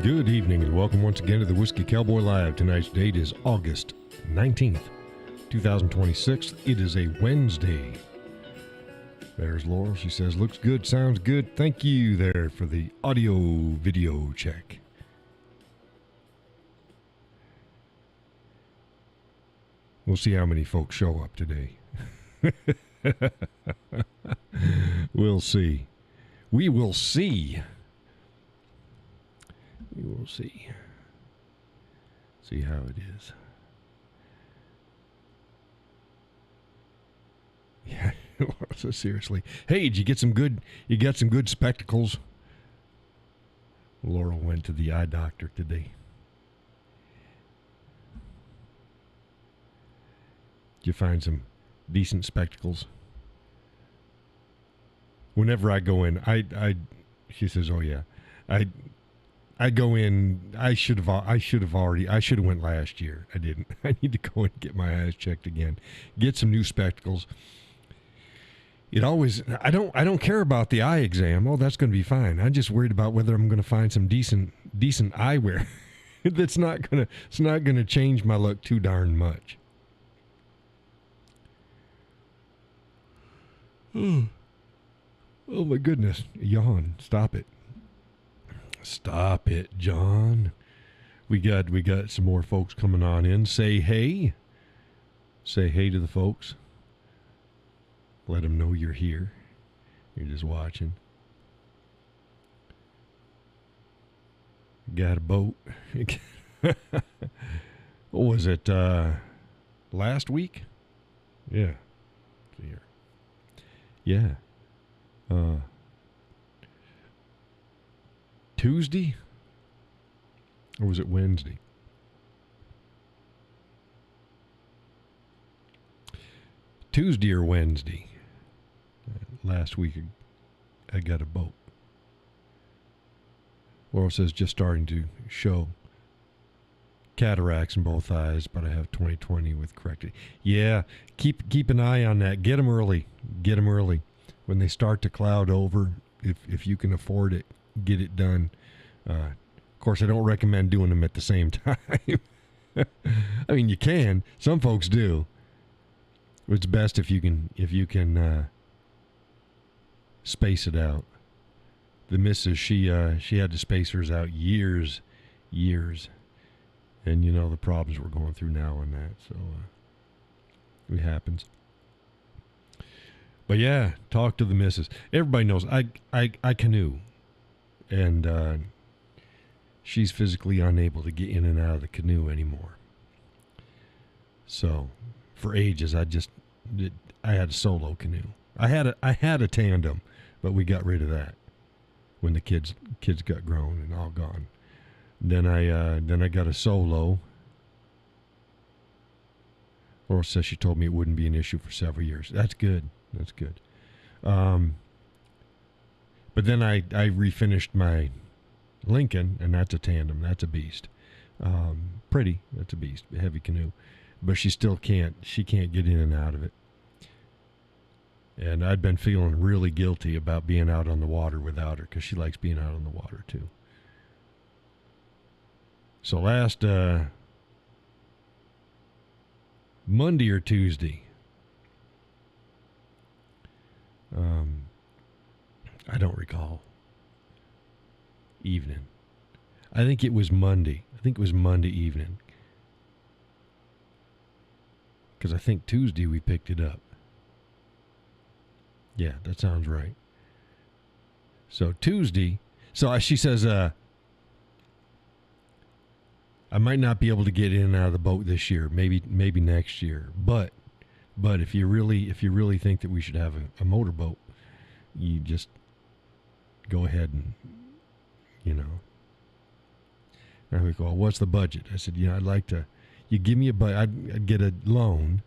Good evening and welcome once again to the Whiskey Cowboy Live. Tonight's date is August 19th, 2026. It is a Wednesday. There's Laurel. She says, looks good, sounds good. Thank you there for the audio video check. We'll see how many folks show up today. We'll see. We will see. We will see. See how it is. Yeah, so seriously. Hey, did you get some good? You got some good spectacles? Laurel went to the eye doctor today. Did you find some decent spectacles? Whenever I go in, she says, "Oh yeah, I go in. I should have went last year. I didn't. I need to go and get my eyes checked again. Get some new spectacles. I don't care about the eye exam. Oh, that's going to be fine. I'm just worried about whether I'm going to find some decent eyewear. It's not gonna change my look too darn much. Oh my goodness. Yawn. Stop it. Stop it, John. We got some more folks coming on in. Say hey. Say hey to the folks. Let them know you're here. You're just watching. Got a boat. What was it? Last week? Yeah. See here. Yeah. Tuesday? Or was it Wednesday? Tuesday or Wednesday. Last week I got a boat. Laurel says just starting to show cataracts in both eyes, but I have 20/20 with corrected. Yeah, keep an eye on that. Get them early. Get them early. When they start to cloud over, if you can afford it, get it done. Of course, I don't recommend doing them at the same time. I mean, you can. Some folks do. It's best if you can space it out. The missus, she had to space hers out years, and you know the problems we're going through now on that. So it happens. But yeah, talk to the missus. Everybody knows I canoe, and she's physically unable to get in and out of the canoe anymore. So for ages, I had a solo canoe. I had a tandem, but we got rid of that when the kids got grown and all gone. Then I got a solo. Laura says she told me it wouldn't be an issue for several years. That's good. That's good. But then I refinished my Lincoln, and that's a tandem. That's a beast. Pretty. That's a beast. A heavy canoe. But she still can't get in and out of it. And I'd been feeling really guilty about being out on the water without her, because she likes being out on the water too. So last Monday or Tuesday, I don't recall, evening. I think it was Monday. I think it was Monday evening. Because I think Tuesday we picked it up. Yeah, that sounds right. So Tuesday, she says, I might not be able to get in and out of the boat this year, maybe next year. But if you really think that we should have a motorboat, you just go ahead and, you know. And we go, well, what's the budget? I said, I'd like to. You give me I'd get a loan,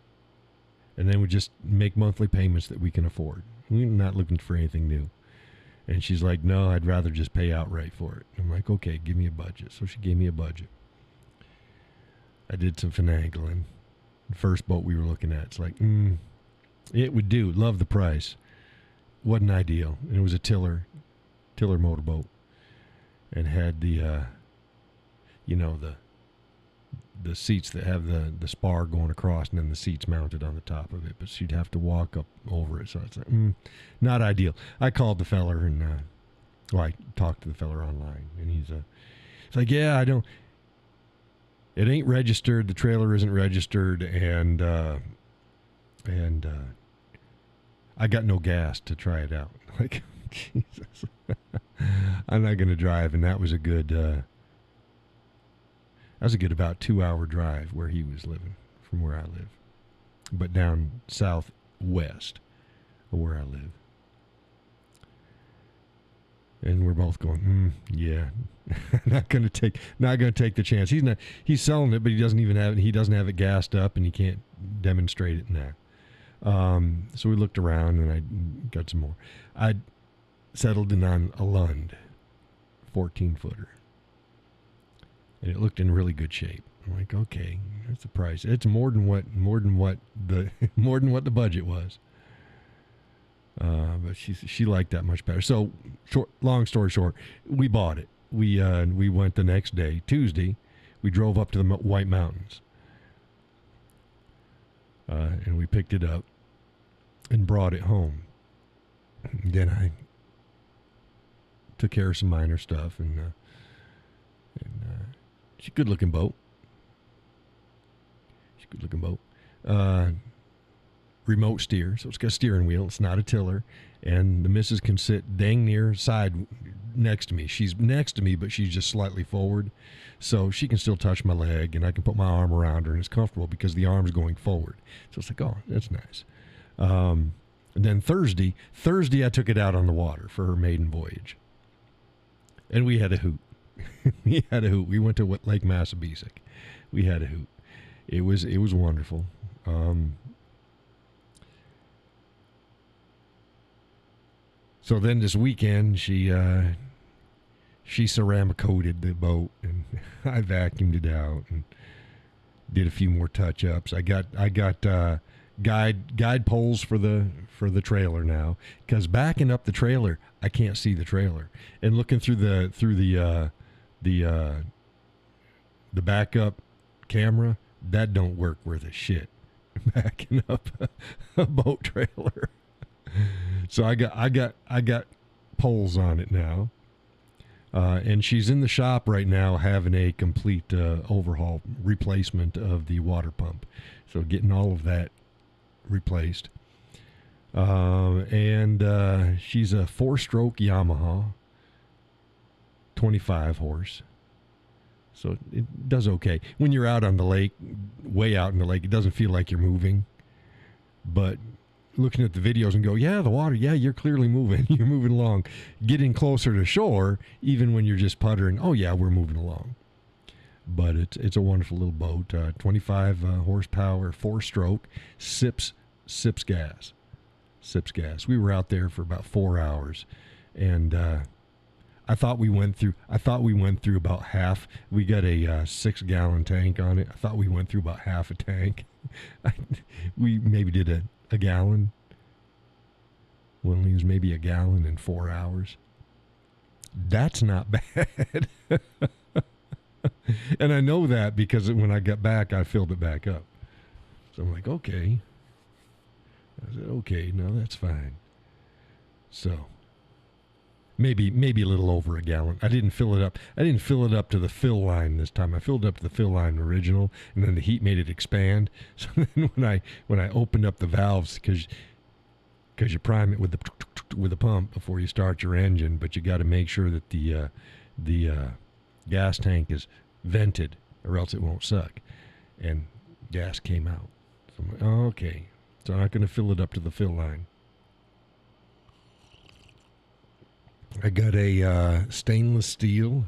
and then we just make monthly payments that we can afford. We're not looking for anything new. And she's like, no, I'd rather just pay outright for it. I'm like, okay, give me a budget. So she gave me a budget. I did some finagling. The first boat we were looking at, it's like, it would do. Love the price. Wasn't ideal. And it was a tiller motorboat. And had the the seats that have the spar going across and then the seats mounted on the top of it, but she'd have to walk up over it. So it's like, not ideal. I called the feller and, I talked to the feller online, and he's like, yeah, it ain't registered. The trailer isn't registered, and I got no gas to try it out. Like, Jesus, I'm not going to drive. And that was a good about 2-hour drive where he was living from where I live, but down southwest of where I live. And we're both going, yeah, not going to take the chance. He's selling it, but he doesn't have it gassed up, and he can't demonstrate it now. So we looked around, and I got some more. I settled in on a Lund 14-footer, and it looked in really good shape. I'm like, okay, that's the price. It's more than what the budget was. But she liked that much better. So, long story short, we bought it. We went the next day, Tuesday. We drove up to the White Mountains, and we picked it up and brought it home. And then I took care of some minor stuff, and she's a good-looking boat. Remote steer, so it's got a steering wheel. It's not a tiller, and the missus can sit dang near side next to me. She's next to me, but she's just slightly forward, so she can still touch my leg, and I can put my arm around her, and it's comfortable because the arm's going forward. So it's like, oh, that's nice. And then Thursday, I took it out on the water for her maiden voyage, and we had a hoot. We went to Lake Massabesic. We had a hoot. It was wonderful. So then this weekend, she ceramic coated the boat, and I vacuumed it out and did a few more touch ups. I got guide poles for the trailer now, because backing up the trailer, I can't see the trailer, and looking through the backup camera, that don't work worth a shit. Backing up a boat trailer. So I got poles on it now, and she's in the shop right now having a complete overhaul, replacement of the water pump. So getting all of that replaced, and she's a 4-stroke Yamaha, 25 horse. So it does okay. When you're out on the lake, way out in the lake, it doesn't feel like you're moving, but looking at the videos and go, yeah, the water, yeah, you're clearly moving. You're moving along. Getting closer to shore, even when you're just puttering, oh, yeah, we're moving along. But it's a wonderful little boat. 25 horsepower, 4-stroke, sips gas. Sips gas. We were out there for about 4 hours, and I thought we went through about half. We got a 6-gallon tank on it. I thought we went through about half a tank. We maybe did a gallon. We'll use maybe a gallon in 4 hours. That's not bad. And I know that because when I got back, I filled it back up. So I'm like, okay. I said, okay, no, that's fine. So maybe a little over a gallon. I didn't fill it up. I didn't fill it up to the fill line this time. I filled it up to the fill line original, and then the heat made it expand. So then when I opened up the valves, because you prime it with the pump before you start your engine, but you got to make sure that the gas tank is vented, or else it won't suck. And gas came out. So I'm like, oh, okay. So I'm not going to fill it up to the fill line. I got a stainless steel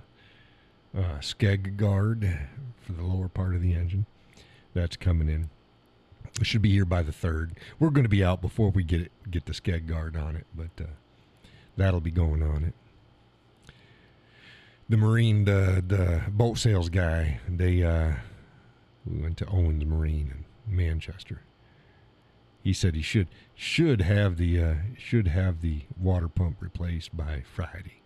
skeg guard for the lower part of the engine. That's coming in. It should be here by the 3rd. We're going to be out before we get the skeg guard on it, but that'll be going on it. The Marine, the boat sales guy, we went to Owens Marine in Manchester. He said he should have the water pump replaced by Friday.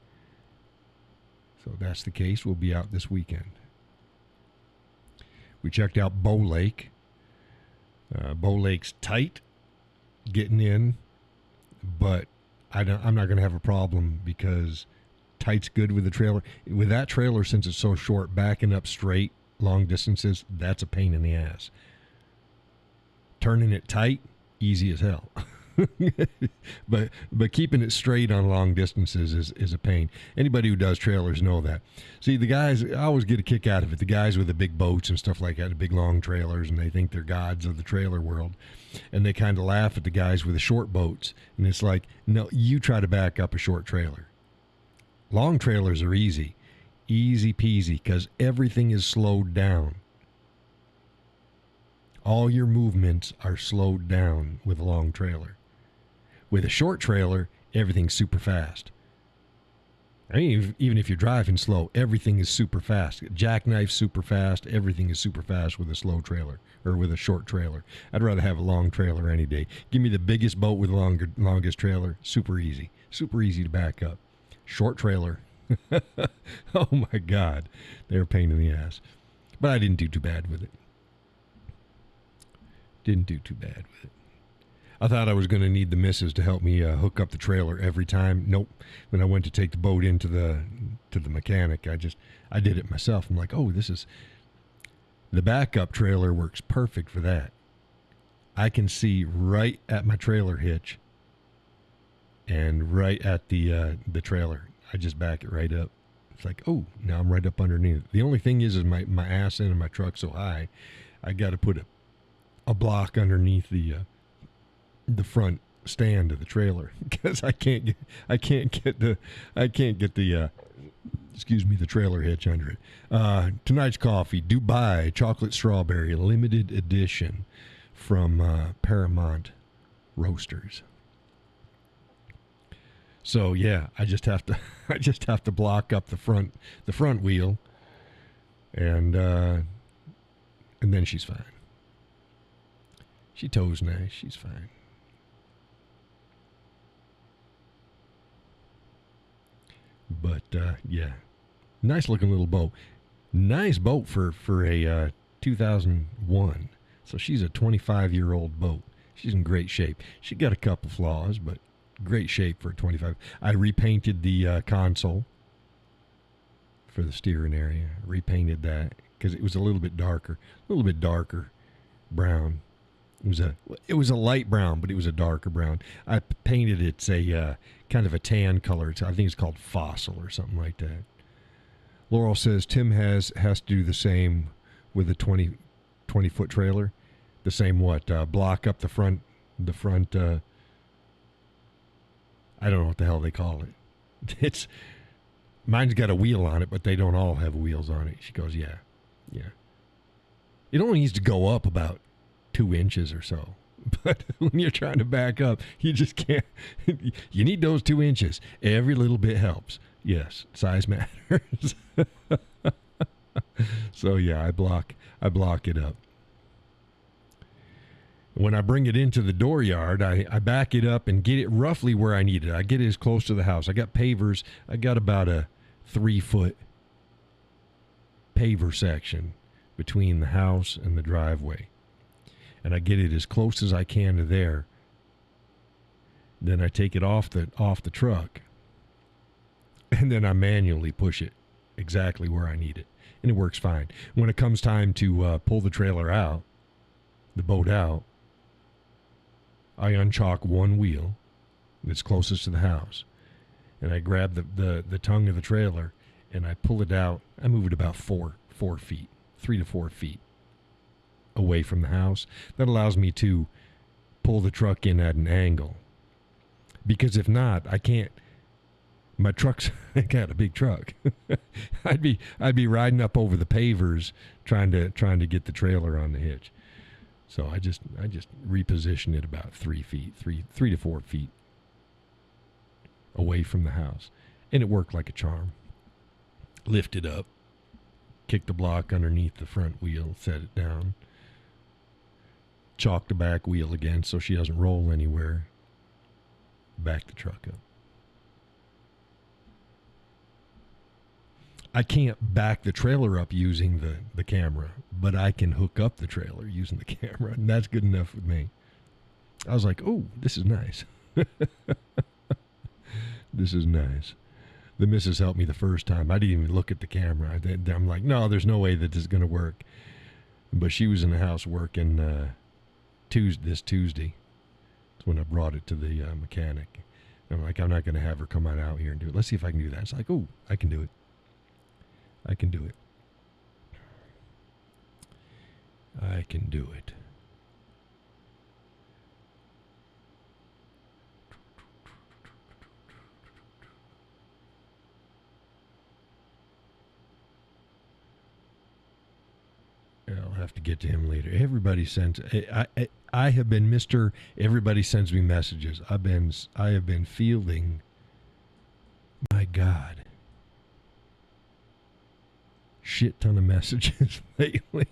So if that's the case, we'll be out this weekend. We checked out Bow Lake. Bow Lake's tight getting in, but I'm not going to have a problem because tight's good with the trailer. With that trailer, since it's so short, backing up straight long distances, that's a pain in the ass. Turning it tight, easy as hell. but keeping it straight on long distances is a pain. Anybody who does trailers know that. See, the guys, I always get a kick out of it. The guys with the big boats and stuff like that, the big long trailers, and they think they're gods of the trailer world. And they kind of laugh at the guys with the short boats. And it's like, no, you try to back up a short trailer. Long trailers are easy. Easy peasy, because everything is slowed down. All your movements are slowed down with a long trailer. With a short trailer, everything's super fast. I mean, even if you're driving slow, everything is super fast. Jackknife's super fast. Everything is super fast with a slow trailer or with a short trailer. I'd rather have a long trailer any day. Give me the biggest boat with the longest trailer. Super easy. Super easy to back up. Short trailer. Oh, my God. They're a pain in the ass. But I didn't do too bad with it. Didn't do too bad with it. I thought I was going to need the missus to help me hook up the trailer every time. Nope. When I went to take the boat into the mechanic, I did it myself. I'm like, oh, the backup trailer works perfect for that. I can see right at my trailer hitch and right at the trailer. I just back it right up. It's like, oh, now I'm right up underneath. The only thing is my ass end of my truck's so high, I got to put a block underneath the front stand of the trailer because I can't get the the trailer hitch under it. Tonight's coffee, Dubai chocolate strawberry limited edition from Paramount Roasters. So yeah, I just have to block up the front wheel, and then she's fine. She toes nice. She's fine. But yeah, nice looking little boat. Nice boat for a 2001. So she's a 25-year-old boat. She's in great shape. She got a couple flaws, but great shape for a 25. I repainted the console for the steering area. Repainted that because it was a little bit darker brown. It was a light brown, but it was a darker brown. I painted it a kind of a tan color. I think it's called Fossil or something like that. Laurel says Tim has to do the same with the 20-foot trailer. The same what? Block up the front. I don't know what the hell they call it. Mine's got a wheel on it, but they don't all have wheels on it. She goes, yeah. It only needs to go up about 2 inches or so. But when you're trying to back up, you just can't. You need those 2 inches. Every little bit helps. Yes, size matters. So yeah, I block it up. When I bring it into the dooryard, I back it up and get it roughly where I need it. I get it as close to the house. I got pavers. I got about a 3-foot paver section between the house and the driveway. And I get it as close as I can to there. Then I take it off the truck, and then I manually push it exactly where I need it, and it works fine. When it comes time to pull the trailer out, the boat out, I unchalk one wheel that's closest to the house, and I grab the tongue of the trailer, and I pull it out. I move it about 4 feet, 3 to 4 feet away from the house. That allows me to pull the truck in at an angle, because if not, I can't. My truck's got a big truck. I'd be riding up over the pavers trying to get the trailer on the hitch. So I just reposition it about 3 to 4 feet away from the house, and it worked like a charm. Lift it up, kick the block underneath the front wheel, set it down, chalk the back wheel again so she doesn't roll anywhere, back the truck up. I can't back the trailer up using the camera, but I can hook up the trailer using the camera, and that's good enough with me. I was like, oh, this is nice. This is nice. The missus helped me the first time. I didn't even look at the camera. I'm like, no, there's no way that this is going to work. But she was in the house working this Tuesday. That's when I brought it to the mechanic. I'm like, I'm not going to have her come on out here and do it. Let's see if I can do that. It's like, oh, I can do it. I can do it. I can do it. I'll have to get to him later. Everybody sends. I have been Mr. Everybody sends me messages. I have been fielding. My God. Shit ton of messages lately.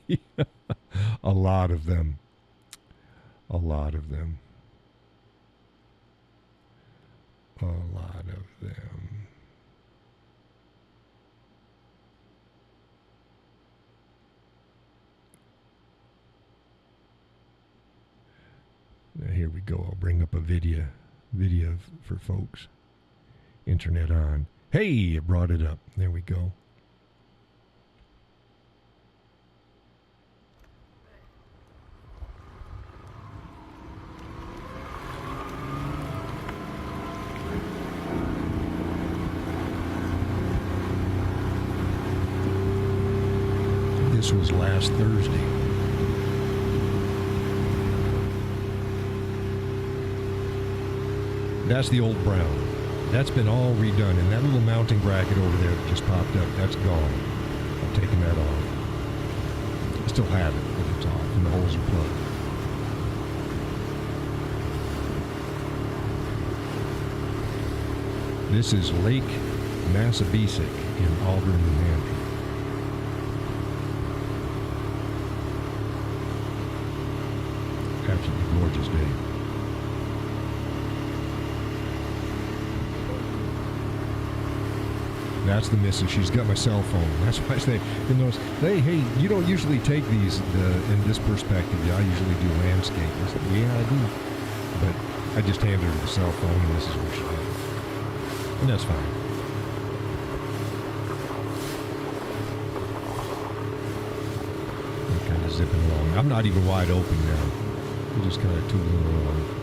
A lot of them. A lot of them. A lot of them. Now here we go. I'll bring up a video for folks. Internet on. Hey, it brought it up. There we go. This was last Thursday. That's the old Brown. That's been all redone. And that little mounting bracket over there that just popped up, that's gone. I've taken that off. I still have it, but it's off, and the holes are plugged. This is Lake Massabesic in Aldrin, New Hampshire. Absolutely gorgeous day. That's the missus. She's got my cell phone. That's why I say, you know, hey, you don't usually take these in this perspective. I usually do landscape. I said, yeah, I do. But I just handed her the cell phone, and this is where she is. And that's fine. I'm kind of zipping along. I'm not even wide open now. I'm just kind of tootling along.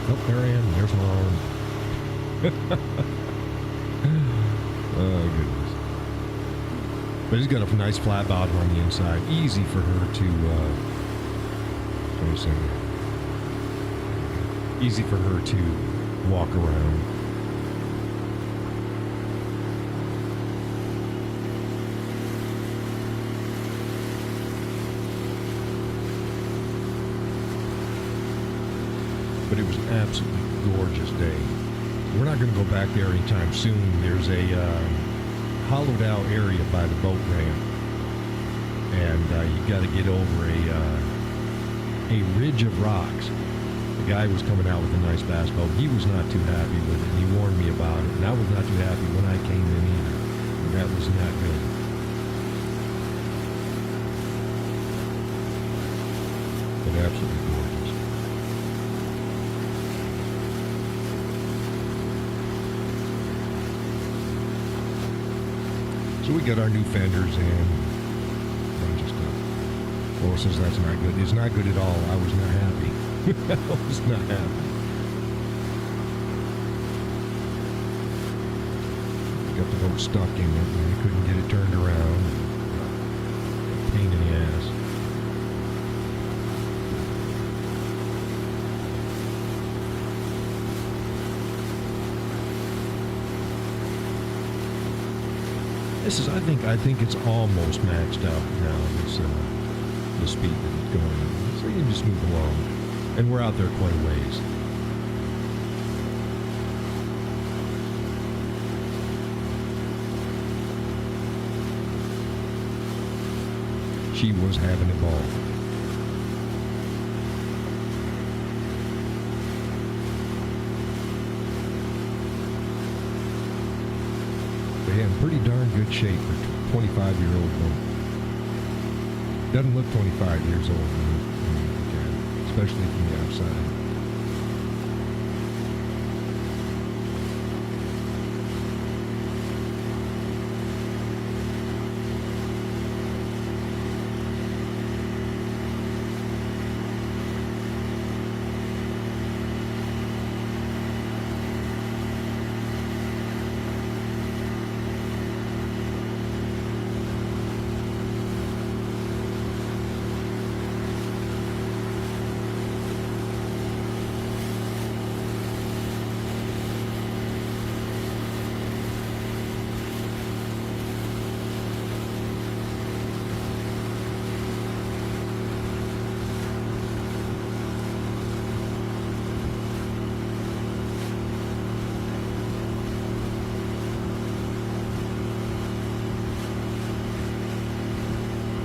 Oh, there I am. There's my arm. Oh, goodness. But it's got a nice flat bottom on the inside. Easy for her to, easy for her to walk around. But it was an absolutely gorgeous day. We're not going to go back there anytime soon. There's a hollowed out area by the boat ramp, and you got to get over a ridge of rocks. The guy was coming out with a nice bass boat. He was not too happy with it. He warned me about it, and I was not too happy when I came in either. That was not good. But absolutely gorgeous. So we got our new fenders in. I'm just Laura says that's not good. It's not good at all. I was not happy. I was not happy. Got the boat stuck in it, and I couldn't get it turned around. Pain in the ass. I think it's almost maxed out now. The speed that it's going at. So you can just move along, and we're out there quite a ways. She was having a ball. yeah, in pretty darn good shape for a 25-year-old boat. Doesn't look 25 years old when you look at it, especially from the outside.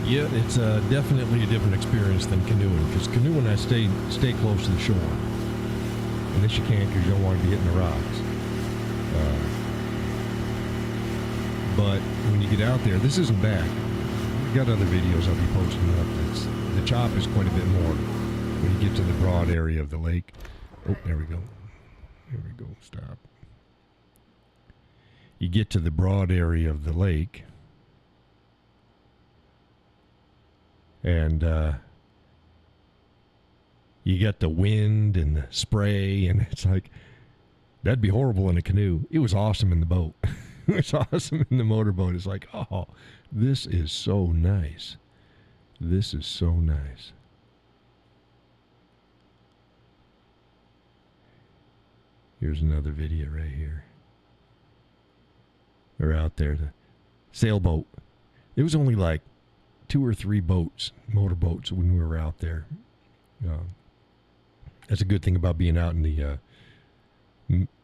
Yeah, it's definitely a different experience than canoeing, because canoeing I stay close to the shore. And this you can't because you don't want to be hitting the rocks. But when you get out there, this isn't bad. I've got other videos I'll be posting up. The chop is quite a bit more when you get to the broad area of the lake. Oh, there we go. There we go. Stop. You get to the broad area of the lake, and you get the wind and the spray, and it's like, that'd be horrible in a canoe. It was awesome in the boat. It was awesome in the motorboat. It's like, oh, this is so nice. This is so nice. Here's another video right here. They're out there, the sailboat. It was only like 2 or 3 boats, motorboats, when we were out there. That's a good thing about being out in the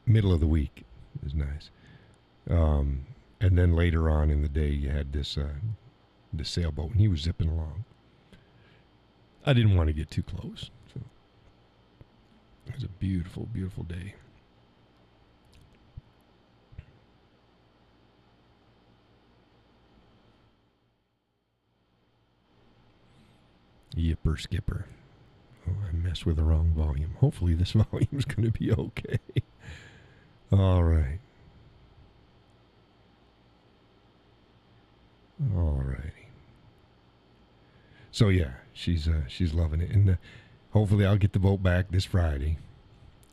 middle of the week. It was nice. And then later on in the day, you had this sailboat, and he was zipping along. I didn't want to get too close. So it was a beautiful, beautiful day. Yipper skipper. Oh, I messed with the wrong volume. Hopefully this volume is going to be okay. All right. All righty. So yeah, she's loving it, and hopefully I'll get the boat back this Friday.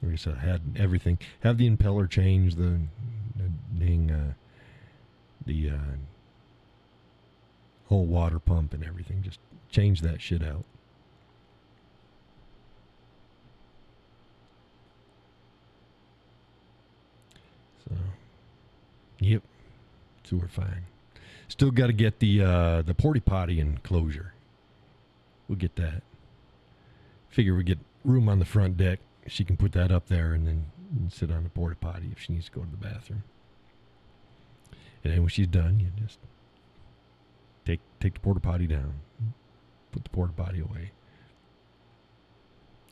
Like I said, I had everything. Have the impeller changed, the whole water pump and everything. Just change that shit out. So, yep. So we're fine. Still got to get the porta potty enclosure. We'll get that. Figure we get room on the front deck. She can put that up there and then sit on the porta potty if she needs to go to the bathroom. And then when she's done, you just take the porta potty down, put the porta potty away.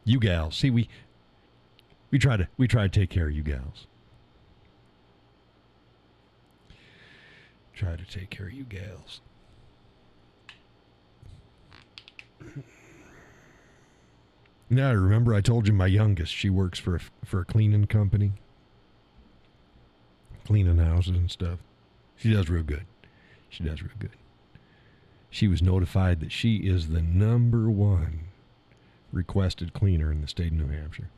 You gals, see, we try to take care of you gals. Try to take care of you gals. Now I remember I told you my youngest, she works for a cleaning company, cleaning houses and stuff. She does real good. She does real good. She was notified that she is the #1 requested cleaner in the state of New Hampshire.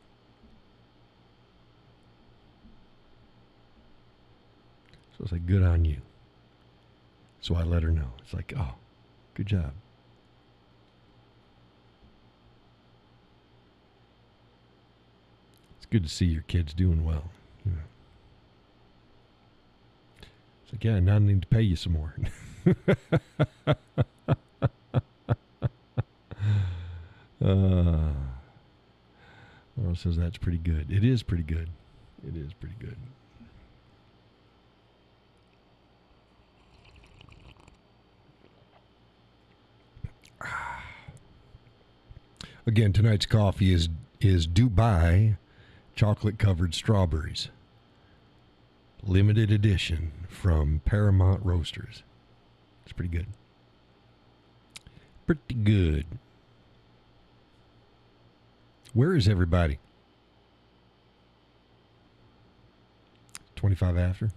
So it's like, good on you. So I let her know. It's like, oh, good job. It's good to see your kids doing well. You know. It's like, yeah, now I need to pay you some more. Laura says that's pretty good. It is pretty good. It is pretty good. Again, tonight's coffee is Dubai chocolate-covered strawberries. limited edition from Paramount Roasters. It's pretty good. Pretty good. Where is everybody? 25 after?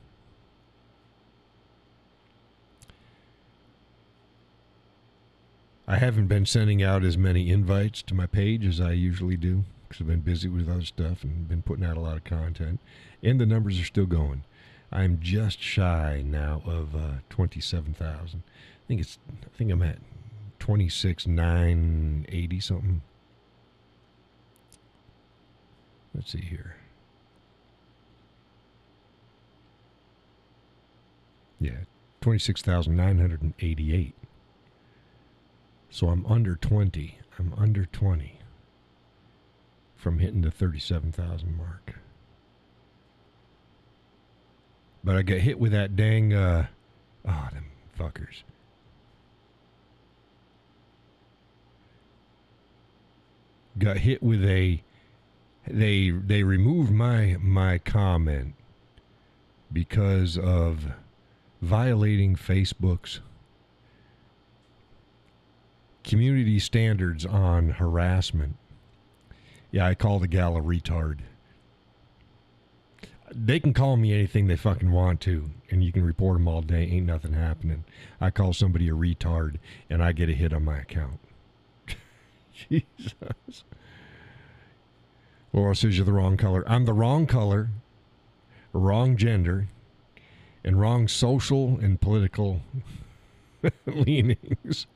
I haven't been sending out as many invites to my page as I usually do because I've been busy with other stuff and been putting out a lot of content. And the numbers are still going. I'm just shy now of 27,000. I think I'm at 26,980 something. Let's see here. Yeah, 26,988. So I'm under 20. I'm under 20 from hitting the 37,000 mark. But I got hit with that dang, them fuckers. Got hit with they removed my comment because of violating Facebook's community standards on harassment. Yeah, I call the gal a retard. They can call me anything they fucking want to, and you can report them all day. Ain't nothing happening. I call somebody a retard, and I get a hit on my account. Jesus. Laura says you're the wrong color. I'm the wrong color, wrong gender, and wrong social and political leanings.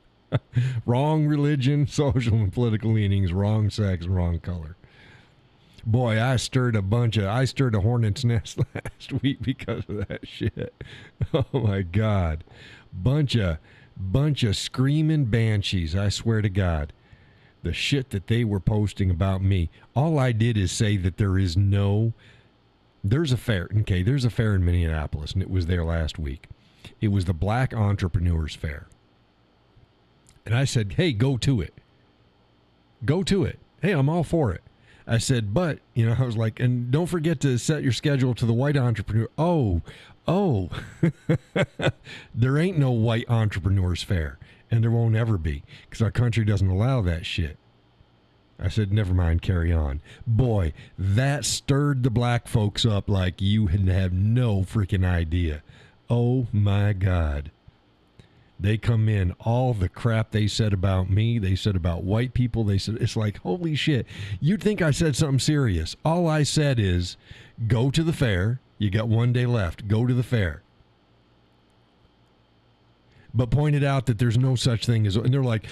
Wrong religion, social and political leanings, wrong sex, wrong color. Boy, I stirred a hornet's nest last week because of that shit. Oh my God. Bunch of screaming banshees, I swear to God. The shit that they were posting about me. All I did is say that there's a fair. Okay, there's a fair in Minneapolis, and it was there last week. It was the Black Entrepreneurs Fair. And I said, hey, go to it. Go to it. Hey, I'm all for it. I said, but, I was like, and don't forget to set your schedule to the white entrepreneur. Oh, there ain't no white entrepreneurs fair, and there won't ever be, because our country doesn't allow that shit. I said, never mind, carry on. Boy, that stirred the black folks up like you have no freaking idea. Oh, my God. They come in, all the crap they said about me, they said about white people, they said, it's like, holy shit, you'd think I said something serious. All I said is, go to the fair. You got one day left. Go to the fair. But pointed out that there's no such thing as, and they're like,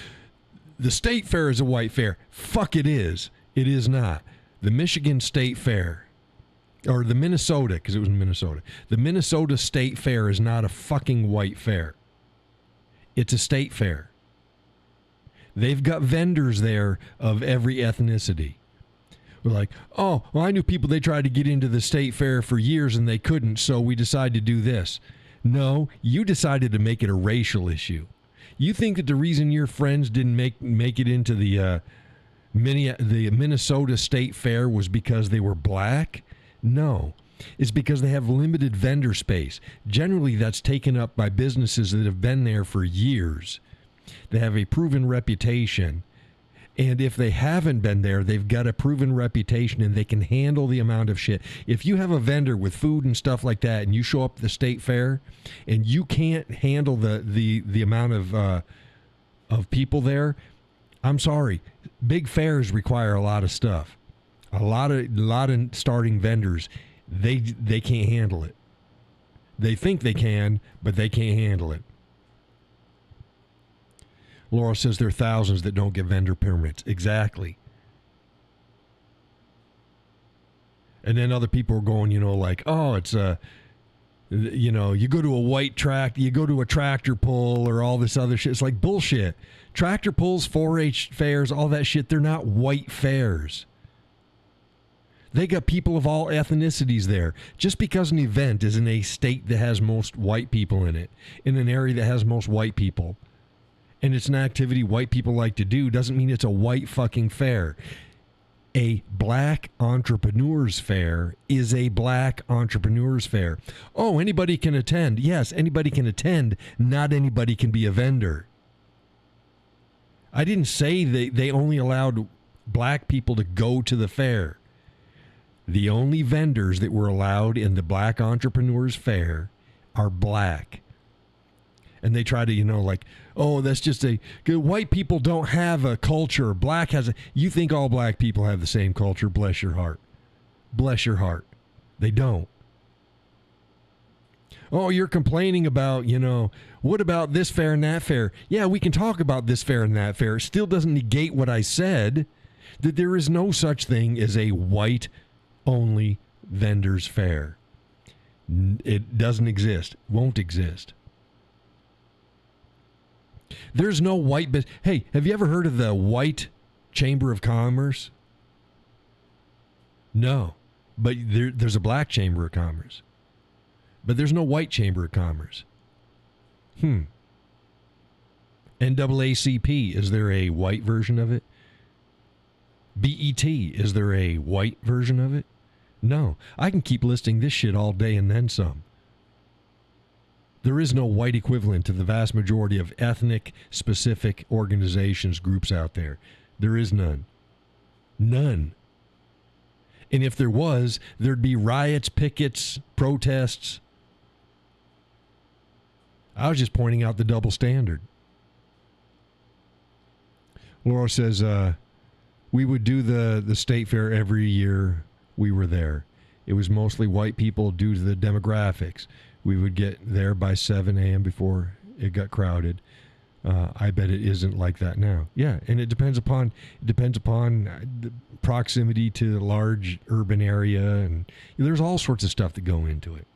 the state fair is a white fair. Fuck, it is. It is not. The Michigan State Fair, or the Minnesota, because it was in Minnesota. The Minnesota State Fair is not a fucking white fair. It's a state fair. They've got vendors there of every ethnicity. We're like, oh, well, I knew people, they tried to get into the state fair for years and they couldn't, so we decided to do this. No, you decided to make it a racial issue. You think that the reason your friends didn't make it into the Minnesota State Fair was because they were black? No. It's because they have limited vendor space. Generally, that's taken up by businesses that have been there for years. They have a proven reputation. And if they haven't been there, they've got a proven reputation and they can handle the amount of shit. If you have a vendor with food and stuff like that and you show up at the state fair and you can't handle the amount of people there, I'm sorry. Big fairs require a lot of stuff. A lot of starting vendors, they can't handle it. They think they can, but they can't handle it. Laura says there are thousands that don't get vendor permits. Exactly. And then other people are going, like, oh, it's you go to a white tractor, you go to a tractor pull or all this other shit. It's like bullshit. Tractor pulls, 4-H fairs, all that shit, they're not white fairs. They got people of all ethnicities there. Just because an event is in a state that has most white people in it, in an area that has most white people, and it's an activity white people like to do, doesn't mean it's a white fucking fair. A black entrepreneurs fair is a black entrepreneurs fair. Oh, anybody can attend. Yes, anybody can attend. Not anybody can be a vendor. I didn't say they only allowed black people to go to the fair. The only vendors that were allowed in the Black Entrepreneurs Fair are black. And they try to, like, oh, that's just white people don't have a culture. Black has a, you think all black people have the same culture? Bless your heart. Bless your heart. They don't. Oh, you're complaining about, what about this fair and that fair? Yeah, we can talk about this fair and that fair. It still doesn't negate what I said, that there is no such thing as a white-only vendors fair. It doesn't exist. Won't exist. There's no white business. Hey, have you ever heard of the White Chamber of Commerce? No, but there's a Black Chamber of Commerce. But there's no White Chamber of Commerce. NAACP, is there a white version of it? BET, is there a white version of it? No. I can keep listing this shit all day and then some. There is no white equivalent to the vast majority of ethnic-specific organizations, groups out there. There is none. None. And if there was, there'd be riots, pickets, protests. I was just pointing out the double standard. Laura says, we would do the state fair every year we were there. It was mostly white people due to the demographics. We would get there by 7 a.m. before it got crowded. I bet it isn't like that now. Yeah, and it depends upon the proximity to a large urban area, and there's all sorts of stuff that go into it.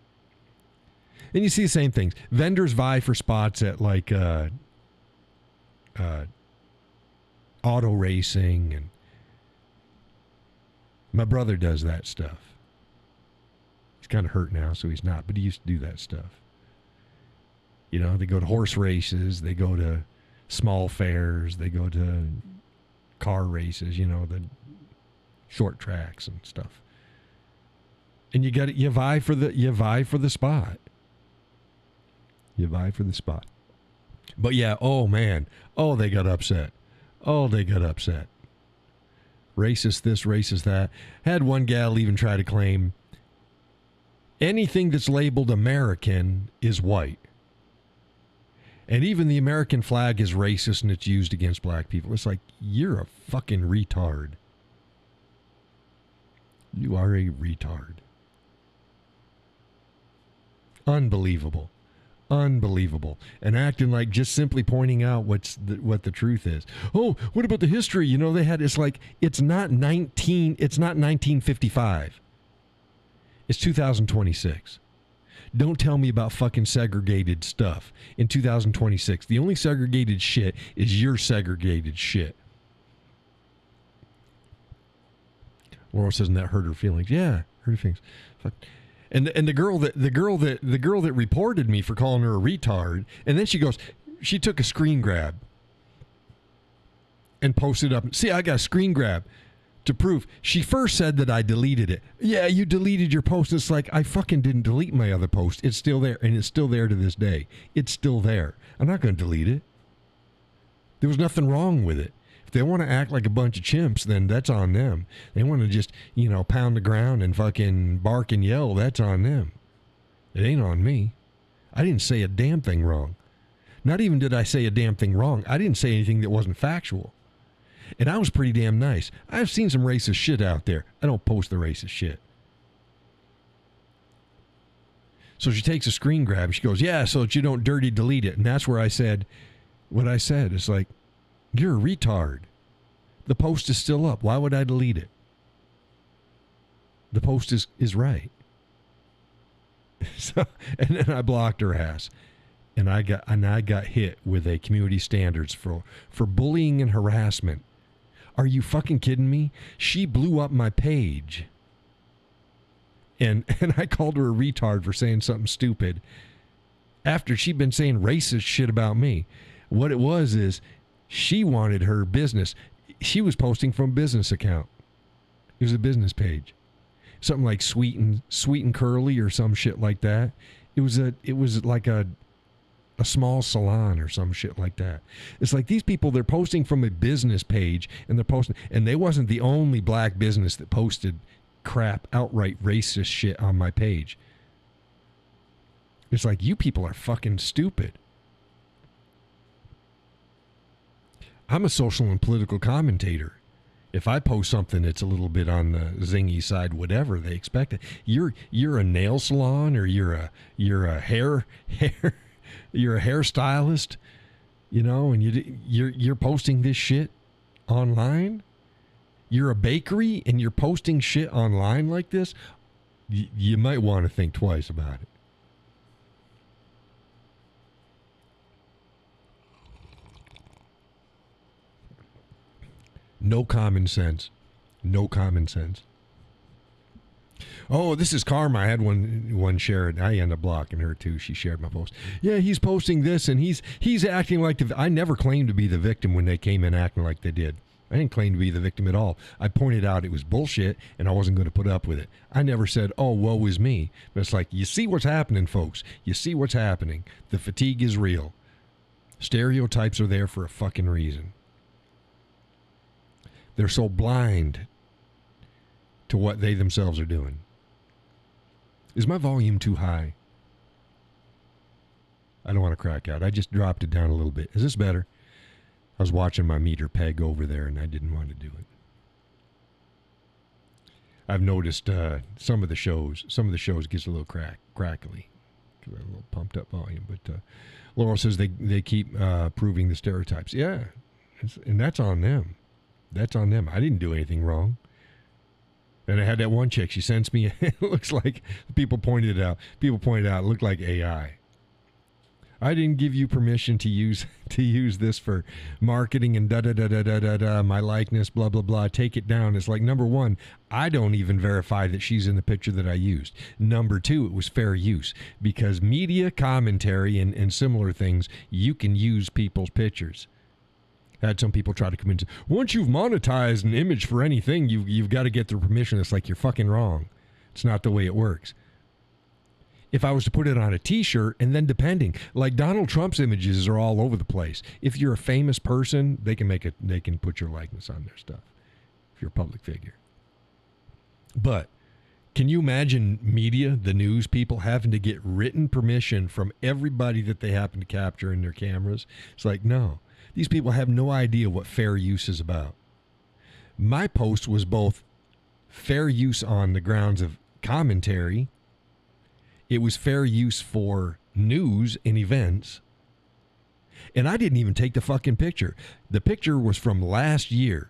And you see the same things. Vendors vie for spots at like auto racing, and my brother does that stuff. He's kind of hurt now, so he's not, but he used to do that stuff. They go to horse races, they go to small fairs, they go to car races, the short tracks and stuff. And you vie for the spot. You vie for the spot. But yeah, oh man, they got upset. Racist this, racist that. Had one gal even try to claim anything that's labeled American is white. And even the American flag is racist and it's used against black people. It's like, you're a fucking retard. You are a retard. Unbelievable. Unbelievable. And acting like just simply pointing out what the truth is. Oh, what about the history? They had, it's like, it's not 1955. It's 2026. Don't tell me about fucking segregated stuff in 2026. The only segregated shit is your segregated shit. Laura says, and that hurt her feelings. Yeah, hurt her feelings. Fuck. And the girl that reported me for calling her a retard, and then she took a screen grab and posted up. See, I got a screen grab to prove. She first said that I deleted it. Yeah, you deleted your post. It's like, I fucking didn't delete my other post. It's still there, and it's still there to this day. It's still there. I'm not going to delete it. There was nothing wrong with it. If they want to act like a bunch of chimps, then that's on them. They want to just, pound the ground and fucking bark and yell, that's on them. It ain't on me. I didn't say a damn thing wrong. Not even did I say a damn thing wrong. I didn't say anything that wasn't factual. And I was pretty damn nice. I've seen some racist shit out there. I don't post the racist shit. So she takes a screen grab. She goes, yeah, so that you don't dirty delete it. And that's where I said what I said. It's like, you're a retard. The post is still up. Why would I delete it? The post is right. So, and then I blocked her ass. And I got hit with a community standards for bullying and harassment. Are you fucking kidding me? She blew up my page. And I called her a retard for saying something stupid after she'd been saying racist shit about me. What it was is she wanted her business. She was posting from business account. It was a business page. Something like Sweet and Curly or some shit like that. It was like a small salon or some shit like that. It's like these people, they're posting from a business page, and they're posting, and they wasn't the only black business that posted crap, outright racist shit on my page. It's like, you people are fucking stupid. I'm a social and political commentator. If I post something that's a little bit on the zingy side, whatever, they expect it. You're a nail salon, or you're a hair you're a hairstylist, you know, and you're posting this shit online. You're a bakery and you're posting shit online like this. You might want to think twice about it. No common sense. No common sense. Oh, this is Karma. I had one share it. I ended up blocking her too. She shared my post. Yeah, he's posting this, and he's acting like I never claimed to be the victim when they came in acting like they did. I didn't claim to be the victim at all. I pointed out it was bullshit, and I wasn't going to put up with it. I never said, oh, woe is me. But it's like, you see what's happening, folks. You see what's happening. The fatigue is real. Stereotypes are there for a fucking reason. They're so blind to what they themselves are doing. Is my volume too high? I don't want to crack out. I just dropped it down a little bit. Is this better? I was watching my meter peg over there, and I didn't want to do it. I've noticed some of the shows gets a little crackly because I have a little pumped up volume. But Laurel says they keep proving the stereotypes. Yeah, and that's on them. That's on them. I didn't do anything wrong. And I had that one chick. She sends me. It looks like people pointed it out. It looked like AI. I didn't give you permission to use this for marketing and da my likeness, blah blah blah. Take it down. It's like, number one, I don't even verify that she's in the picture that I used. Number two, it was fair use, because media commentary and similar things, you can use people's pictures. I had some people try to come in and say, once you've monetized an image for anything, you've got to get their permission. It's like, you're fucking wrong. It's not the way it works. If I was to put it on a t-shirt, and then depending, like Donald Trump's images are all over the place. If you're a famous person, they can put your likeness on their stuff if you're a public figure. But can you imagine media, the news people, having to get written permission from everybody that they happen to capture in their cameras? It's like, no. These people have no idea what fair use is about. My post was both fair use on the grounds of commentary. It was fair use for news and events. And I didn't even take the fucking picture. The picture was from last year,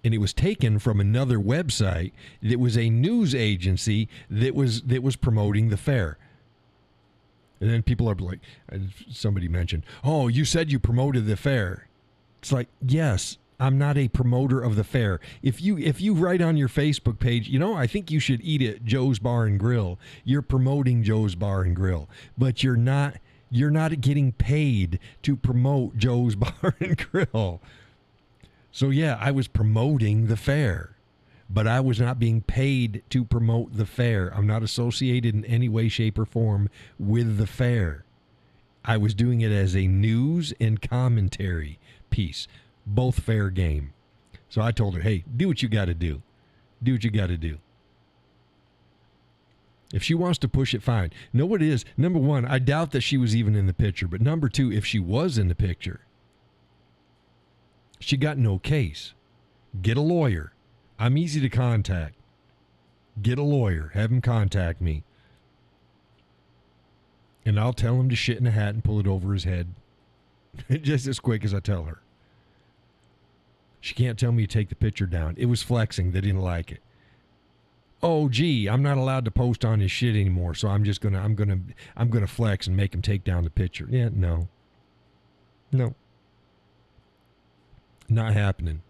and it was taken from another website that was a news agency that was promoting the fair. And then people are like, somebody mentioned, oh, you said you promoted the fair. It's like, yes, I'm not a promoter of the fair. If you write on your Facebook page, I think you should eat at Joe's Bar and Grill, you're promoting Joe's Bar and Grill. But you're not getting paid to promote Joe's Bar and Grill. So yeah, I was promoting the fair, but I was not being paid to promote the fair. I'm not associated in any way, shape, or form with the fair. I was doing it as a news and commentary piece, both fair game. So I told her, hey, do what you got to do. Do what you got to do. If she wants to push it, fine. Know what it is? Number one, I doubt that she was even in the picture. But number two, if she was in the picture, she got no case. Get a lawyer. I'm easy to contact. Get a lawyer. Have him contact me. And I'll tell him to shit in a hat and pull it over his head. Just as quick as I tell her. She can't tell me to take the picture down. It was flexing. They didn't like it. Oh, gee, I'm not allowed to post on his shit anymore, so I'm gonna flex and make him take down the picture. Yeah, no. Not happening.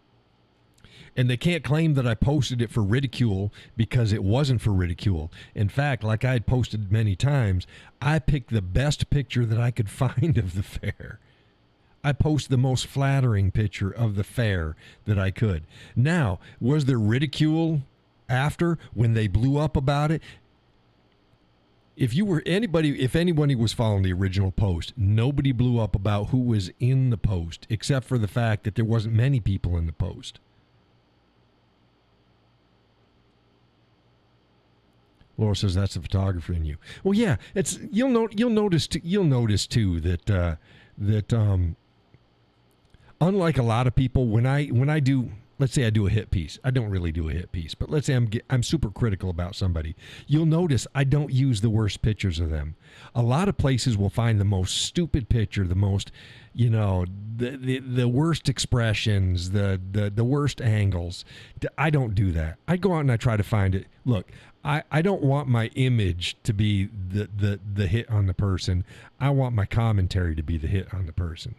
And they can't claim that I posted it for ridicule, because it wasn't for ridicule. In fact, like I had posted many times, I picked the best picture that I could find of the fair. I posted the most flattering picture of the fair that I could. Now, was there ridicule after, when they blew up about it, if anybody was following the original post, nobody blew up about who was in the post, except for the fact that there wasn't many people in the post. Laura says that's the photographer in you. Well, yeah, it's you'll notice too that unlike a lot of people, when I do, let's say I do a hit piece, I don't really do a hit piece, but let's say I'm super critical about somebody. You'll notice I don't use the worst pictures of them. A lot of places will find the most stupid picture, the most, the worst expressions, the worst angles. I don't do that. I go out and I try to find it. Look, I don't want my image to be the hit on the person. I want my commentary to be the hit on the person.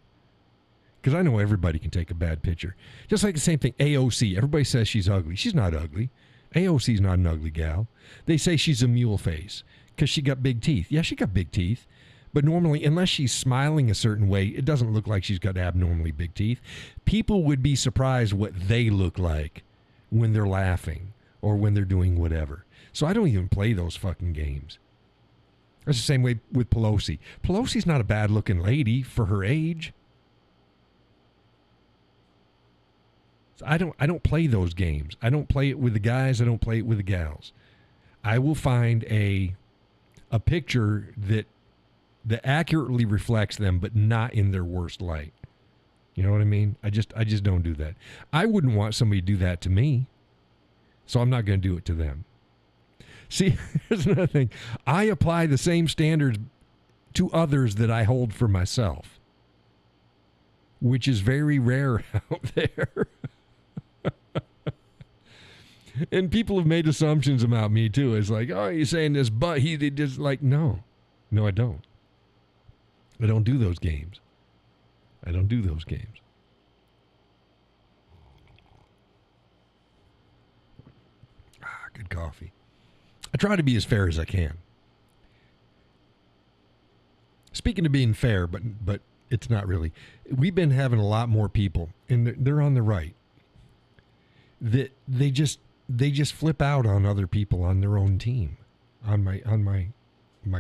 Because I know everybody can take a bad picture. Just like the same thing, AOC. Everybody says she's ugly. She's not ugly. AOC's not an ugly gal. They say she's a mule face because she got big teeth. Yeah, she got big teeth. But normally, unless she's smiling a certain way, it doesn't look like she's got abnormally big teeth. People would be surprised what they look like when they're laughing or when they're doing whatever. So I don't even play those fucking games. That's the same way with Pelosi. Pelosi's not a bad-looking lady for her age. I don't play those games. I don't play it with the guys. I don't play it with the gals. I will find a picture that accurately reflects them, but not in their worst light. You know what I mean? I just don't do that. I wouldn't want somebody to do that to me, so I'm not going to do it to them. See, here's another thing. I apply the same standards to others that I hold for myself, which is very rare out there. And people have made assumptions about me too. It's like, oh, you're saying this, but he just like, no, I don't. I don't do those games. I don't do those games. Good coffee. I try to be as fair as I can. Speaking of being fair, but it's not really. We've been having a lot more people, and they're on the right, that they just flip out on other people on their own team, on my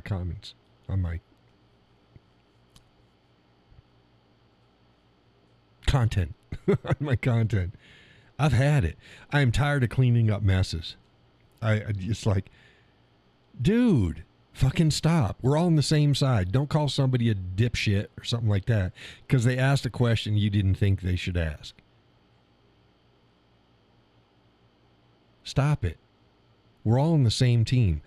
comments, on my content, on my content. I've had it. I am tired of cleaning up messes. I just like, dude, fucking stop. We're all on the same side. Don't call somebody a dipshit or something like that because they asked a question you didn't think they should ask. Stop it. We're all on the same team.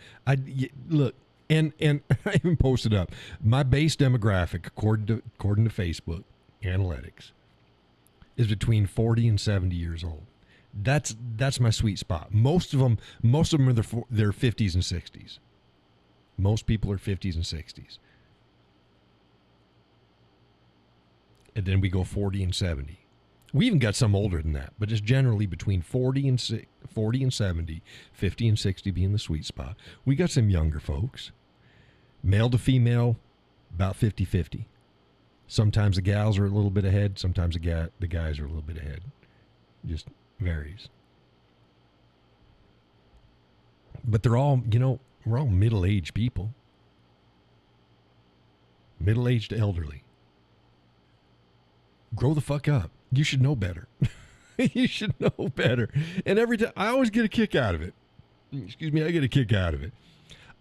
Look, and I even posted up my base demographic according to Facebook analytics is between 40 and 70 years old. That's my sweet spot. Most of them are their 50s and 60s. Most people are 50s and 60s. And then we go 40 and 70. We even got some older than that, but it's generally between 40 and 70, 50 and 60 being the sweet spot. We got some younger folks. Male to female, about 50-50. Sometimes the gals are a little bit ahead. Sometimes the guys are a little bit ahead. Just varies. But they're all, we're all middle-aged people. Middle-aged to elderly. Grow the fuck up. You should know better. You should know better. And every time, I always get a kick out of it. Excuse me, I get a kick out of it.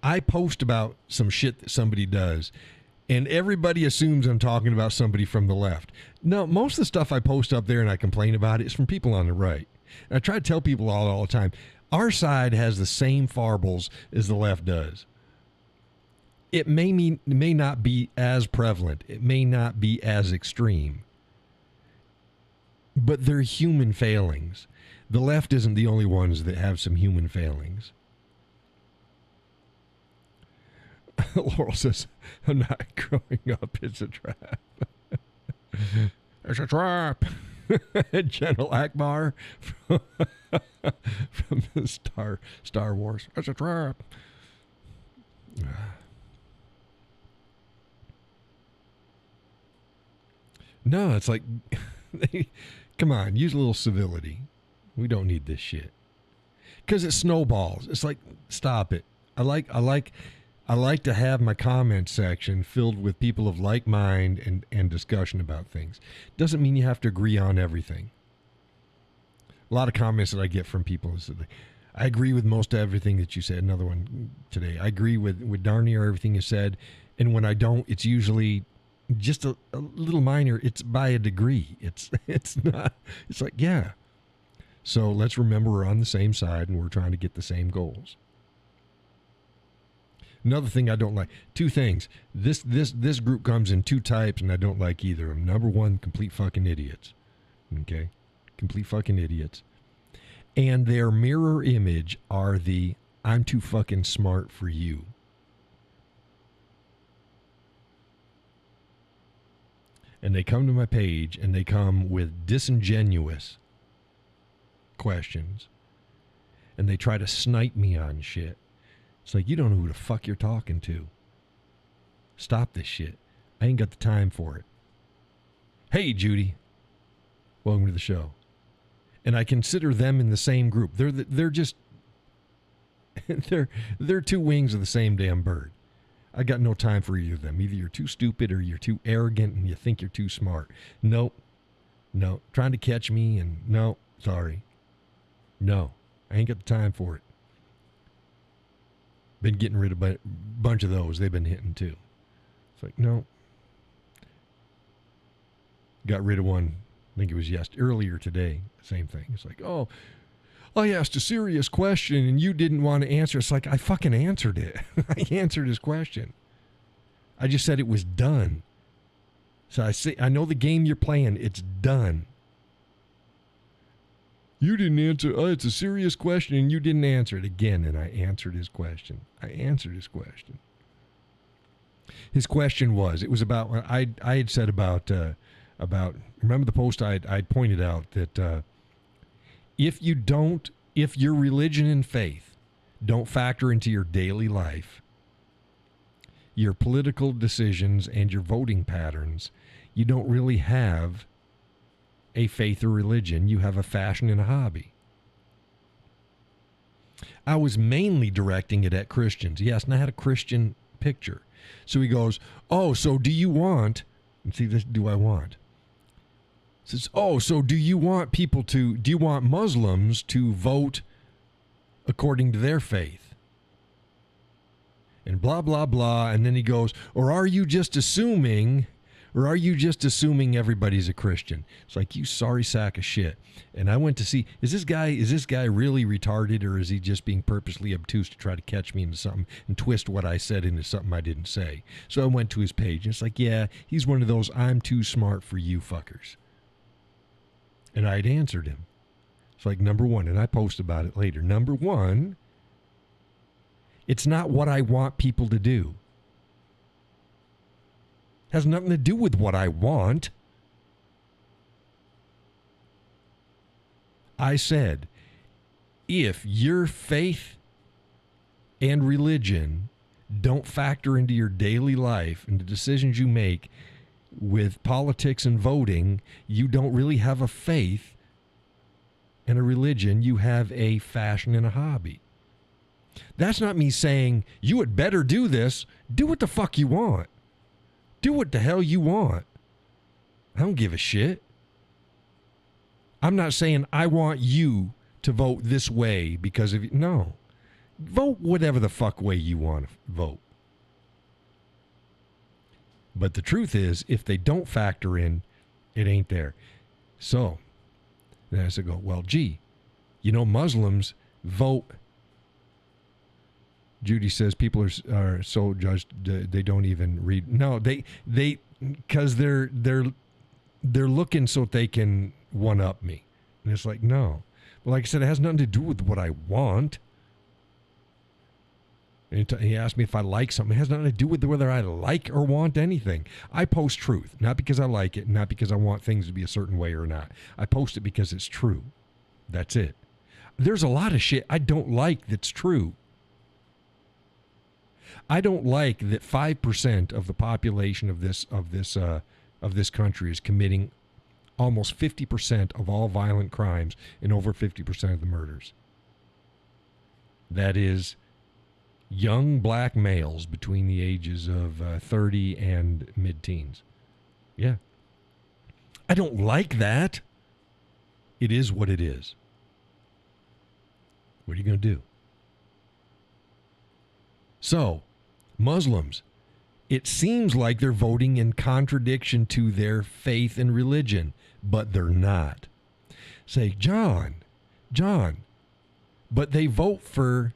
I post about some shit that somebody does, and everybody assumes I'm talking about somebody from the left. No, most of the stuff I post up there and I complain about it is from people on the right. And I try to tell people all the time, our side has the same farbles as the left does. It may not be as prevalent. It may not be as extreme. But they're human failings. The left isn't the only ones that have some human failings. Laurel says, I'm not growing up. It's a trap. It's a trap. General Akbar from the Star Wars. It's a trap. No, it's like, come on, use a little civility. We don't need this shit. because it snowballs. It's like, stop it. I like to have my comment section filled with people of like mind and discussion about things. Doesn't mean you have to agree on everything. A lot of comments that I get from people is that I agree with most everything that you said. Another one today. I agree with darn near everything you said. And when I don't, it's usually just a little minor. It's by a degree. It's not. It's like, yeah. So let's remember we're on the same side and we're trying to get the same goals. Another thing I don't like. Two things. This group comes in two types, and I don't like either of them. Number one, complete fucking idiots. Okay? Complete fucking idiots. And their mirror image are the I'm too fucking smart for you. And they come to my page, and they come with disingenuous questions. And they try to snipe me on shit. It's like, you don't know who the fuck you're talking to. Stop this shit. I ain't got the time for it. Hey, Judy. Welcome to the show. And I consider them in the same group. They're just they're two wings of the same damn bird. I got no time for either of them. Either you're too stupid or you're too arrogant and you think you're too smart. Nope. No. Trying to catch me and no, sorry. No. I ain't got the time for it. Been getting rid of a bunch of those. They've been hitting too. It's like, no. Got rid of one, I think it was earlier today. Same thing. It's like, oh, I asked a serious question and you didn't want to answer. It's like, I fucking answered it. I answered his question. I just said it was done. So I know the game you're playing. It's done. You didn't answer. Oh, it's a serious question, and you didn't answer it again. And I answered his question. His question was, it was about, I had said about, remember the post I'd pointed out that if your religion and faith don't factor into your daily life, your political decisions and your voting patterns, you don't really have a faith or religion. You have a fashion and a hobby. I was mainly directing it at Christians. Yes, and I had a Christian picture. So he goes, oh, so do you want, and see this, do I want? Says, oh, so do you want Muslims to vote according to their faith? And blah, blah, blah. And then he goes, or are you just assuming everybody's a Christian? It's like, you sorry sack of shit. And I went to see, is this guy really retarded, or is he just being purposely obtuse to try to catch me into something and twist what I said into something I didn't say? So I went to his page, and it's like, yeah, he's one of those I'm too smart for you fuckers. And I'd answered him. It's like, number one, and I post about it later. Number one, it's not what I want people to do. It has nothing to do with what I want. I said, if your faith and religion don't factor into your daily life and the decisions you make with politics and voting, you don't really have a faith and a religion. You have a fashion and a hobby. That's not me saying you had better do this. Do what the fuck you want. Do what the hell you want. I don't give a shit. I'm not saying I want you to vote this way because of you. No. Vote whatever the fuck way you want to vote. But the truth is, if they don't factor in, it ain't there. So, then I said, well, gee, Muslims vote. Judy says people are so judged they don't even read. No, they because they're looking so they can one up me, and it's like, no. But like I said, it has nothing to do with what I want. And he asked me if I like something. It has nothing to do with whether I like or want anything. I post truth, not because I like it, not because I want things to be a certain way or not. I post it because it's true. That's it. There's a lot of shit I don't like that's true. I don't like that 5% of the population of this country is committing almost 50% of all violent crimes and over 50% of the murders. That is young black males between the ages of 30 and mid-teens. Yeah. I don't like that. It is what it is. What are you going to do? So, Muslims, it seems like they're voting in contradiction to their faith and religion, but they're not. Say, John, but they vote for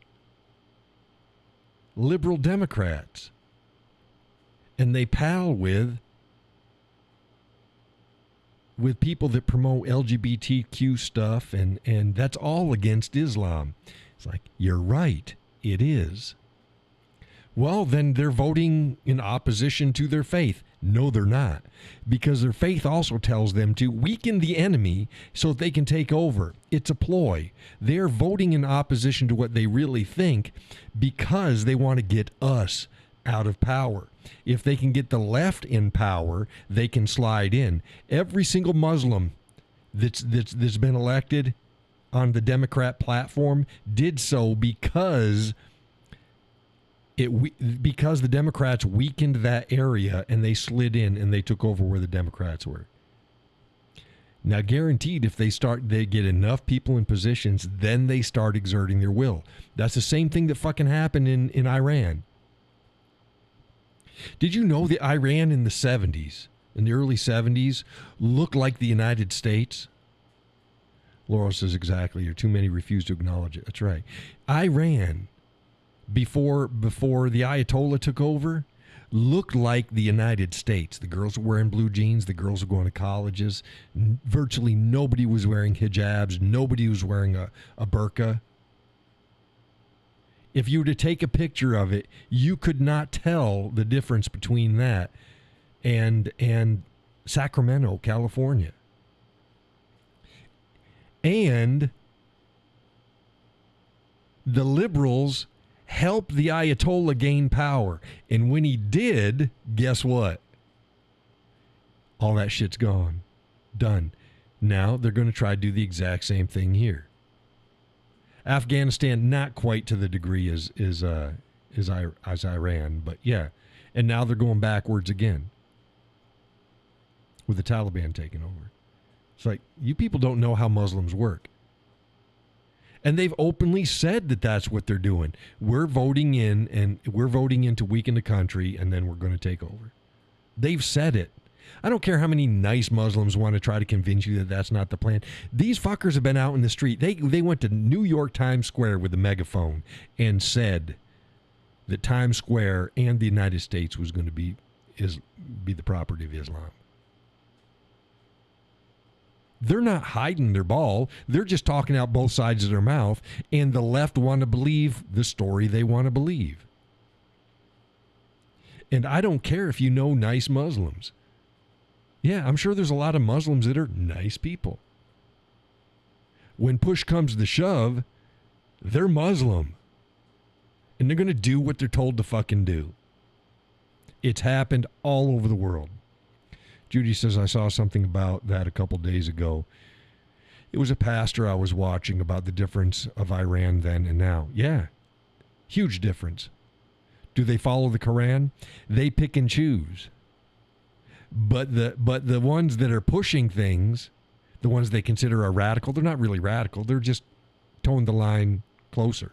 liberal Democrats and they pal with people that promote LGBTQ stuff, and that's all against Islam. It's like, you're right, it is. Well, then they're voting in opposition to their faith. No, they're not. Because their faith also tells them to weaken the enemy so that they can take over. It's a ploy. They're voting in opposition to what they really think because they want to get us out of power. If they can get the left in power, they can slide in. Every single Muslim that's been elected on the Democrat platform did so because the Democrats weakened that area and they slid in and they took over where the Democrats were. Now, guaranteed, if they get enough people in positions, then they start exerting their will. That's the same thing that fucking happened in Iran. Did you know that Iran in the 70s, in the early 70s, looked like the United States? Laurel says, exactly, or too many refuse to acknowledge it. That's right. Iran, before the Ayatollah took over, looked like the United States. The girls were wearing blue jeans. The girls were going to colleges. Virtually nobody was wearing hijabs. Nobody was wearing a burqa. If you were to take a picture of it, you could not tell the difference between that and Sacramento, California. And the liberals helped the Ayatollah gain power. And when he did, guess what? All that shit's gone. Done. Now they're going to try to do the exact same thing here. Afghanistan, not quite to the degree as Iran, but yeah. And now they're going backwards again with the Taliban taking over. It's like, you people don't know how Muslims work. And they've openly said that that's what they're doing. We're voting in to weaken the country, and then we're going to take over. They've said it. I don't care how many nice Muslims want to try to convince you that that's not the plan. These fuckers have been out in the street. They went to New York Times Square with a megaphone and said that Times Square and the United States was going to be the property of Islam. They're not hiding their ball. They're just talking out both sides of their mouth, and the left want to believe the story they want to believe. And I don't care if you know nice Muslims. Yeah, I'm sure there's a lot of Muslims that are nice people. When push comes to shove, they're Muslim. And they're going to do what they're told to fucking do. It's happened all over the world. Judy says, I saw something about that a couple days ago. It was a pastor I was watching about the difference of Iran then and now. Yeah, huge difference. Do they follow the Quran? They pick and choose. But the ones that are pushing things, the ones they consider are radical, they're not really radical. They're just towing the line closer.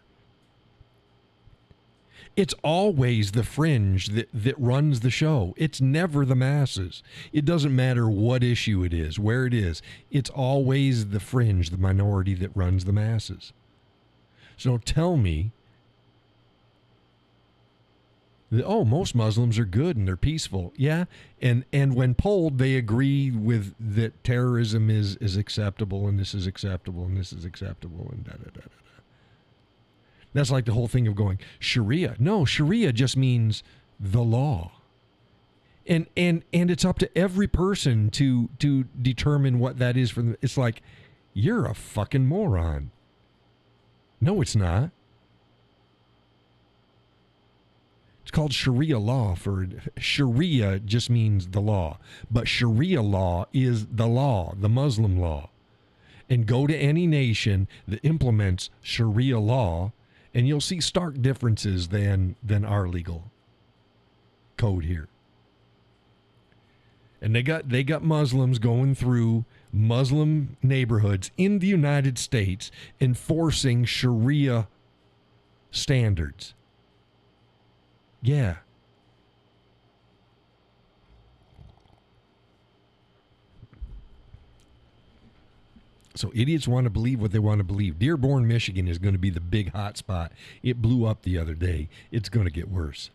It's always the fringe that runs the show. It's never the masses. It doesn't matter what issue it is, where it is. It's always the fringe, the minority that runs the masses. So don't tell me that, oh, most Muslims are good and they're peaceful. Yeah, and when polled, they agree with that terrorism is acceptable and this is acceptable and this is acceptable and da-da-da-da. That's like the whole thing of going, Sharia. No, Sharia just means the law. And it's up to every person to determine what that is for them. It's like, you're a fucking moron. No, it's not. It's called Sharia law. Sharia just means the law. But Sharia law is the law, the Muslim law. And go to any nation that implements Sharia law, And you'll see stark differences than our legal code here. And they got Muslims going through Muslim neighborhoods in the United States enforcing Sharia standards. Yeah. So idiots want to believe what they want to believe. Dearborn, Michigan is going to be the big hot spot. It blew up the other day. It's going to get worse.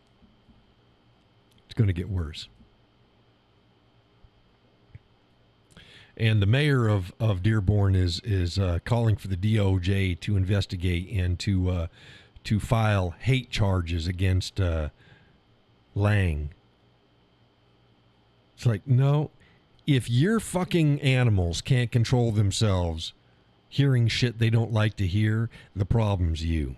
It's going to get worse. And the mayor of Dearborn is calling for the DOJ to investigate and to file hate charges against Lang. It's like, no, if your fucking animals can't control themselves, hearing shit they don't like to hear, the problem's you.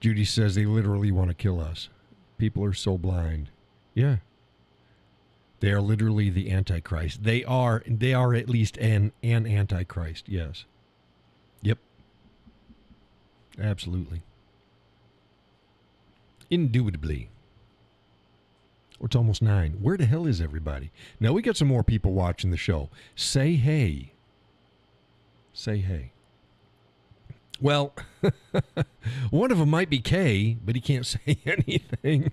Judy says they literally want to kill us. People are so blind. Yeah. They are literally the Antichrist. They are at least an Antichrist, yes. Yep. Absolutely. Indubitably. It's almost 9. Where the hell is everybody? Now we got some more people watching the show. Say hey. Say hey. Well, one of them might be Kay, but he can't say anything.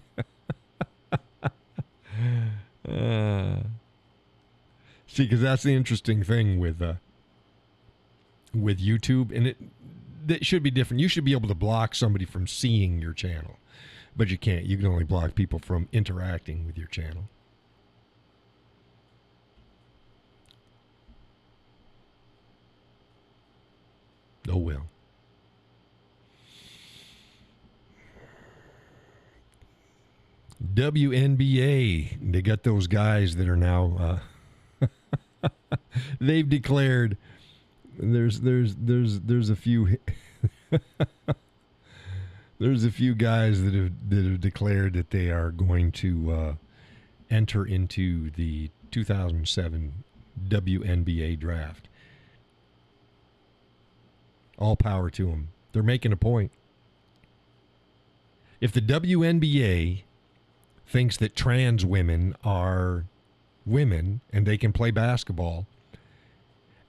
See, because that's the interesting thing with YouTube, and it should be different. You should be able to block somebody from seeing your channel, but you can't. You can only block people from interacting with your channel. Oh well. WNBA, they got those guys that are now they've declared there's a few there's a few guys that have declared that they are going to enter into the 2007 WNBA draft. All power to them. They're making a point. If the WNBA thinks that trans women are women and they can play basketball,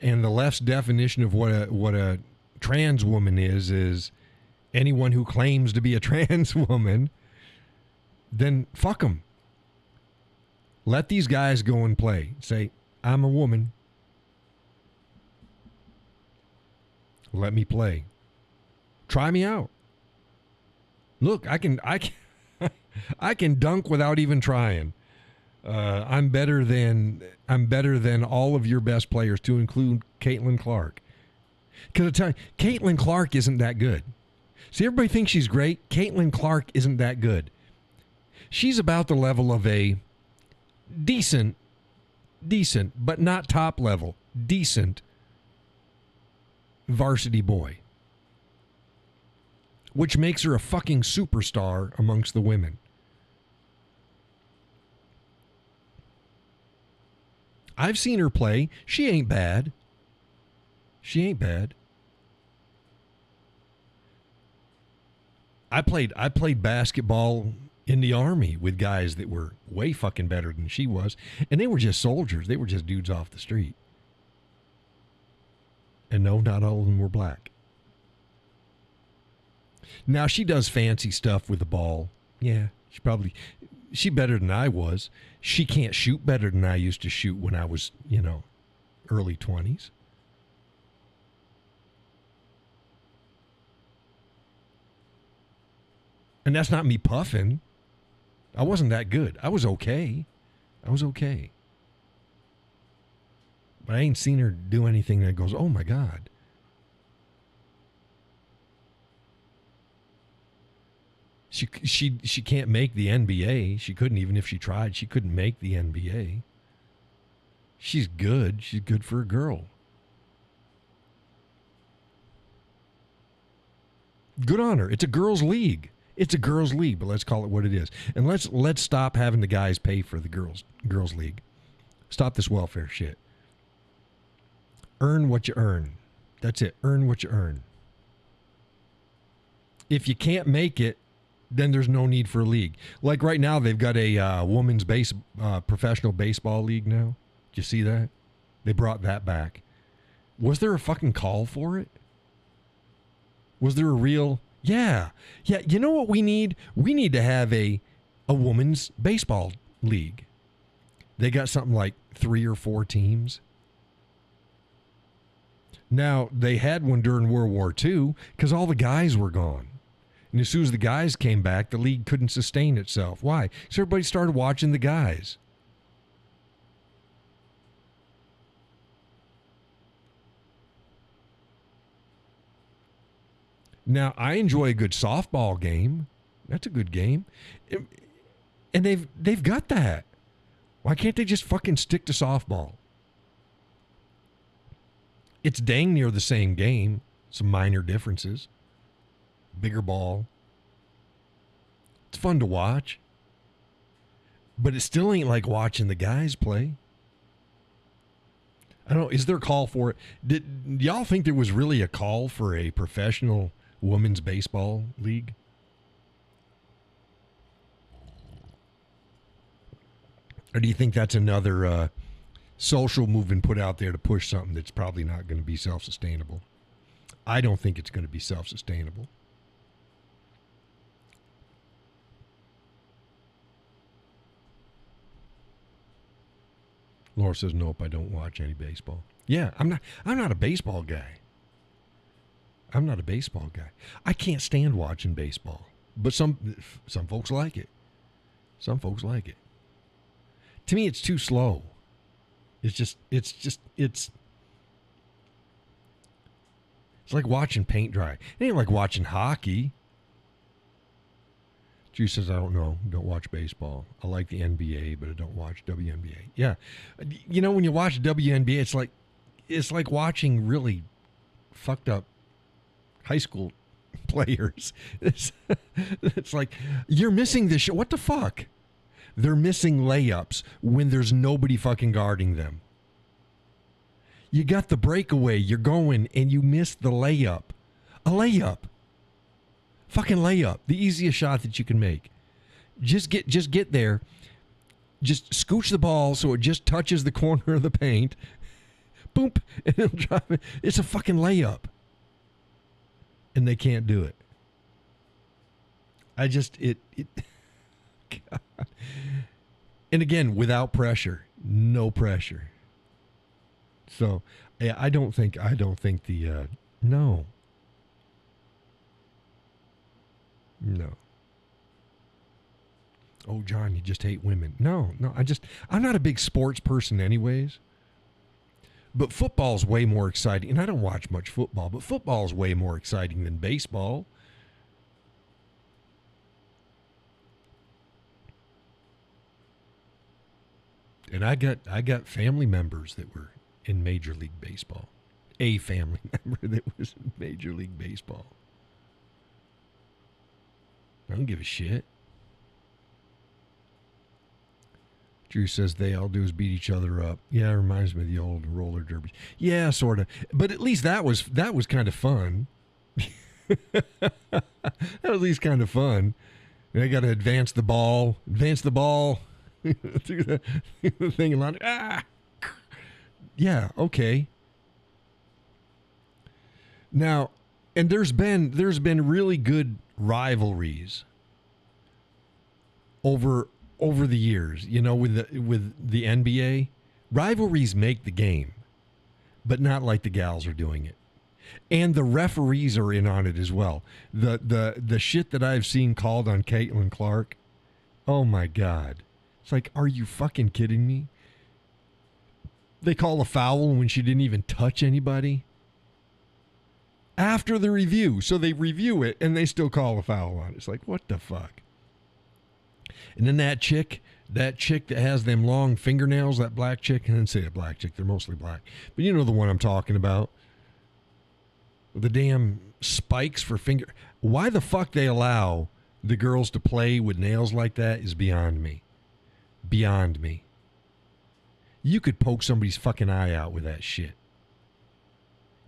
and the left's definition of what a trans woman is anyone who claims to be a trans woman, then fuck them. Let these guys go and play. Say, I'm a woman. Let me play. Try me out. Look, I can I can dunk without even trying. I'm better than all of your best players, to include Caitlin Clark. Because I tell you, Caitlin Clark isn't that good. See, everybody thinks she's great. Caitlin Clark isn't that good. She's about the level of a decent, but not top level, decent varsity boy, which makes her a fucking superstar amongst the women. I've seen her play. She ain't bad. She ain't bad. I played basketball in the Army with guys that were way fucking better than she was, and they were just soldiers. They were just dudes off the street. And no, not all of them were black. Now, she does fancy stuff with the ball. Yeah, she better than I was. She can't shoot better than I used to shoot when I was, early 20s. And that's not me puffing. I wasn't that good. I was okay. But I ain't seen her do anything that goes, oh my God. She can't make the NBA. She couldn't, even if she tried. She couldn't make the NBA. She's good. She's good for a girl. Good on her. It's a girls' league. It's a girls' league, but let's call it what it is. And let's stop having the guys pay for the girls' league. Stop this welfare shit. Earn what you earn. That's it. Earn what you earn. If you can't make it, then there's no need for a league. Like right now, they've got a women's professional baseball league now. Did you see that? They brought that back. Was there a fucking call for it? Was there a real... Yeah. You know what we need? We need to have a women's baseball league. They got something like 3 or 4 teams. Now, they had one during World War II because all the guys were gone. And as soon as the guys came back, the league couldn't sustain itself. Why? Because everybody started watching the guys. Now, I enjoy a good softball game. That's a good game. And they've got that. Why can't they just fucking stick to softball? It's dang near the same game. Some minor differences. Bigger ball. It's fun to watch. But it still ain't like watching the guys play. I don't know. Is there a call for it? Did y'all think there was really a call for a professional women's baseball league? Or do you think that's another social movement put out there to push something that's probably not going to be self-sustainable? I don't think it's going to be self-sustainable. Laura says, nope, I don't watch any baseball. Yeah, I'm not a baseball guy. I'm not a baseball guy. I can't stand watching baseball. But some folks like it. Some folks like it. To me, it's too slow. It's like watching paint dry. It ain't like watching hockey. Drew says, I don't know. Don't watch baseball. I like the NBA, but I don't watch WNBA. Yeah. You know, when you watch WNBA, it's like watching really fucked up high school players. It's like, you're missing this shit. What the fuck? They're missing layups when there's nobody fucking guarding them. You got the breakaway. You're going, and you missed the layup. A layup. Fucking layup. The easiest shot that you can make. Just get there. Just scooch the ball so it just touches the corner of the paint. Boom. And it'll drop it. It's a fucking layup. And they can't do it. God. And again, without pressure. No pressure. So, yeah, I don't think the, no. No. Oh, John, you just hate women. No, I'm not a big sports person anyways. But football's way more exciting. And I don't watch much football, but football's way more exciting than baseball. And I got family members that were in Major League Baseball. A family member that was in Major League Baseball. I don't give a shit. Drew says they all do is beat each other up. Yeah, it reminds me of the old roller derby. Yeah, sort of. But at least that was kind of fun. That was at least kind of fun. I got to advance the ball through the thing around. Yeah, okay. Now, and there's been really good rivalries over the years, you know, with the NBA. Rivalries make the game, but not like the gals are doing it. And the referees are in on it as well. The shit that I've seen called on Caitlin Clark, oh my God. It's like, are you fucking kidding me? They call a foul when she didn't even touch anybody. After the review. So they review it and they still call a foul on it. It's like, what the fuck? And then that chick that has them long fingernails, that black chick, I didn't say a black chick, they're mostly black. But you know the one I'm talking about. The damn spikes for finger. Why the fuck they allow the girls to play with nails like that is beyond me. Beyond me. You could poke somebody's fucking eye out with that shit.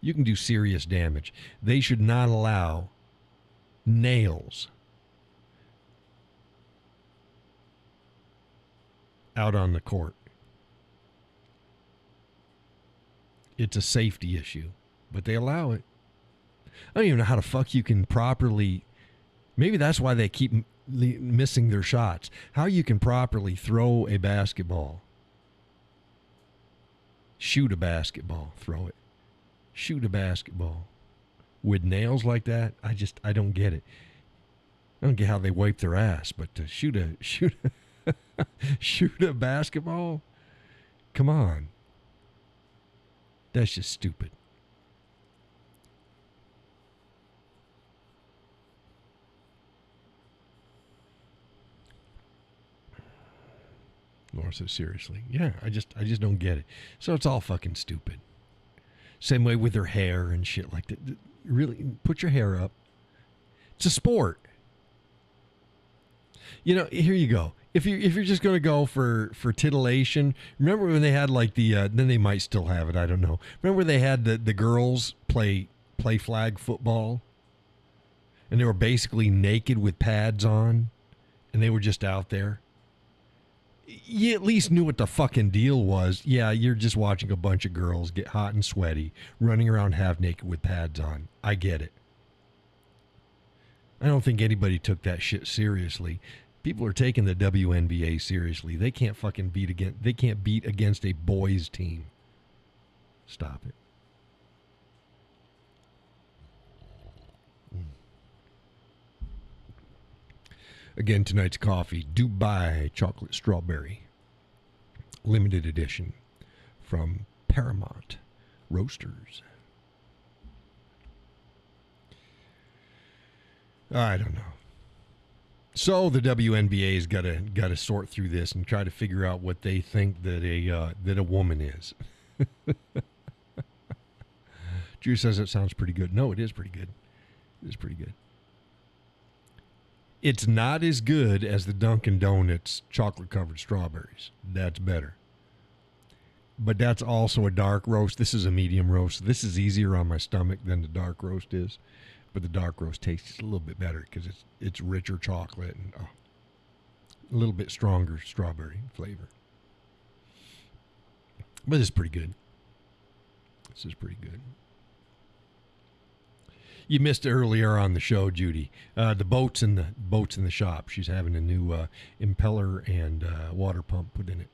You can do serious damage. They should not allow nails out on the court. It's a safety issue, but they allow it. I don't even know how the fuck you can properly. Maybe that's why they keep missing their shots. How you can properly throw a basketball, shoot a basketball, throw it, shoot a basketball with nails like that. I don't get it. I don't get how they wipe their ass, but to shoot a basketball, come on, that's just stupid. Laura says, seriously. Yeah, I just don't get it. So it's all fucking stupid. Same way with their hair and shit like that. Really, put your hair up. It's a sport. You know, here you go. If you're just going to go for titillation, remember when they had like the, then they might still have it, I don't know. Remember they had the girls play flag football? And they were basically naked with pads on, and they were just out there. You at least knew what the fucking deal was. Yeah, you're just watching a bunch of girls get hot and sweaty, running around half naked with pads on. I get it. I don't think anybody took that shit seriously. People are taking the WNBA seriously. They can't fucking beat against a boys team. Stop it. Again, tonight's coffee, Dubai Chocolate Strawberry. Limited edition from Paramount Roasters. I don't know. So the WNBA's got to sort through this and try to figure out what they think that a woman is. Drew says it sounds pretty good. No, it is pretty good. It is pretty good. It's not as good as the Dunkin' Donuts chocolate-covered strawberries. That's better. But that's also a dark roast. This is a medium roast. This is easier on my stomach than the dark roast is. But the dark roast tastes a little bit better because it's richer chocolate and a little bit stronger strawberry flavor. But it's pretty good. This is pretty good. You missed it earlier on the show, Judy. The boat's in the shop. She's having a new impeller and water pump put in it.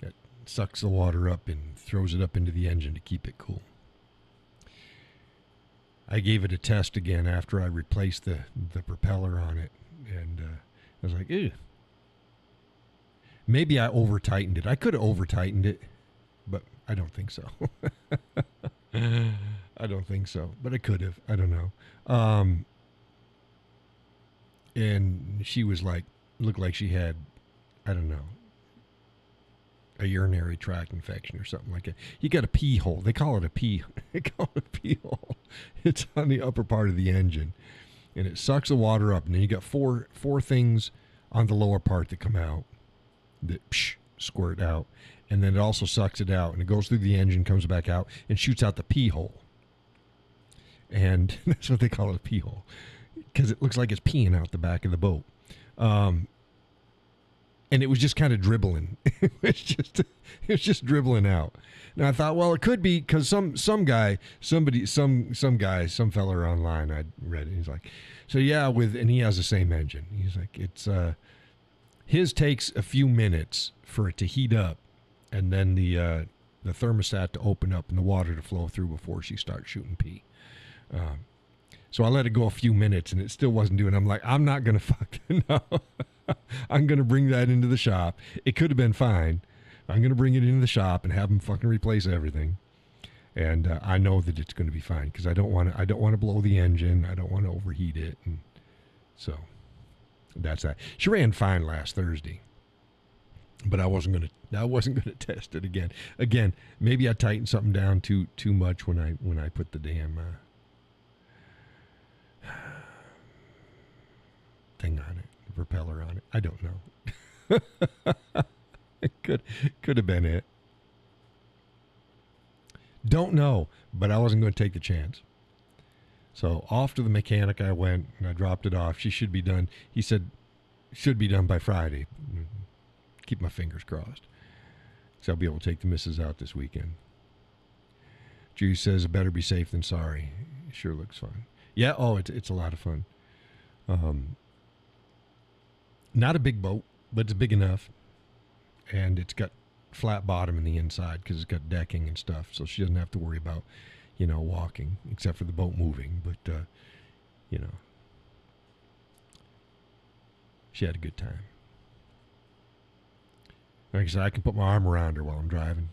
That sucks the water up and throws it up into the engine to keep it cool. I gave it a test again after I replaced the propeller on it, and I was like, ew. Maybe I over-tightened it. I could have over-tightened it, but I don't think so. I don't think so, but I could have. I don't know. And she was like, looked like she had, I don't know, a urinary tract infection or something like that. You got a pee hole. They call it a pee. They call it a pee hole. It's on the upper part of the engine, and it sucks the water up. And then you got four things on the lower part that come out that squirt out, and then it also sucks it out, and it goes through the engine, comes back out, and shoots out the pee hole. And that's what they call it, a pee hole, because it looks like it's peeing out the back of the boat. And it was just kind of dribbling. It was just dribbling out. Now I thought, well, it could be because some feller online I read it. He's like, so yeah, and he has the same engine. He's like, it's his takes a few minutes for it to heat up, and then the thermostat to open up and the water to flow through before she starts shooting pee. So I let it go a few minutes and it still wasn't doing. I'm like, I'm not gonna no. I'm gonna bring that into the shop. It could have been fine. I'm gonna bring it into the shop and have them fucking replace everything. And I know that it's gonna be fine because I don't want to blow the engine. I don't want to overheat it. And so that's that. She ran fine last Thursday, but I wasn't gonna test it again. Again, maybe I tightened something down too much when I put the damn thing on it, the propeller on it. I don't know. It could have been it. Don't know, but I wasn't going to take the chance. So off to the mechanic I went, and I dropped it off. She should be done. He said, should be done by Friday. Keep my fingers crossed. So I'll be able to take the missus out this weekend. Drew says, better be safe than sorry. Sure looks fun. Yeah, it's a lot of fun. Not a big boat, but it's big enough. And it's got flat bottom in the inside because it's got decking and stuff. So she doesn't have to worry about, walking, except for the boat moving. But, she had a good time. Like I said, I can put my arm around her while I'm driving,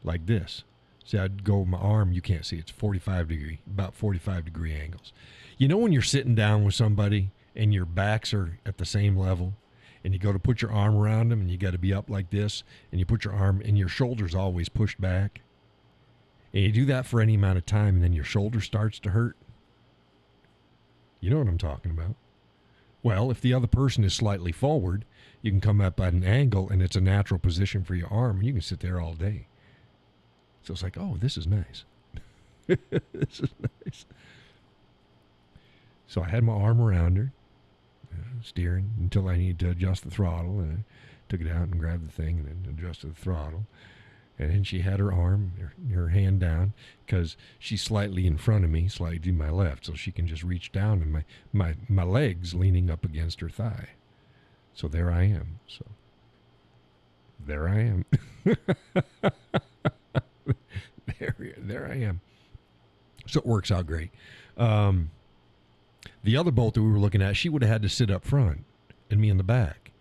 like this. See, I'd go with my arm. You can't see. It's about 45 degree angles. When you're sitting down with somebody and your backs are at the same level, and you go to put your arm around them, and you got to be up like this, and you put your arm, and your shoulder's always pushed back. And you do that for any amount of time, and then your shoulder starts to hurt. You know what I'm talking about. Well, if the other person is slightly forward, you can come up at an angle, and it's a natural position for your arm, and you can sit there all day. So it's like, oh, this is nice. This is nice. So I had my arm around her, steering until I needed to adjust the throttle, and I took it out and grabbed the thing and then adjusted the throttle. And then she had her arm, her hand down, because she's slightly in front of me, slightly to my left, so she can just reach down, and my legs leaning up against her thigh. So there I am. So there I am. there I am. So it works out great. The other boat that we were looking at, she would have had to sit up front and me in the back.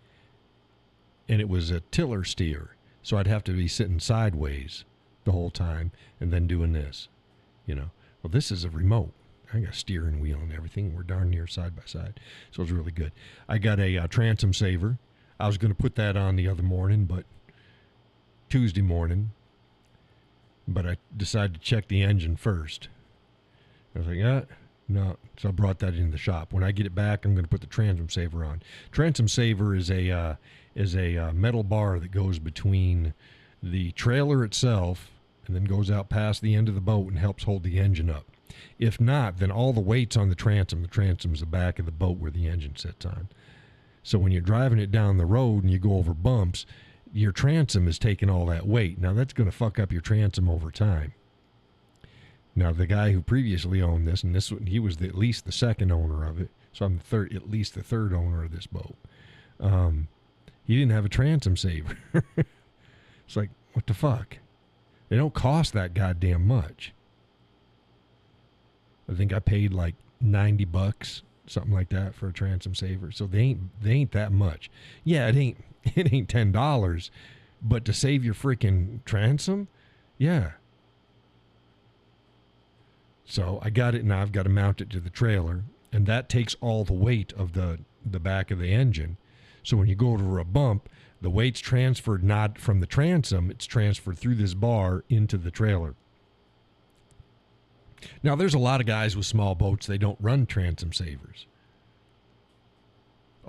And it was a tiller steer. So I'd have to be sitting sideways the whole time and then doing this. Well, this is a remote. I got a steering wheel and everything. We're darn near side by side. So it's really good. I got a transom saver. I was going to put that on the other morning, but Tuesday morning. But I decided to check the engine first. I was like, no. So I brought that into the shop. When I get it back, I'm going to put the transom saver on. Transom saver is a metal bar that goes between the trailer itself and then goes out past the end of the boat and helps hold the engine up. If not, then all the weight's on the transom. The transom's the back of the boat where the engine sits on. So when you're driving it down the road and you go over bumps, your transom is taking all that weight. Now that's going to fuck up your transom over time. Now the guy who previously owned this, and he was at least the second owner of it, so I'm at least the third owner of this boat. He didn't have a transom saver. It's like, what the fuck? They don't cost that goddamn much. I think I paid like $90, something like that, for a transom saver. So they ain't that much. Yeah, it ain't $10, but to save your freaking transom, yeah. So I got it, and I've got to mount it to the trailer, and that takes all the weight of the back of the engine. So when you go over a bump, the weight's transferred not from the transom, it's transferred through this bar into the trailer. Now, there's a lot of guys with small boats, they don't run transom savers.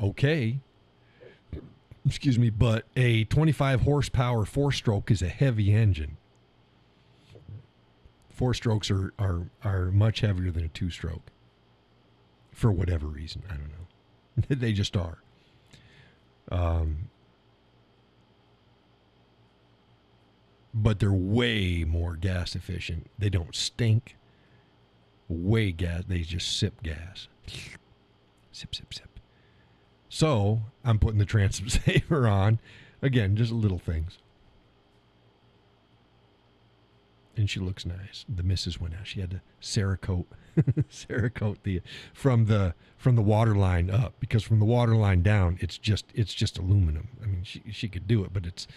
Okay. Excuse me, but a 25 horsepower 4-stroke is a heavy engine. 4-strokes are much heavier than a 2-stroke. For whatever reason, I don't know. They just are. But they're way more gas efficient. They don't stink. Way gas. They just sip gas. Sip, sip, sip. So I'm putting the transom saver on. Again, just little things. And she looks nice. The missus went out. She had to Cerakote from the water line up, because from the water line down, it's just aluminum. I mean, she could do it, but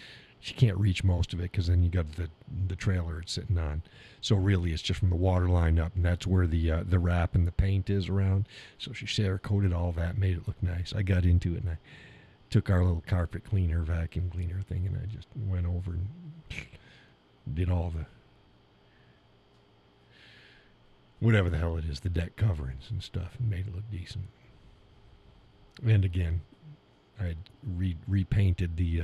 she can't reach most of it, because then you got the trailer it's sitting on. So really, it's just from the water line up, and that's where the wrap and the paint is around. So she Cerakoted all that, made it look nice. I got into it, and I took our little carpet cleaner, vacuum cleaner thing, and I just went over and did all the whatever the hell it is, the deck coverings and stuff, and made it look decent. And again, I had repainted the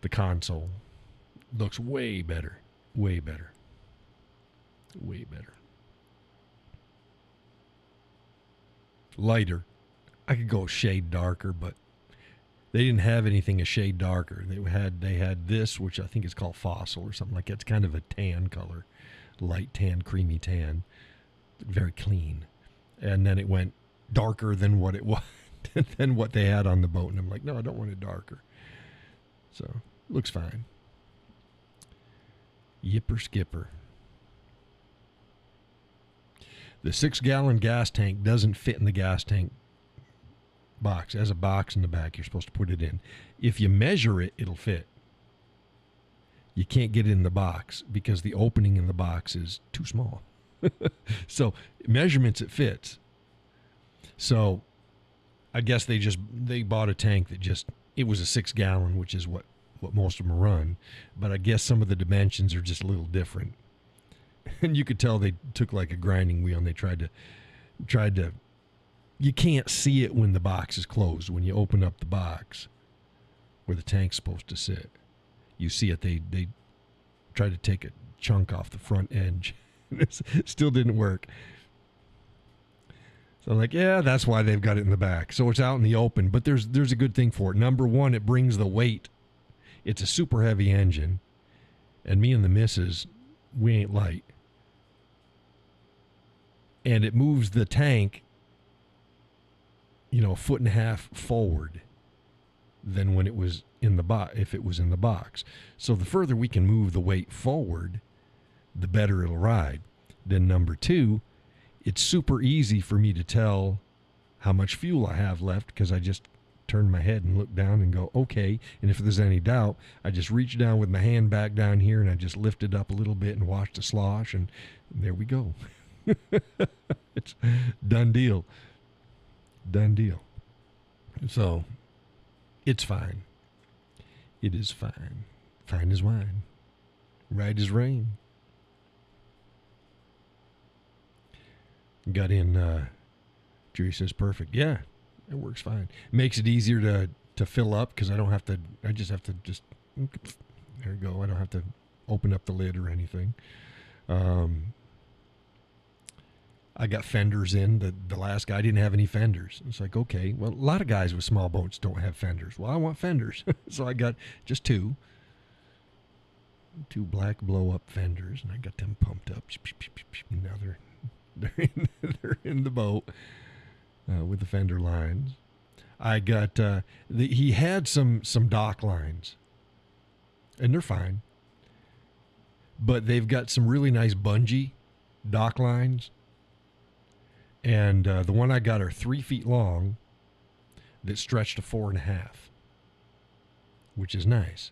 console. Looks way better. Way better. Way better. Lighter. I could go a shade darker, but they didn't have anything a shade darker. They had this, which I think is called Fossil or something like that. It's kind of a tan color, light tan, creamy tan, very clean. And then it went darker than what it was, than what they had on the boat. And I'm like, no, I don't want it darker. So looks fine. Yipper skipper. The 6-gallon gas tank doesn't fit in the gas tank box. It has a box in the back you're supposed to put it in. If you measure it, it'll fit. You can't get it in the box because the opening in the box is too small. So measurements, it fits. So I guess they bought a tank that it was a 6-gallon, which is what most of them run. But I guess some of the dimensions are just a little different. And you could tell they took like a grinding wheel and they tried to, you can't see it when the box is closed. When you open up the box where the tank's supposed to sit, you see it. They tried to take a chunk off the front edge. It still didn't work. So I'm like, yeah, that's why they've got it in the back. So it's out in the open, but there's a good thing for it. Number one, it brings the weight. It's a super heavy engine, and me and the missus, we ain't light. And it moves the tank, a 1.5 feet forward than when it was in the box, if it was in the box. So the further we can move the weight forward, the better it'll ride. Then number two, it's super easy for me to tell how much fuel I have left because I just turn my head and look down and go, okay. And if there's any doubt, I just reach down with my hand back down here and I just lift it up a little bit and wash the slosh, and there we go. It's done deal. Done deal. So it's fine. It is fine. Fine as wine. Right as rain. Got in, Jerry says perfect. Yeah, it works fine. Makes it easier to fill up because I just have to there you go. I don't have to open up the lid or anything. I got fenders in. The last guy didn't have any fenders. It's like, okay, well, a lot of guys with small boats don't have fenders. Well, I want fenders. So I got just two black blow-up fenders, and I got them pumped up. Now they're in the boat with the fender lines. I got, he had some dock lines, and they're fine. But they've got some really nice bungee dock lines. And the one I got are 3 feet long that stretch to 4.5, which is nice.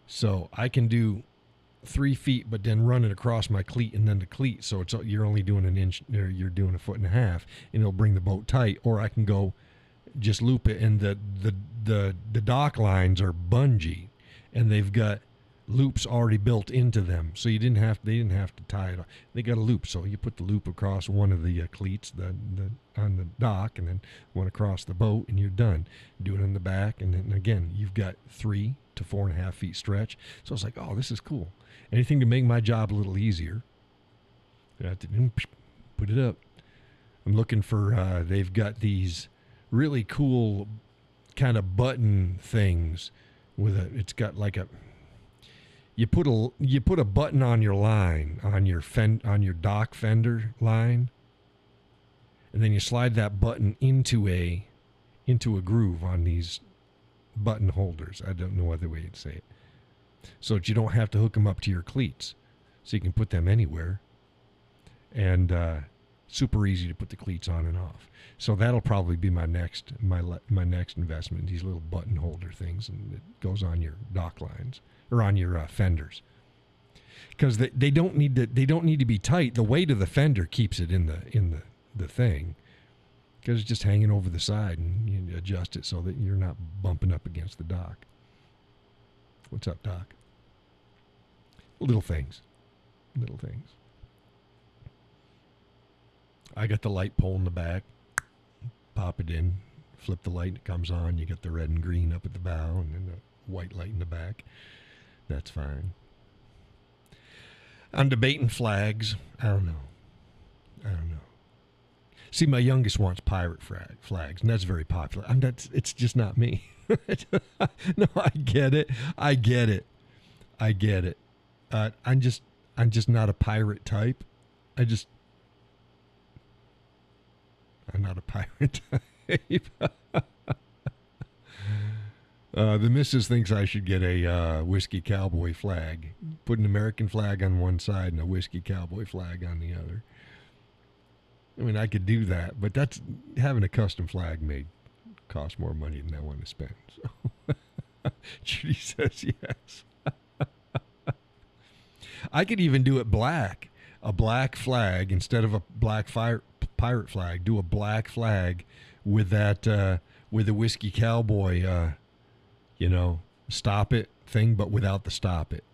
So I can do 3 feet, but then run it across my cleat and then the cleat. So you're only doing an inch, or you're doing 1.5 feet, and it'll bring the boat tight. Or I can go just loop it, and the dock lines are bungee, and they've got loops already built into them, so they didn't have to tie it off. They got a loop, so you put the loop across one of the cleats on the dock, and then one across the boat, and you're done. Do it in the back, and then again you've got 3 to 4.5 feet stretch. So I was like, oh, this is cool. Anything to make my job a little easier. I have to put it up. I'm looking for. They've got these really cool kind of button things with it's got like a. You put a button on your line, on your dock fender line, and then you slide that button into a groove on these button holders. I don't know other way to say it. So that you don't have to hook them up to your cleats, so you can put them anywhere, and super easy to put the cleats on and off. So that'll probably be my next investment. These little button holder things, and it goes on your dock lines or on your fenders, because they don't need to be tight. The weight of the fender keeps it in the thing, because it's just hanging over the side, and you adjust it so that you're not bumping up against the dock. What's up, Doc? Little things. I got the light pole in the back. Pop it in, flip the light, it comes on. You got the red and green up at the bow, and then the white light in the back. That's fine. I'm debating flags. I don't know. See, my youngest wants pirate flags, and that's very popular. It's just not me. No, I get it. I'm just not a pirate type. I'm not a pirate type. The missus thinks I should get a whiskey cowboy flag. Put an American flag on one side and a whiskey cowboy flag on the other. I mean, I could do that, but that's having a custom flag made costs more money than I want to spend. So Judy says yes. I could even do it black. A black flag instead of a black pirate flag. Do a black flag with that with a whiskey cowboy stop it thing, but without the stop it.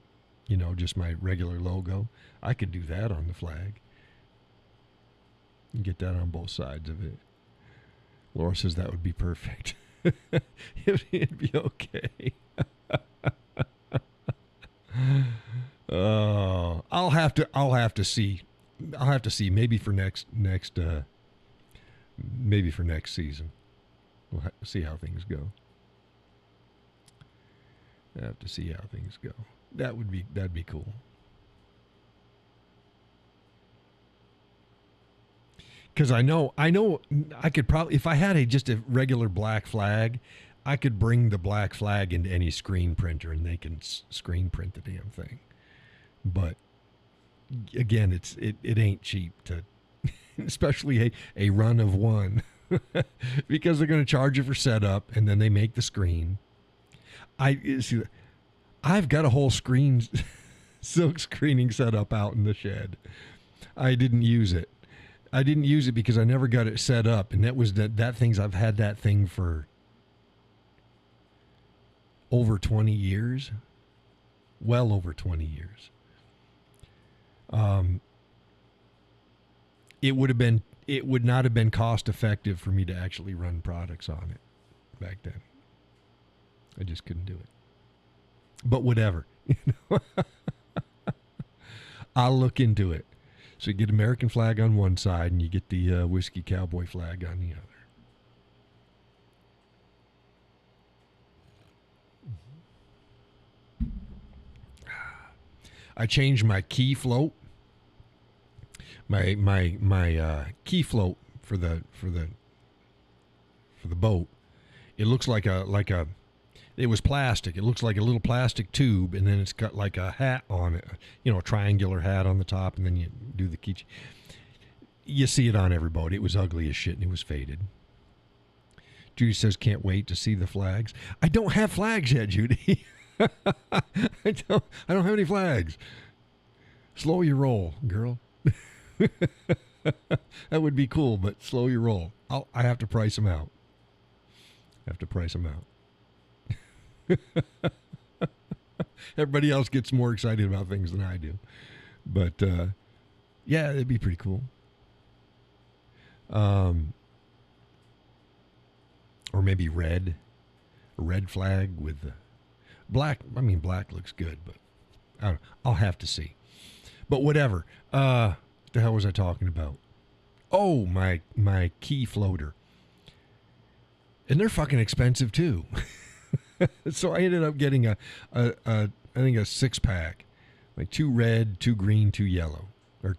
Just my regular logo. I could do that on the flag. And get that on both sides of it. Laura says that would be perfect. It'd be okay. I'll have to see. Maybe for next season. We'll see how things go. I have to see how things go. That'd be cool. Because I know I could probably, if I had just a regular black flag, I could bring the black flag into any screen printer and they can screen print the damn thing. But again, it ain't cheap to, especially a run of one, because they're going to charge you for setup and then they make the screen. I've got a whole silk screening set up out in the shed. I didn't use it. Because I never got it set up, and I've had that thing for over 20 years. Well over 20 years. It would not have been cost effective for me to actually run products on it back then. I just couldn't do it. But whatever. I'll look into it. So you get American flag on one side and you get the whiskey cowboy flag on the other. I changed my key float. My key float for the boat. It looks like it was plastic. It looks like a little plastic tube, and then it's got like a hat on it, a triangular hat on the top, and then you do the key. You see it on every boat. It was ugly as shit, and it was faded. Judy says, can't wait to see the flags. I don't have flags yet, Judy. I don't have any flags. Slow your roll, girl. That would be cool, but slow your roll. I have to price them out. Everybody else gets more excited about things than I do. But, yeah, it'd be pretty cool. Or maybe red. A red flag with black. I mean, black looks good, but I'll have to see. But whatever. What the hell was I talking about? Oh, my key floater. And they're fucking expensive, too. So I ended up getting I think a 6-pack, like 2 red, 2 green, 2 yellow, or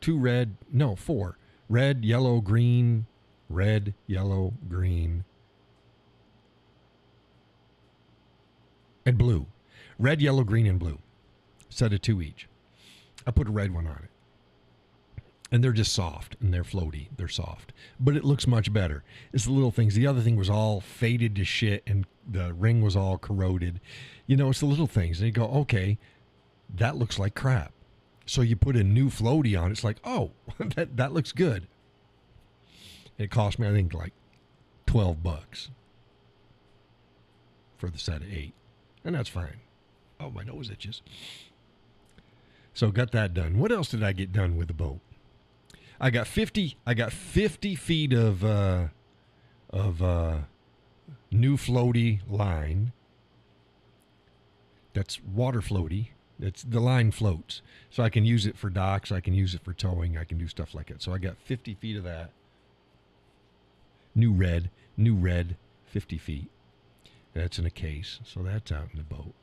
4 red, yellow, green, and blue. Red, yellow, green, and blue. Set of 2 each. I put a red one on it. And they're just soft, and they're floaty. They're soft. But it looks much better. It's the little things. The other thing was all faded to shit, and the ring was all corroded. It's the little things. And you go, okay, that looks like crap. So you put a new floaty on. It's like, oh, that looks good. It cost me, I think, like $12 for the set of 8. And that's fine. Oh, my nose itches. So got that done. What else did I get done with the boat? I got 50 feet of new floaty line. That's water floaty. It's the line floats, so I can use it for docks. I can use it for towing. I can do stuff like that. So I got 50 feet of that. New red, 50 feet. That's in a case, so that's out in the boat.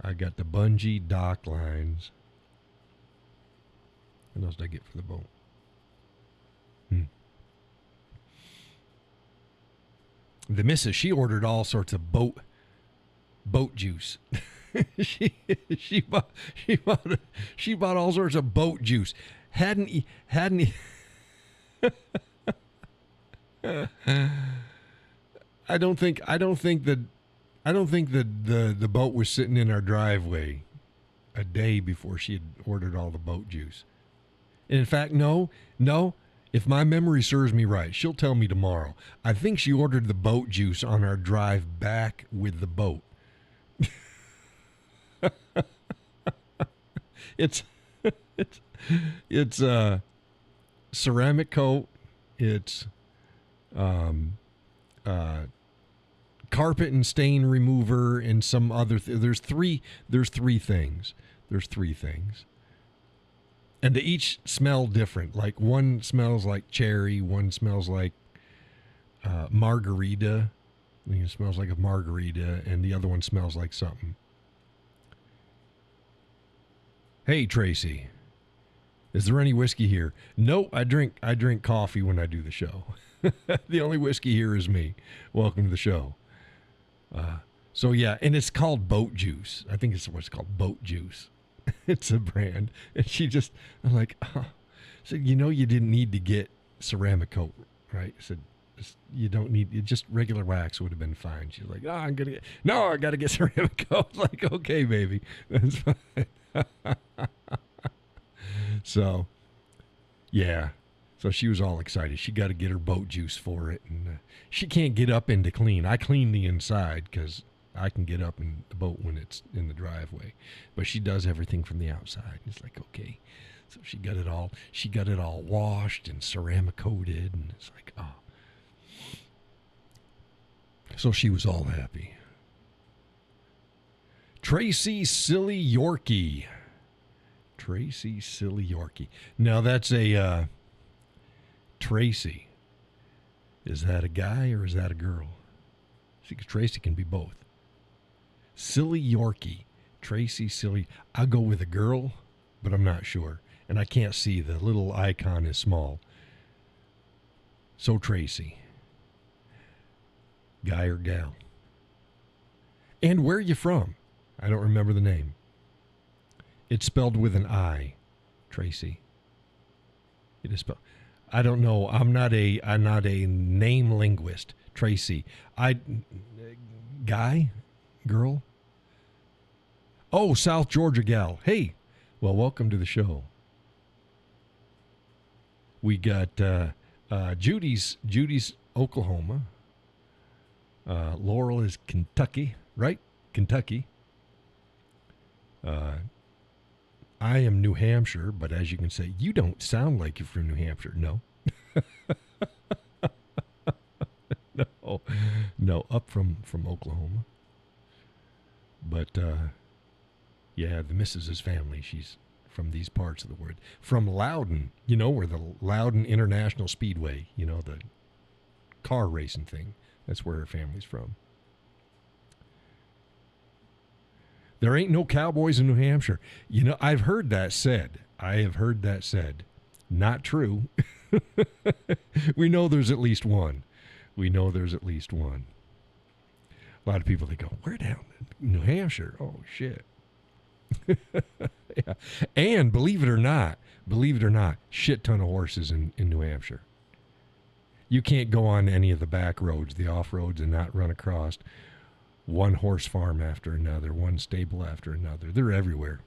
I got the bungee dock lines. What else did I get for the boat? The missus, she ordered all sorts of boat juice. she bought all sorts of boat juice. Hadn't I don't think the boat was sitting in our driveway a day before she had ordered all the boat juice. And in fact, no. If my memory serves me right, she'll tell me tomorrow. I think she ordered the boat juice on our drive back with the boat. it's ceramic coat. It's carpet and stain remover and some other. There's three things. And they each smell different. Like one smells like cherry, one smells like margarita. I think it smells like a margarita, and the other one smells like something. Hey, Tracy, is there any whiskey here? No, I drink coffee when I do the show. The only whiskey here is me. Welcome to the show. So yeah, and it's called boat juice. I think it's what's called boat juice. It's a brand. And I'm like, oh. So you didn't need to get ceramic coat, right? I said, you don't need it. Just regular wax would have been fine. She's like, I got to get ceramic coat. I was like, okay, baby, that's fine. So, yeah. So she was all excited. She got to get her boat juice for it, and she can't get up in to clean. I clean the inside because I can get up in the boat when it's in the driveway, but she does everything from the outside. It's like, okay. So she got it all washed and ceramic coated, and it's like, oh. So she was all happy. Tracy Silly Yorkie. Now that's a Tracy. Is that a guy or is that a girl? See, 'cause Tracy can be both. Silly Yorkie. Tracy Silly. I'll go with a girl, but I'm not sure. And I can't see. The little icon is small. So Tracy. Guy or gal? And where are you from? I don't remember the name. It's spelled with an I. Tracy. It is spelled. I don't know. I'm not a name linguist. Tracy. Guy? Girl? Oh, South Georgia gal. Hey, well, welcome to the show. We got Judy's Oklahoma. Laurel is Kentucky, right? Kentucky. I am New Hampshire, but as you can say, you don't sound like you're from New Hampshire. No. No, up from Oklahoma. But, yeah, the missus's family, she's from these parts of the world. From Loudon, where the Loudon International Speedway, the car racing thing. That's where her family's from. There ain't no cowboys in New Hampshire. I've heard that said. I have heard that said. Not true. We know there's at least one. A lot of people, they go, where down? New Hampshire. Oh, shit. Yeah. And believe it or not, shit ton of horses in New Hampshire. You can't go on any of the back roads, the off roads, and not run across one horse farm after another, one stable after another. They're everywhere.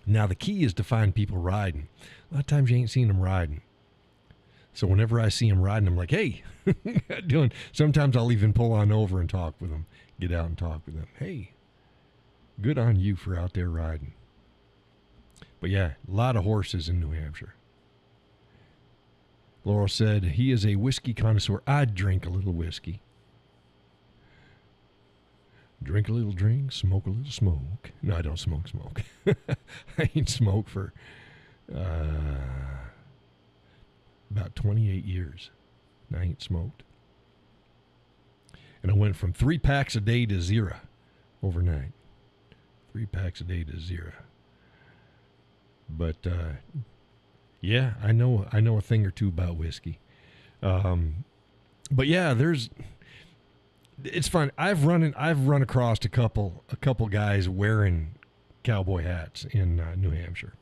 Now, the key is to find people riding. A lot of times you ain't seen them riding. So whenever I see them riding, I'm like, hey, how you doing? Sometimes I'll even pull on over and talk with them, get out and talk with them. Hey, good on you for out there riding. But yeah, a lot of horses in New Hampshire. Laurel said, he is a whiskey connoisseur. I'd drink a little whiskey. Drink a little drink, smoke a little smoke. No, I don't smoke. I ain't smoked for about 28 years. I ain't smoked. And I went from 3 packs a day to 0 overnight. 3 packs a day to 0. But yeah, I know a thing or two about whiskey. But yeah, it's fun. I've run across a couple guys wearing cowboy hats in New Hampshire.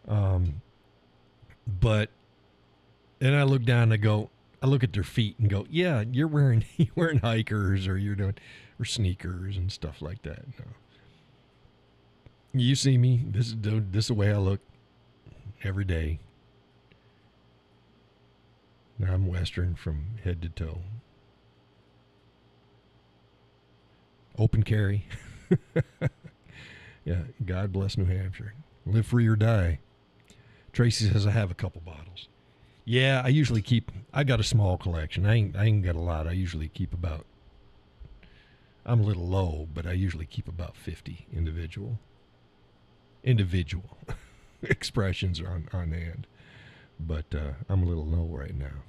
But and I look down and I look at their feet and go, yeah, you're wearing hikers or or sneakers and stuff like that. No. You see me. This is the way I look every day. Now I'm Western from head to toe. Open carry. Yeah, God bless New Hampshire. Live free or die. Tracy says I have a couple bottles. Yeah, I got a small collection. I ain't got a lot. I usually keep about, I'm a little low, but I usually keep about 50 individual expressions on hand. But I'm a little low right now.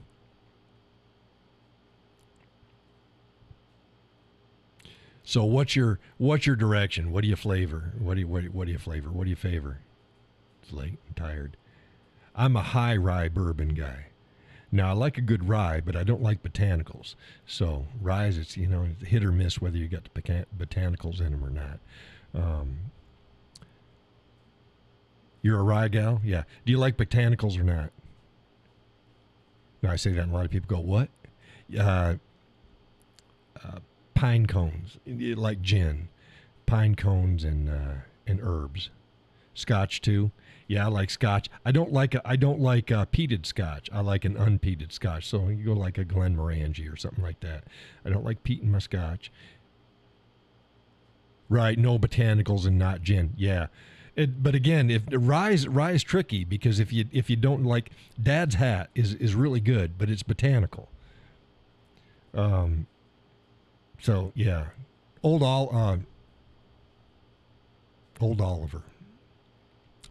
So what's your direction? What do you flavor? What do you flavor? What do you favor? It's late and tired. I'm a high rye bourbon guy. Now I like a good rye, but I don't like botanicals. So ryes, it's hit or miss whether you got the botanicals in them or not. You're a rye gal, yeah. Do you like botanicals or not? Now I say that, and a lot of people go, "What?" Pine cones, like gin, pine cones and herbs. Scotch too. Yeah, I like Scotch. I don't like peated Scotch. I like an unpeated Scotch. So you go like a Glenmorangie or something like that. I don't like peat in my Scotch. Right, no botanicals and not gin. Yeah, but again, if rye is tricky because if you don't like, Dad's Hat is really good, but it's botanical. So yeah, Old Oliver,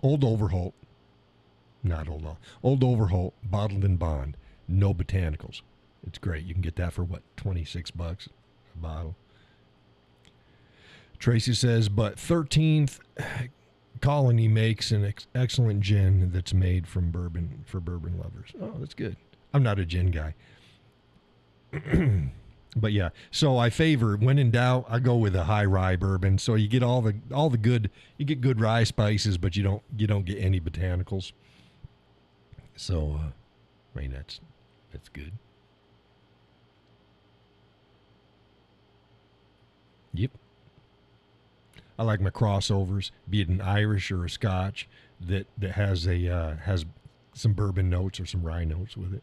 Old Overholt, not Old Overholt, bottled in bond, no botanicals. It's great. You can get that for what, $26 a bottle. Tracy says, but 13th Colony makes an excellent gin that's made from bourbon for bourbon lovers. Oh, that's good. I'm not a gin guy. But yeah, so I favor, when in doubt, I go with a high rye bourbon. So you get all the good, you get good rye spices, but you don't get any botanicals. So, I mean that's good. Yep. I like my crossovers, be it an Irish or a Scotch that has has some bourbon notes or some rye notes with it.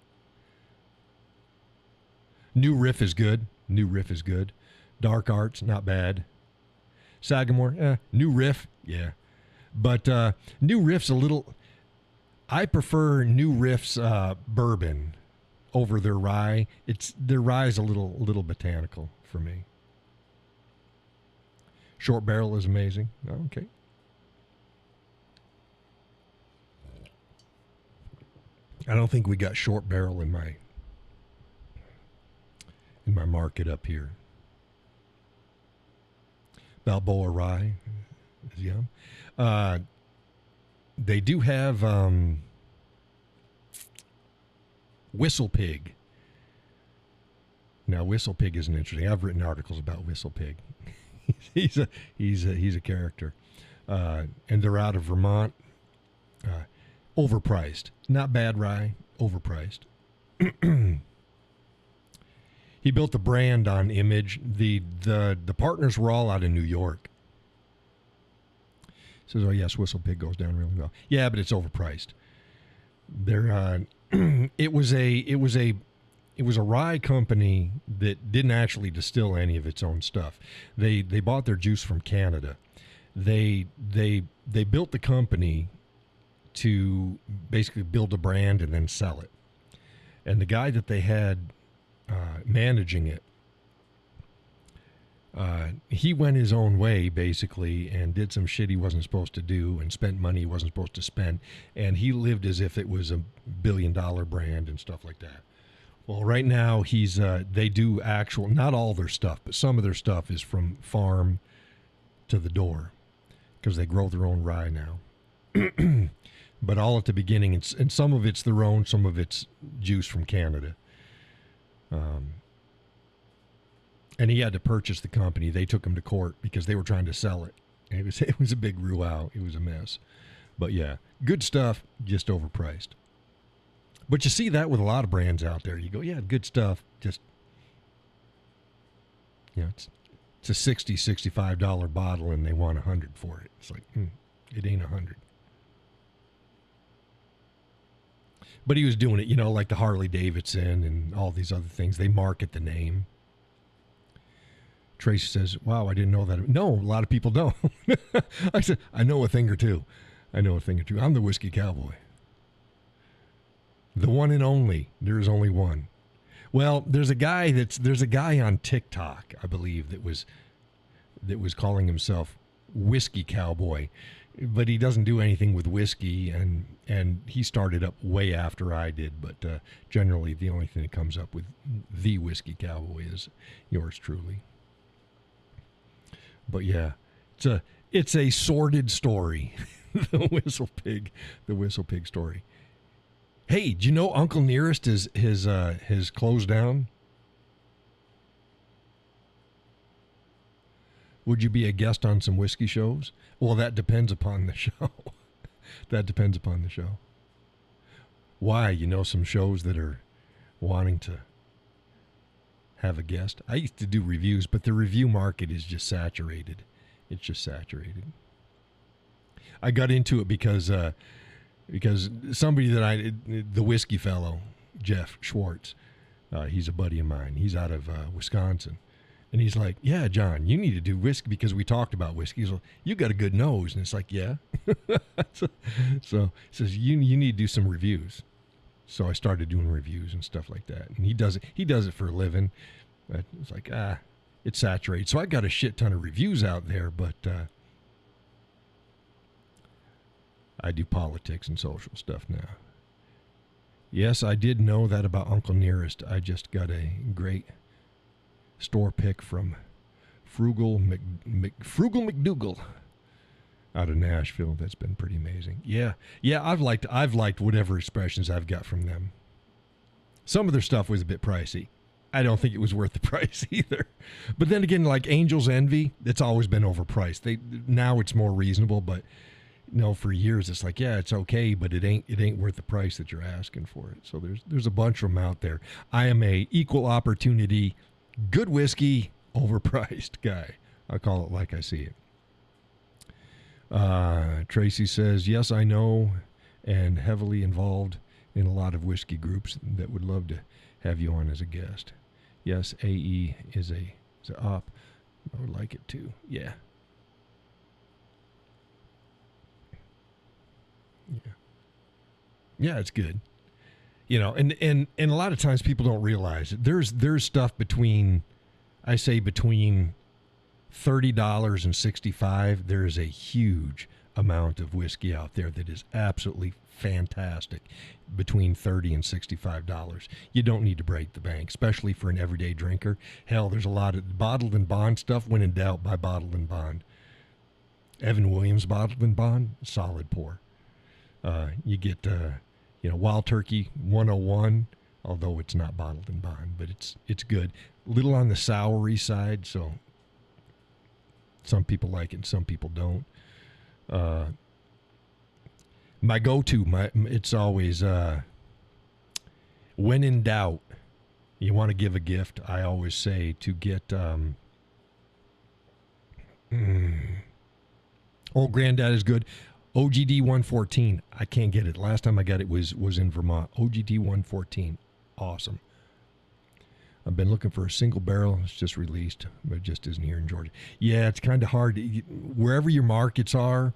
New Riff is good. Dark Arts, not bad. Sagamore, New Riff, yeah. But New Riff's a little... I prefer New Riff's bourbon over their rye. Their rye is a little botanical for me. Short Barrel is amazing. Okay. I don't think we got Short Barrel in my market up here. Balboa Rye is yum. They do have Whistle Pig. Now, Whistle Pig isn't interesting. I've written articles about Whistle Pig. he's a character, and they're out of Vermont. Overpriced, not bad rye. Overpriced. He built the brand on image. The partners were all out of New York. Says, oh yes, Whistle Pig goes down really well. Yeah, but it's overpriced. There, it was a rye company that didn't actually distill any of its own stuff. They bought their juice from Canada. They built the company to basically build a brand and then sell it. And the guy that they had managing it He went his own way basically and did some shit he wasn't supposed to do and spent money he wasn't supposed to spend, and he lived as if it was a $1 billion brand and stuff like that. Well, right now they do actual, not all their stuff, but some of their stuff is from farm to the door because they grow their own rye now. But all at the beginning, and some of it's their own, some of it's juice from Canada. And he had to purchase the company. They took him to court because they were trying to sell it. It was a big row. It was a mess. But yeah, good stuff, just overpriced. But you see that with a lot of brands out there. You go, yeah, good stuff, just, it's a $60, $65 bottle and they want $100 for it. It's like, it ain't $100. But he was doing it, like the Harley Davidson and all these other things. They market the name. Tracy says, wow, I didn't know that. No, a lot of people don't. I said, I know a thing or two. I'm the Whiskey Cowboy. The one and only. There is only one. Well, there's a guy on TikTok, I believe, that was calling himself Whiskey Cowboy, but he doesn't do anything with whiskey, and he started up way after I did. But generally, the only thing that comes up with the Whiskey Cowboy is yours truly. But yeah, it's a sordid story, the Whistle Pig story. Hey, do you know Uncle Nearest has closed down? Would you be a guest on some whiskey shows? Well, that depends upon the show. Why? Some shows that are wanting to have a guest. I used to do reviews, but the review market is just saturated. It's just saturated. I got into it because somebody the whiskey fellow, Jeff Schwartz, he's a buddy of mine. He's out of Wisconsin. And he's like, yeah, John, you need to do whiskey because we talked about whiskey. He's like, you got a good nose. And it's like, yeah. So he says, you need to do some reviews. So I started doing reviews and stuff like that. And he does it for a living. It's like, it's saturated. So I got a shit ton of reviews out there, but I do politics and social stuff now. Yes, I did know that about Uncle Nearest. I just got a great store pick from Frugal McDougal out of Nashville. That's been pretty amazing. Yeah, I've liked whatever expressions I've got from them. Some of their stuff was a bit pricey. I don't think it was worth the price either. But then again, like Angel's Envy, it's always been overpriced. Now it's more reasonable, but for years it's like, yeah, it's okay, but it ain't worth the price that you're asking for it. So there's a bunch of them out there. I am a equal opportunity, good whiskey, overpriced guy. I call it like I see it. Tracy says, yes, I know, and heavily involved in a lot of whiskey groups that would love to have you on as a guest. Yes, AE is a op. I would like it too. Yeah. Yeah, it's good. And a lot of times people don't realize it. There's stuff between $30 and $65. There's a huge amount of whiskey out there that is absolutely fantastic between $30 and $65. You don't need to break the bank, especially for an everyday drinker. Hell, there's a lot of Bottled and Bond stuff. When in doubt, buy Bottled and Bond. Evan Williams Bottled and Bond, solid pour. You get Wild Turkey 101, although it's not Bottled and Bond, but it's good. A little on the soury side, so some people like it and some people don't. My go-to, it's always when in doubt, you want to give a gift. I always say to get Old Granddad is good. OGD 114. I can't get it. Last time I got it was in Vermont. OGD 114. Awesome. I've been looking for a single barrel. It's just released, but it just isn't here in Georgia. Yeah, it's kind of hard. Wherever your markets are,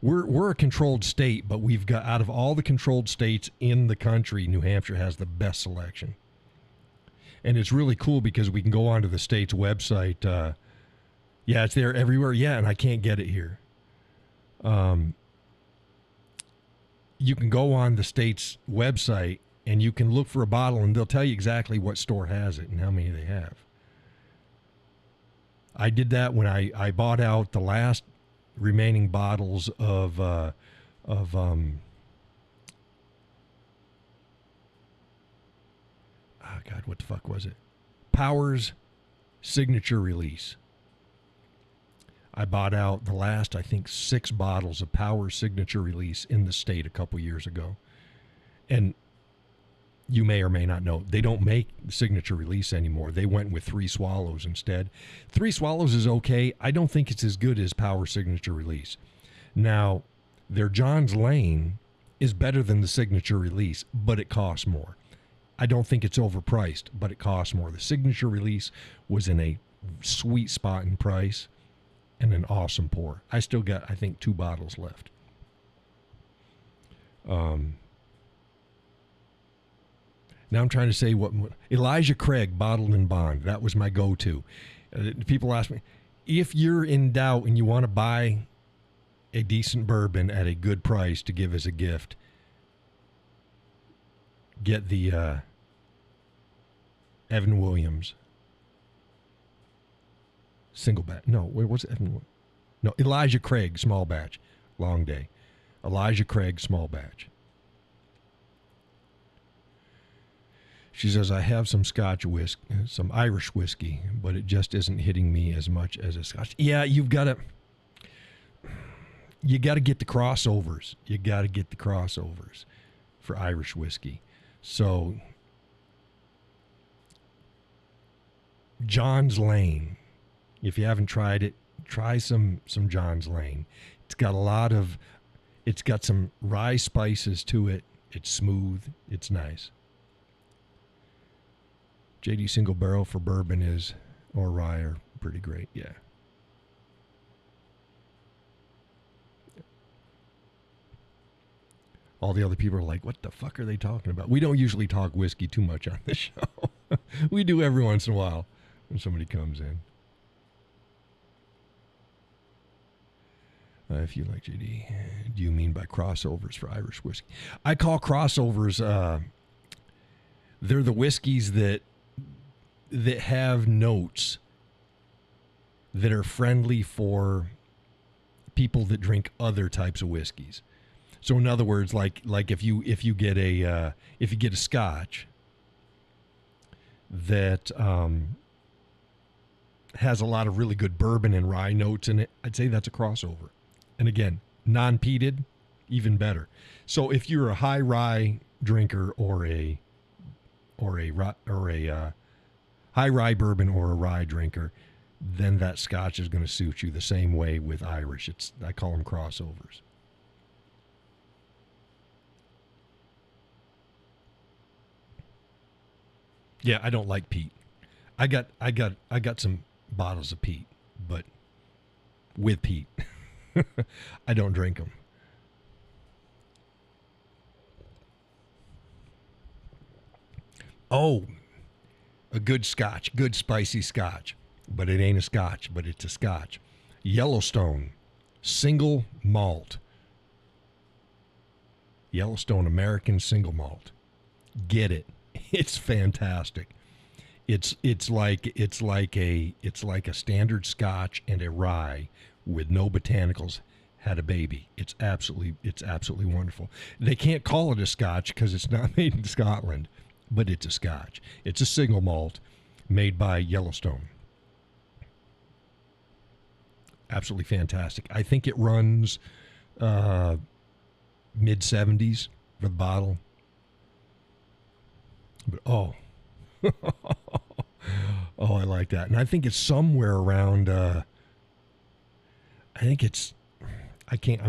we're a controlled state, but we've got, out of all the controlled states in the country, New Hampshire has the best selection. And it's really cool because we can go onto the state's website. Yeah, it's there everywhere. Yeah, and I can't get it here. You can go on the state's website and you can look for a bottle and they'll tell you exactly what store has it and how many they have. I did that when I bought out the last remaining bottles of oh God, what the fuck was it? Powers Signature Release. I bought out the last, I think, 6 bottles of Power Signature Release in the state a couple years ago. And you may or may not know, they don't make Signature Release anymore. They went with 3 Swallows instead. 3 Swallows is okay. I don't think it's as good as Power Signature Release. Now, their John's Lane is better than the Signature Release, but it costs more. I don't think it's overpriced, but it costs more. The Signature Release was in a sweet spot in price and an awesome pour. I still got, I think, 2 bottles left. Now I'm trying to say what Elijah Craig, Bottled and Bond. That was my go-to. People ask me, if you're in doubt and you want to buy a decent bourbon at a good price to give as a gift, get the Evan Williams single batch. No, where was it? No, Elijah Craig small batch, long day. Elijah Craig small batch. She says, I have some Scotch whiskey, some Irish whiskey, but it just isn't hitting me as much as a Scotch. Yeah, you got to get the crossovers. You got to get the crossovers for Irish whiskey. So, John's Lane. If you haven't tried it, try some John's Lane. It's got some rye spices to it. It's smooth. It's nice. JD Single Barrel for bourbon or rye are pretty great, yeah. All the other people are like, what the fuck are they talking about? We don't usually talk whiskey too much on this show. We do every once in a while when somebody comes in. If you like JD, do you mean by crossovers for Irish whiskey? I call crossovers, they're the whiskeys that have notes that are friendly for people that drink other types of whiskeys. So in other words, like if you get a Scotch that has a lot of really good bourbon and rye notes in it, I'd say that's a crossover. And again, non-peated, even better. So if you're a high rye drinker or a high rye bourbon or a rye drinker, then that Scotch is going to suit you the same way with Irish. I call them crossovers. Yeah, I don't like peat. I got some bottles of peat, but with peat. I don't drink them. Oh, a good Scotch, good spicy Scotch, but it ain't a Scotch, but it's a Scotch. Yellowstone, single malt. Yellowstone American single malt. Get it. It's fantastic. It's like a standard Scotch and a rye with no botanicals had a baby. It's absolutely wonderful. They can't call it a Scotch because it's not made in Scotland, but it's a Scotch. It's a single malt made by Yellowstone. Absolutely fantastic. I think it runs mid-70s for the bottle. But oh, I like that. And I think it's somewhere around, I'm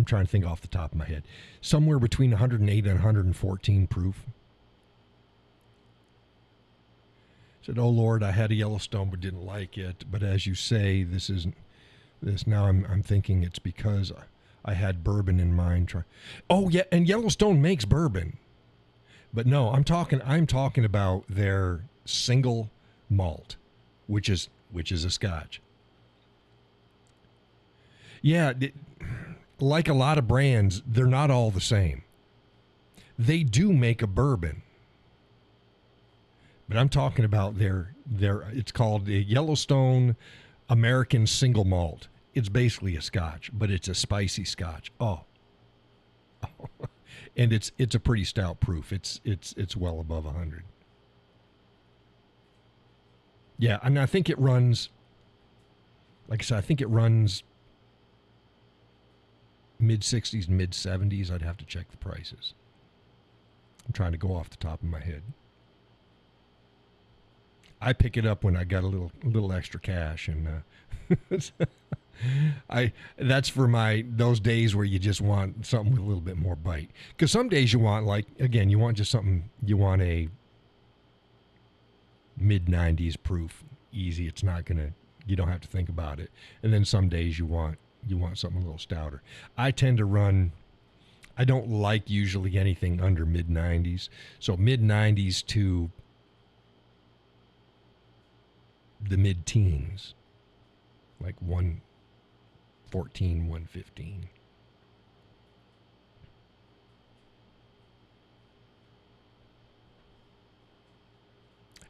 trying to think off the top of my head. Somewhere between 108 and 114 proof. Said, oh Lord, I had a Yellowstone but didn't like it. But as you say, this isn't this. Now I'm thinking it's because I had bourbon in mind. Oh yeah, and Yellowstone makes bourbon. But no, I'm talking about their single malt, which is a Scotch. Yeah, like a lot of brands, they're not all the same. They do make a bourbon, but I'm talking about their it's called the Yellowstone American Single Malt. It's basically a Scotch, but it's a spicy Scotch. Oh, and it's a pretty stout proof. It's well above 100. Yeah, and I think it runs. Like I said, I think it runs mid 60s, mid 70s. I'd have to check the prices. I'm trying to go off the top of my head. I pick it up when I got a little extra cash, and that's for those days where you just want something with a little bit more bite. Because some days you want, like, again, you want just something. You want a mid 90s proof, easy. It's not gonna. You don't have to think about it. And then some days you want something a little stouter. I tend to run. I don't like usually anything under mid 90s. So mid 90s to the mid teens, like 114, 115.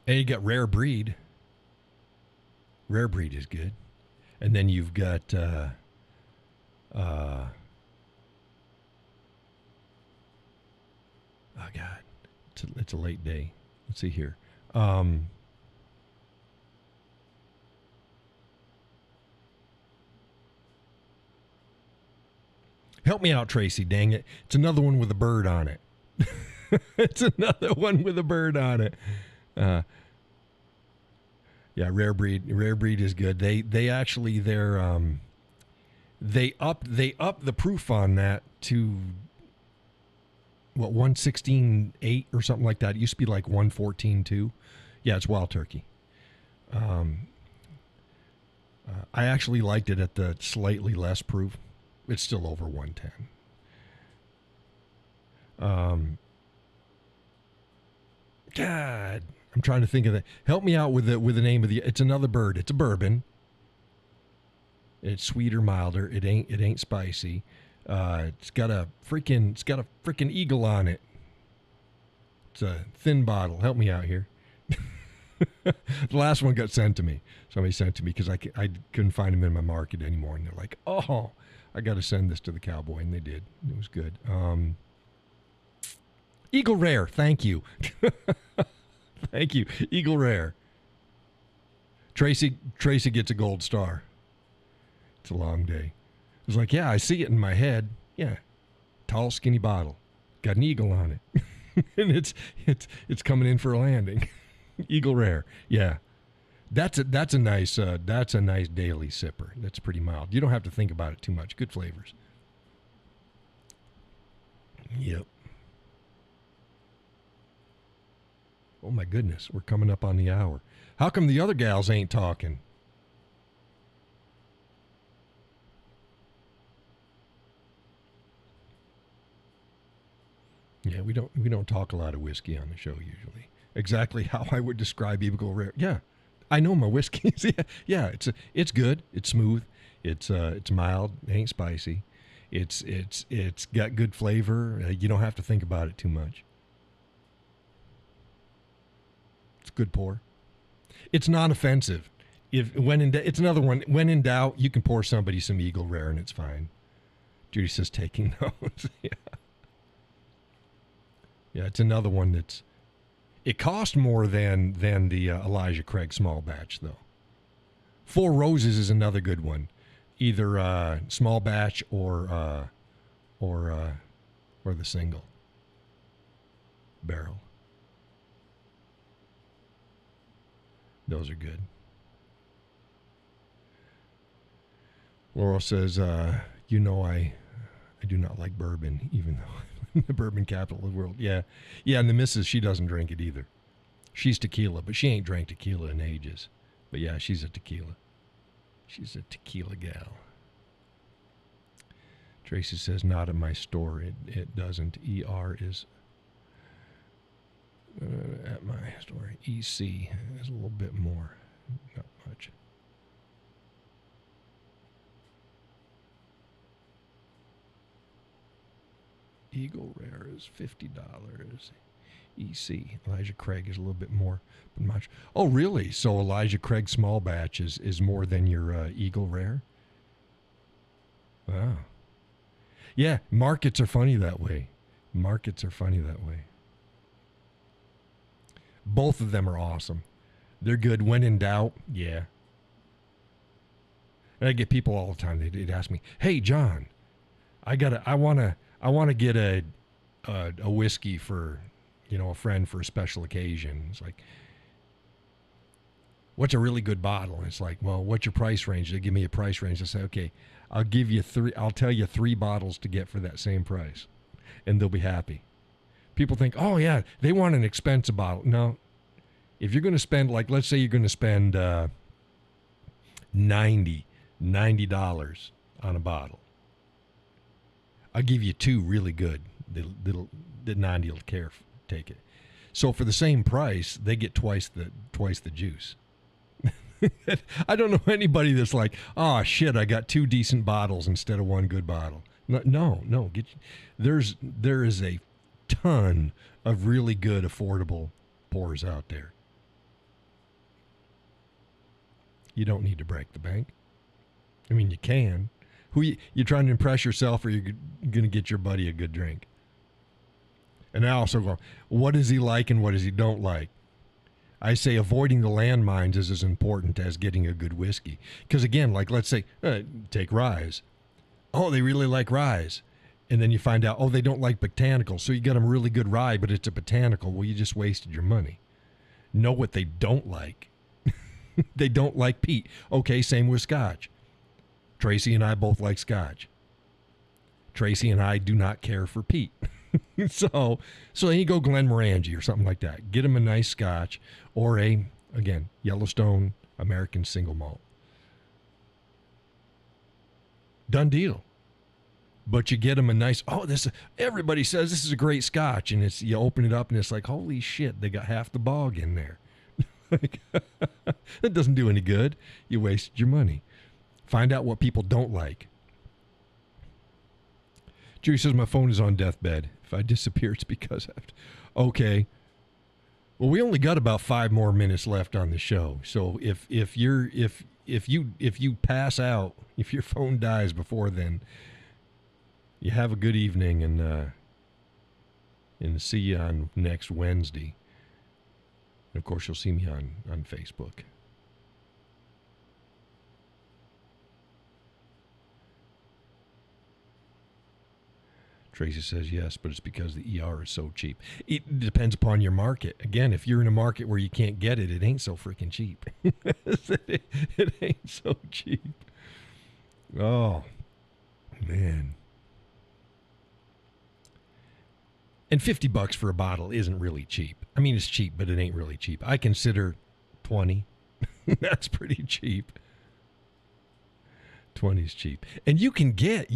And you got Rare Breed. Rare Breed is good. And then you've got oh God, it's a late day. Let's see here. Help me out, Tracy. Dang it! It's another one with a bird on it. It's another one with a bird on it. Yeah, Rare Breed. Rare Breed is good. They actually they up the proof on that to what 116.8 or something like that. It used to be like 114.2. Yeah, it's Wild Turkey. I actually liked it at the slightly less proof. It's still over 110. God, I'm trying to think of that. Help me out with the name of the. It's another bird. It's a bourbon. It's sweeter, milder. It ain't spicy. It's got a freaking eagle on it. It's a thin bottle. Help me out here. The last one got sent to me. Somebody sent it to me because I couldn't find them in my market anymore, and they're like, "Oh, I got to send this to the Cowboy," and they did. It was good. Eagle Rare. Thank you. Thank you, Eagle Rare. Tracy gets a gold star. It's a long day. I was like, yeah, I see it in my head. Yeah, tall, skinny bottle, got an eagle on it, and it's coming in for a landing. Eagle Rare. Yeah, that's a nice daily sipper. That's pretty mild. You don't have to think about it too much. Good flavors. Yep. Oh my goodness, we're coming up on the hour. How come the other gals ain't talking? Yeah, we don't talk a lot of whiskey on the show usually. Exactly how I would describe Eagle Rare. Yeah, I know my whiskeys. Yeah, it's good. It's smooth. It's mild. It ain't spicy. It's got good flavor. You don't have to think about it too much. It's good pour. It's not offensive. It's another one. When in doubt, you can pour somebody some Eagle Rare and it's fine. Judy says taking notes. Yeah. Yeah, it's another one it cost more than the Elijah Craig small batch though. Four Roses is another good one, either small batch or the single barrel. Those are good. Laurel says, I do not like bourbon, even though I'm the bourbon capital of the world. Yeah. Yeah, and the missus, she doesn't drink it either. She's tequila, but she ain't drank tequila in ages. But yeah, she's a tequila. She's a tequila gal. Tracy says, not at my store. It doesn't. ER is At my store, EC is a little bit more, not much. Eagle Rare is $50. EC Elijah Craig is a little bit more, but much. Oh, really? So Elijah Craig small batch is more than your Eagle Rare? Wow. Yeah, markets are funny that way. Markets are funny that way. Both of them are awesome. They're good. When in doubt, yeah. And I get people all the time. They'd ask me, "Hey, John, I wanna get a whiskey for, a friend for a special occasion." It's like, what's a really good bottle? And it's like, well, what's your price range? They give me a price range. I say, okay, I'll tell you 3 bottles to get for that same price, and they'll be happy. People think, oh yeah, they want an expensive bottle. No, if you're going to spend, like, let's say you're going to spend $90 on a bottle, I'll give you 2 really good. The 90 will take it. So for the same price, they get twice the juice. I don't know anybody that's like, oh shit, I got 2 decent bottles instead of 1 good bottle. No. There is a ton of really good, affordable pours out there. You don't need to break the bank. I mean, you can. You trying to impress yourself, or you're going to get your buddy a good drink? And I also go, what does he like and what does he don't like? I say avoiding the landmines is as important as getting a good whiskey. Because again, like, let's say, take Ryes. Oh, they really like Ryes. And then you find out, oh, they don't like botanicals. So you got them really good rye, but it's a botanical. Well, you just wasted your money. Know what they don't like. They don't like peat. Okay, same with Scotch. Tracy and I both like Scotch. Tracy and I do not care for peat. So then you go Glenmorangie or something like that. Get them a nice Scotch or again, Yellowstone American single malt. Done deal. But you get them a nice, everybody says this is a great Scotch, and you open it up and it's like, holy shit, they got half the bog in there. That doesn't do any good. You wasted your money. Find out what people don't like. Judy says my phone is on deathbed. If I disappear, it's because I have to. Okay. Well, we only got about 5 more minutes left on the show. So if you pass out, if your phone dies before then, you have a good evening, and see you on next Wednesday. And of course, you'll see me on Facebook. Tracy says yes, but it's because the ER is so cheap. It depends upon your market. Again, if you're in a market where you can't get it, it ain't so freaking cheap. It ain't so cheap. Oh, man. And $50 for a bottle isn't really cheap. I mean, it's cheap, but it ain't really cheap. I consider 20. That's pretty cheap. 20 is cheap. And you can get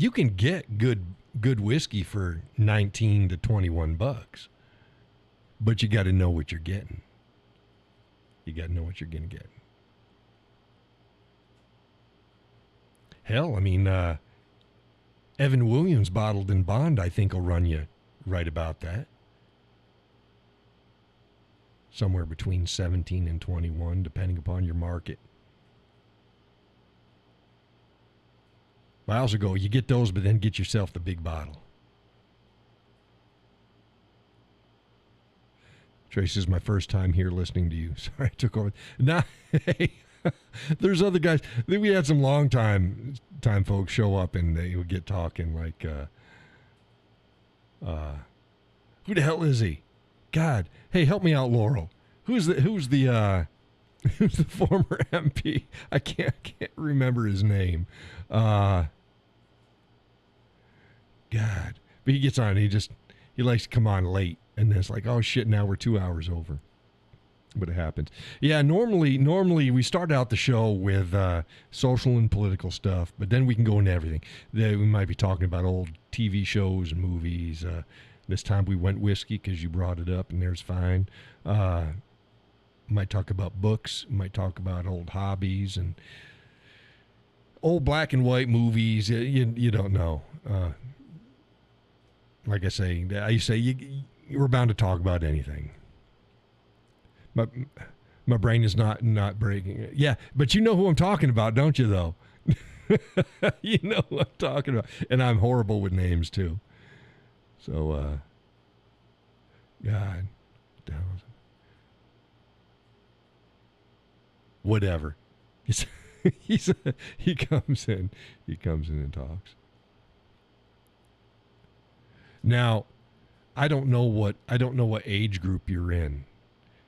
good whiskey for $19 to $21. But you got to know what you're getting. You got to know what you're going to get. Hell, I mean, Evan Williams bottled in bond, I think, will run you right about that. Somewhere between 17 and 21, depending upon your market. I also go, you get those, but then get yourself the big bottle. Trace, this is my first time here listening to you. Sorry, I took over. Nah, hey, there's other guys. We had some long time folks show up, and they would get talking like, who the hell is he? God, hey, help me out, Laurel. Who's the former MP? I can't remember his name. God, but he gets on. He likes to come on late, and then it's like, oh shit, now we're 2 hours over. But it happens. Yeah, normally we start out the show with social and political stuff, but then we can go into everything. We might be talking about old TV shows and movies, This time we went whiskey because you brought it up, and there's fine. Might talk about books. Might talk about old hobbies and old black and white movies. You don't know. Like I say, we're bound to talk about anything. My brain is not breaking. Yeah, but you know who I'm talking about, don't you, though? You know who I'm talking about. And I'm horrible with names, too. So, God. Whatever. He comes in and talks. Now, I don't know what age group you're in.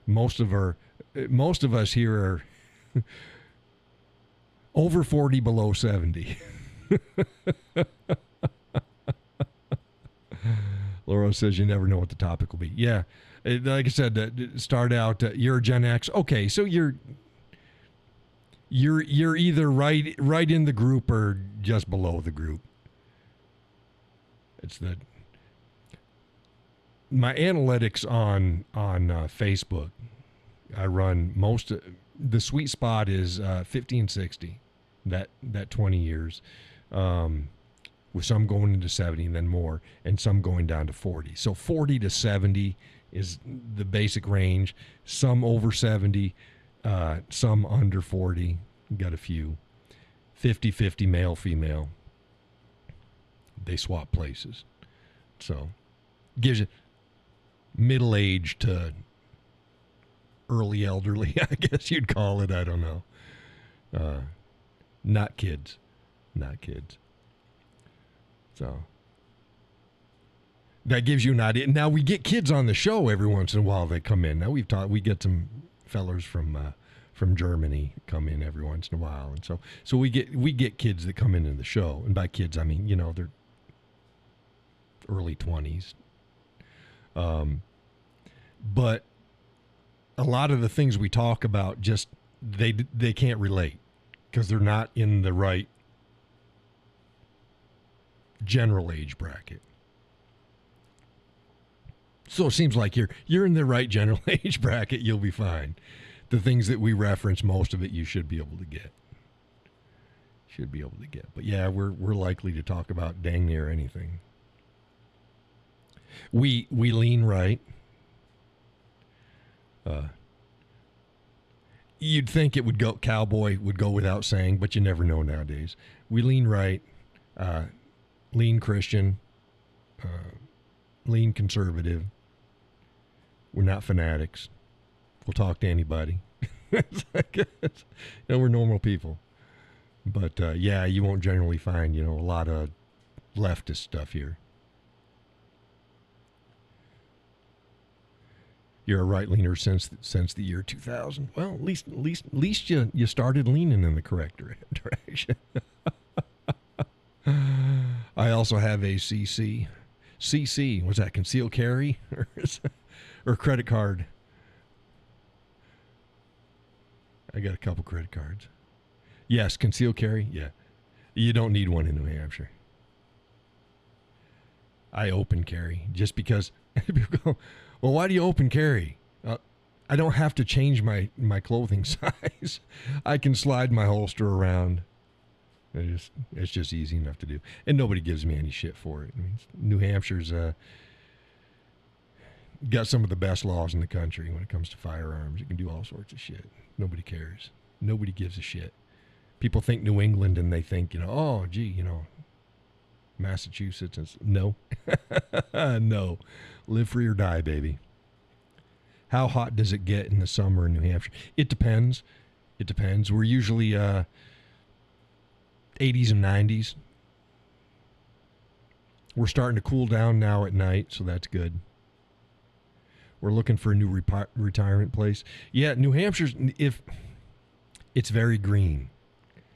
Most of us here are over 40, below 70. Laura says you never know what the topic will be. Yeah, like I said, start out. You're a Gen X. Okay, so you're either right in the group or just below the group. It's that my analytics on Facebook. I run the sweet spot is 15-60, that 20 years, with some going into 70 and then more, and some going down to 40. So 40 to 70 is the basic range. Some over 70, some under 40. Got a few. 50-50 male, female. They swap places. So gives you middle age to early elderly, I guess you'd call it. I don't know. Not kids. So that gives you an idea. Now we get kids on the show every once in a while. They come in. Now we get some fellers from Germany come in every once in a while, and so we get kids that come in the show. And by kids, I mean they're early 20s. But a lot of the things we talk about just they can't relate because they're not in the right general age bracket. So it seems like you're in the right general age bracket. You'll be fine. The things that we reference, most of it you should be able to get. But yeah, we're likely to talk about dang near anything. We lean right. You'd think it would go Cowboy would go without saying, but you never know nowadays. We lean right, lean Christian, lean conservative. We're not fanatics. We'll talk to anybody. We're normal people. But yeah, you won't generally find a lot of leftist stuff here. You're a right leaner since the year 2000. Well, at least you started leaning in the correct direction. I also have a CC. CC, was that concealed carry or credit card? I got a couple credit cards. Yes, concealed carry. Yeah, you don't need one in New Hampshire. I open carry just because people go, well, why do you open carry? I don't have to change my clothing size. I can slide my holster around. It's just easy enough to do. And nobody gives me any shit for it. I mean, New Hampshire's got some of the best laws in the country when it comes to firearms. You can do all sorts of shit. Nobody cares. Nobody gives a shit. People think New England and they think, oh, gee, Massachusetts. No. No. Live free or die, baby. How hot does it get in the summer in New Hampshire? It depends. We're usually 80s and 90s. We're starting to cool down now at night, so that's good. We're looking for a new retirement place. Yeah, New Hampshire's, it's very green.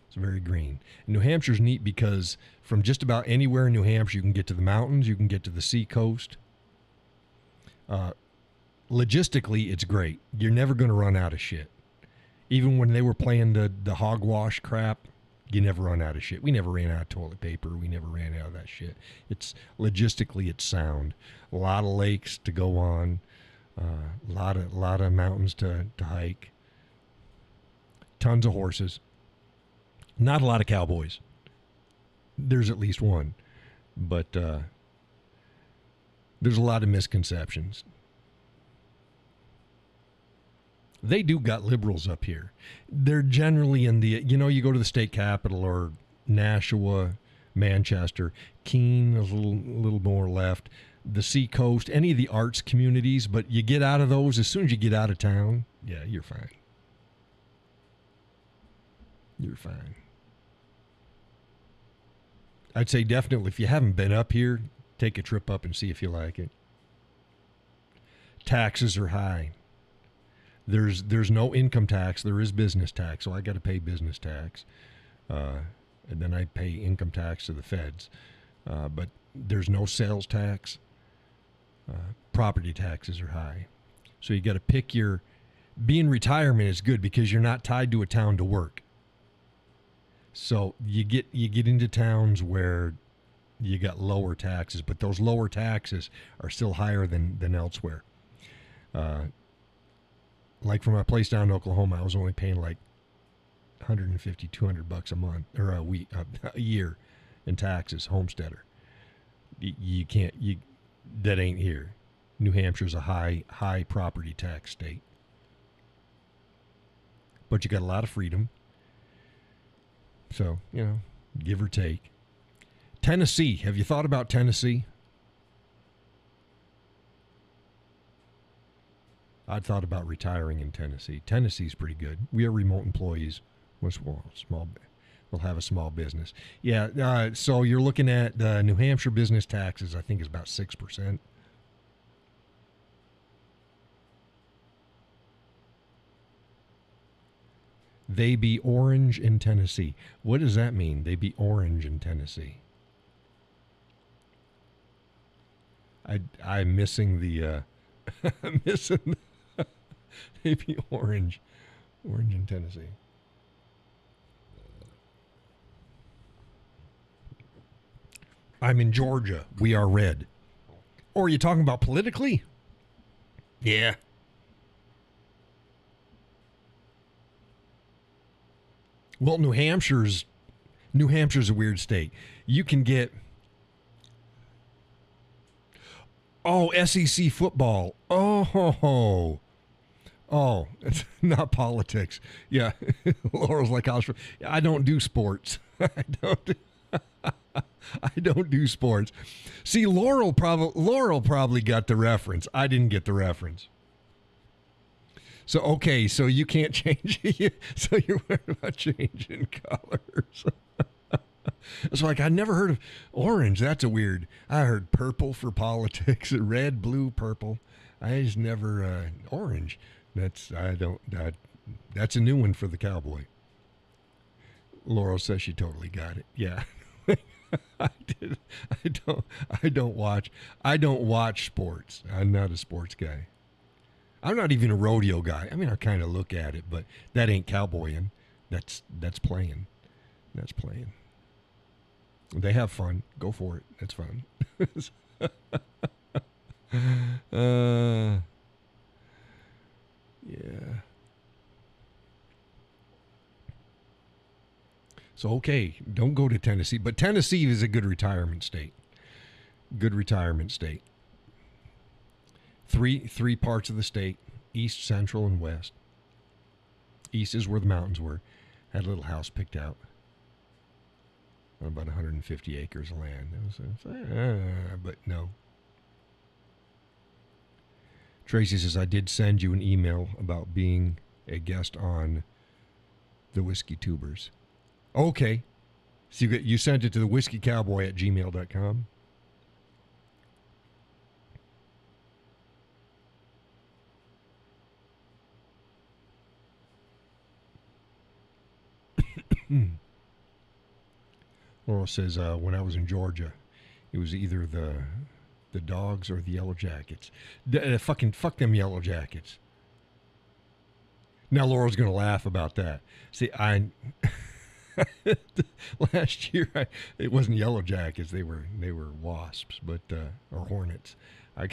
It's very green. New Hampshire's neat because from just about anywhere in New Hampshire, you can get to the mountains, you can get to the sea coast. Logistically, it's great. You're never going to run out of shit. Even when they were playing the hogwash crap You never run out of shit. We never ran out of toilet paper. We never ran out of that shit. It's logistically, it's sound. A lot of lakes to go on. A lot of mountains to hike. Tons of horses. Not a lot of cowboys. There's at least one, but there's a lot of misconceptions. They do got liberals up here. They're generally in the, you go to the state capital or Nashua, Manchester, Keene, a little more left, the Seacoast, any of the arts communities, but you get out of those, as soon as you get out of town, yeah, you're fine. You're fine. I'd say definitely, if you haven't been up here, take a trip up and see if you like it. Taxes are high. There's no income tax. There is business tax, so I got to pay business tax, and then I pay income tax to the feds. But there's no sales tax. Property taxes are high, so you got to pick your. Being retirement is good because you're not tied to a town to work. So you get into towns where you got lower taxes, but those lower taxes are still higher than elsewhere. Like for my place down in Oklahoma, I was only paying like $150, $200 a month or a year in taxes, homesteader. You can't, that ain't here. New Hampshire's a high property tax state. But you got a lot of freedom. So, give or take. Tennessee. Have you thought about Tennessee? I'd thought about retiring in Tennessee. Tennessee's pretty good. We are remote employees. We'll have a small business. Yeah, so you're looking at New Hampshire business taxes, I think, is about 6%. They be orange in Tennessee. What does that mean? They be orange in Tennessee. I'm missing the they be orange in Tennessee. I'm in Georgia. We are red. Or are you talking about politically? Yeah. Well, New Hampshire's a weird state. You can get SEC football. Oh, it's not politics. Yeah, Laurel's like I don't do sports. I don't do sports. See, Laurel probably got the reference. I didn't get the reference. So, okay, so you can't change it. So you're worried about changing colors. It's like, I never heard of orange. That's a weird. I heard purple for politics, red, blue, purple. I just never, orange. That's a new one for the Cowboy. Laurel says she totally got it. Yeah. I did. I don't watch sports. I'm not a sports guy. I'm not even a rodeo guy. I mean, I kind of look at it, but that ain't cowboying. That's playing. That's playing. They have fun. Go for it. It's fun. Yeah. So, okay, don't go to Tennessee. But Tennessee is a good retirement state. Good retirement state. Three parts of the state, east, central, and west. East is where the mountains were. Had a little house picked out. About 150 acres of land. But no. Tracy says, I did send you an email about being a guest on the Whiskey Tubers. Okay. So you sent it to the whiskeycowboy@gmail.com. Laurel says, when I was in Georgia, it was either the dogs or the Yellow Jackets. Fuck them Yellow Jackets. Now Laurel's going to laugh about that. See, Last year, it wasn't yellow jackets; they were wasps, but or hornets. I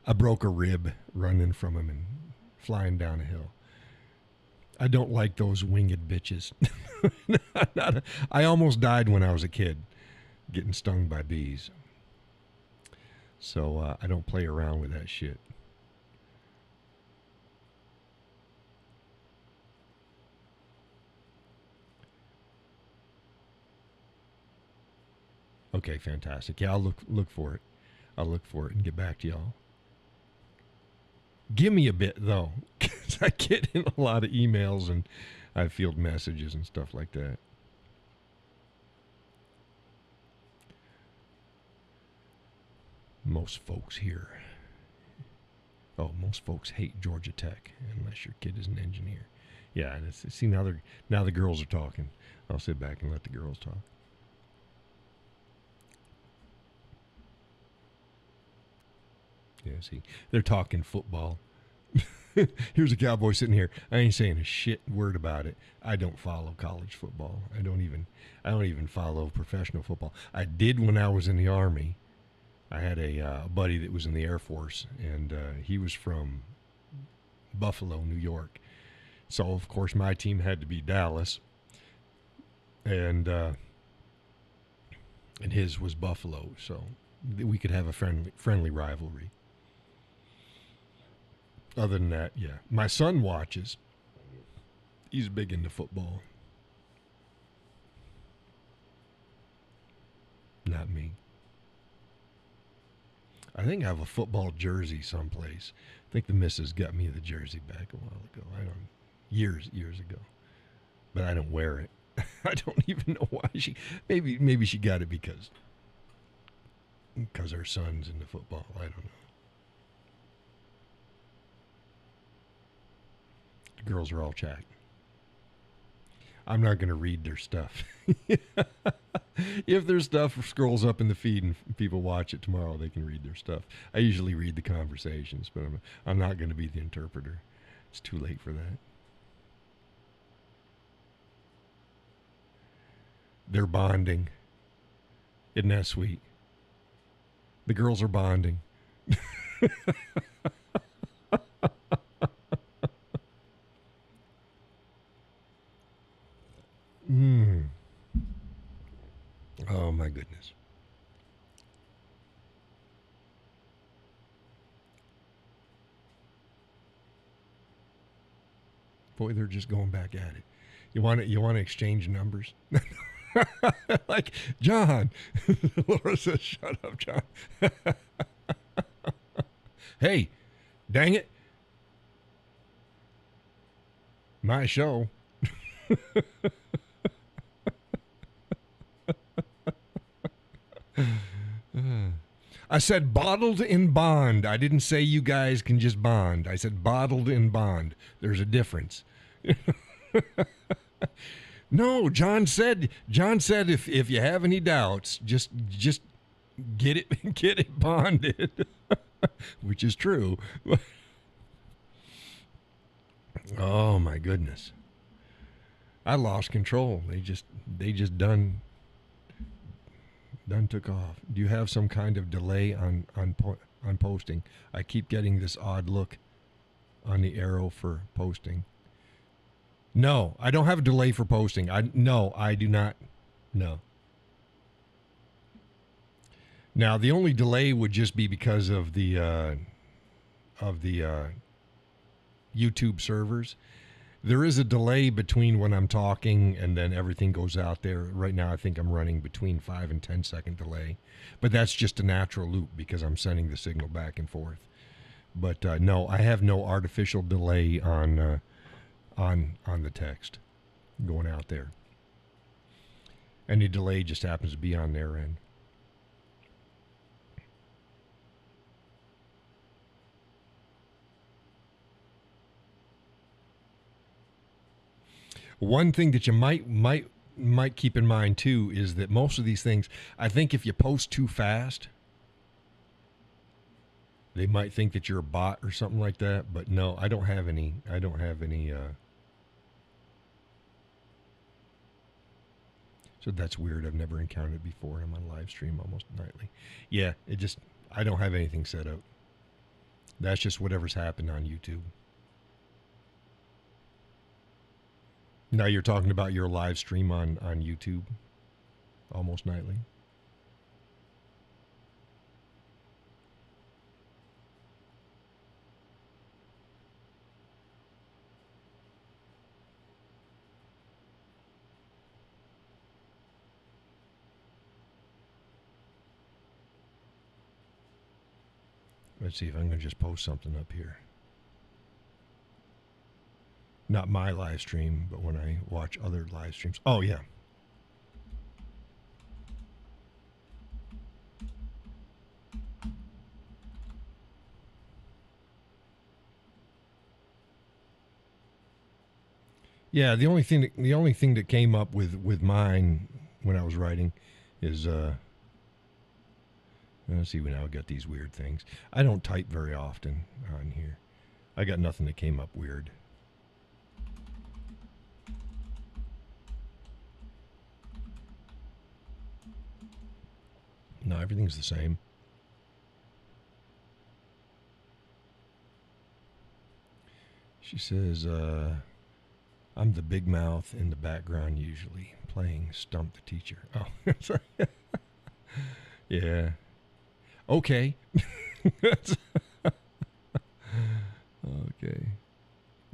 I broke a rib running from them and flying down a hill. I don't like those winged bitches. I almost died when I was a kid, getting stung by bees. So I don't play around with that shit. Okay, fantastic. Yeah, I'll look for it. I'll look for it and get back to y'all. Give me a bit though, because I get in a lot of emails and I field messages and stuff like that. Most folks here. Oh, most folks hate Georgia Tech unless your kid is an engineer. Yeah, see now the girls are talking. I'll sit back and let the girls talk. Yeah, see, they're talking football. Here's a cowboy sitting here. I ain't saying a shit word about it. I don't follow college football. I don't even follow professional football. I did when I was in the Army. I had a buddy that was in the Air Force, and he was from Buffalo, New York. So of course my team had to be Dallas, and his was Buffalo. So we could have a friendly rivalry. Other than that, yeah. My son watches. He's big into football. Not me. I think I have a football jersey someplace. I think the missus got me the jersey back a while ago. I don't years ago. But I don't wear it. I don't even know why maybe she got it because her son's into football. I don't know. The girls are all chatting. I'm not going to read their stuff. If their stuff scrolls up in the feed and people watch it tomorrow, they can read their stuff. I usually read the conversations, but I'm not going to be the interpreter. It's too late for that. They're bonding. Isn't that sweet? The girls are bonding. Mm. Oh my goodness. Boy, they're just going back at it. You want to exchange numbers? Like John. Laura says, "Shut up, John." Hey, dang it. My show. I said bottled in bond. I didn't say you guys can just bond. I said bottled in bond. There's a difference. No, John said if you have any doubts, just get it bonded. Which is true. Oh my goodness. I lost control. They just done took off. Do you have some kind of delay on posting? I keep getting this odd look on the arrow for posting. No, I don't have a delay for posting. I do not. No. Now the only delay would just be because of the YouTube servers. There is a delay between when I'm talking and then everything goes out there. Right now, I think I'm running between 5 and 10 second delay, but that's just a natural loop because I'm sending the signal back and forth. But no, I have no artificial delay on the text going out there. Any delay just happens to be on their end. One thing that you might keep in mind too is that most of these things, I think if you post too fast, they might think that you're a bot or something like that. But no, I don't have any So that's weird. I've never encountered it before. I'm on live stream almost nightly. Yeah, it just, I don't have anything set up. That's just whatever's happened on YouTube. Now you're talking about your live stream on YouTube almost nightly. Let's see if I'm going to just post something up here. Not my live stream, but when I watch other live streams. Oh, yeah. Yeah, the only thing that came up with mine when I was writing is let's see, now I got these weird things. I don't type very often on here. I got nothing that came up weird. No, everything's the same. She says, I'm the big mouth in the background usually, playing Stump the Teacher. Oh, sorry. Yeah. Okay. Okay.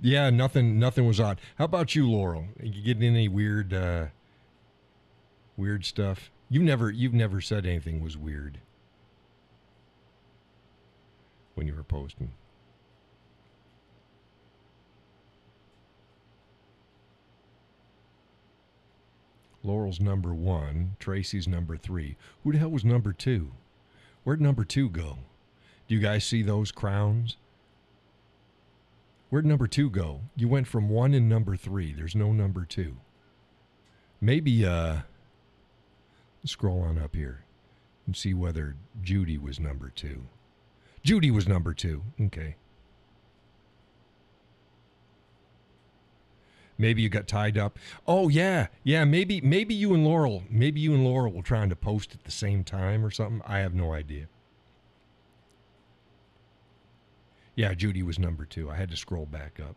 Yeah, nothing was odd. How about you, Laurel? You getting any weird stuff? You've never said anything was weird when you were posting. Laurel's number 1, Tracy's number 3. Who the hell was number 2? Where'd number 2 go? Do you guys see those crowns? Where'd number 2 go? You went from 1 and number 3. There's no number 2. Maybe scroll on up here and see whether Judy was number 2. Judy was number 2. Okay. Maybe you got tied up. Oh yeah. Maybe you and Laurel were trying to post at the same time or something. I have no idea. Yeah, Judy was number 2. I had to scroll back up.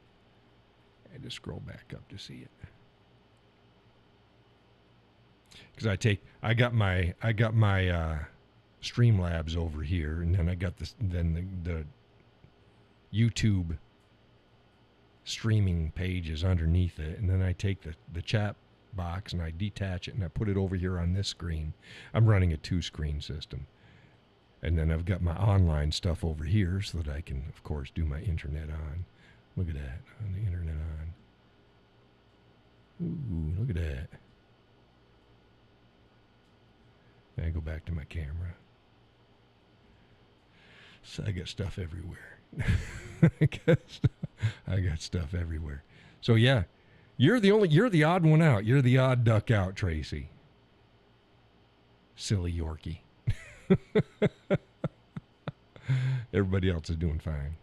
To see it. Because I got my Streamlabs over here, and then I got the YouTube streaming pages underneath it, and then I take the chat box and I detach it and I put it over here on this screen. I'm running a 2-screen system, and then I've got my online stuff over here so that I can, of course, do my internet on. Look at that, on the internet on. Ooh, look at that. I go back to my camera. So I got stuff everywhere. I got stuff everywhere. So yeah, you're the odd one out. You're the odd duck out, Tracy. Silly Yorkie. Everybody else is doing fine.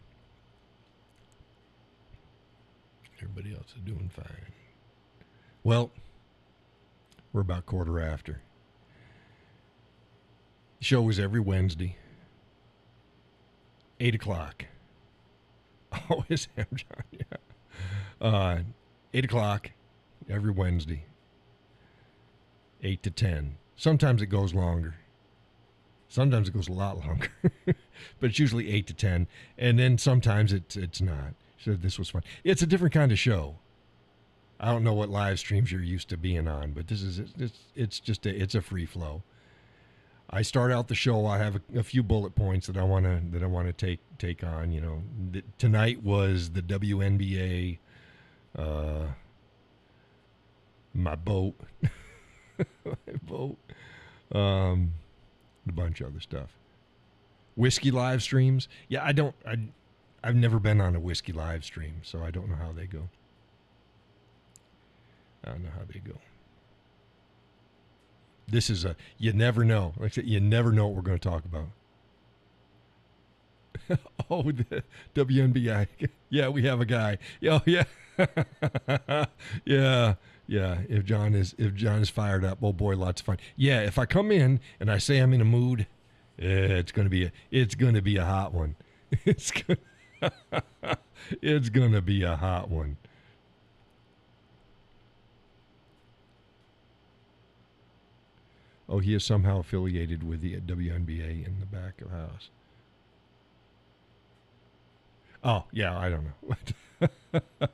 Well, we're about quarter after. The show is every Wednesday, 8 o'clock. Oh, is Sam John? Yeah. 8 o'clock every Wednesday. 8 to 10. Sometimes it goes longer. Sometimes it goes a lot longer. But it's usually 8 to 10. And then sometimes it's not. So this was fun. It's a different kind of show. I don't know what live streams you're used to being on, but it's a free flow. I start out the show. I have a few bullet points that I want to take on. You know, tonight was the WNBA, my boat, a bunch of other stuff. Whiskey live streams. Yeah, I've never been on a whiskey live stream, so I don't know how they go. This is you never know. Like I said, you never know what we're going to talk about. Oh, the WNBA. Yeah, we have a guy. Oh, yeah. Yeah. Yeah, if John is fired up, oh boy, lots of fun. Yeah, if I come in and I say I'm in a mood, it's gonna be a hot one. It's gonna, it's gonna be a hot one. Oh, he is somehow affiliated with the WNBA in the back of the house. Oh, yeah, I don't know.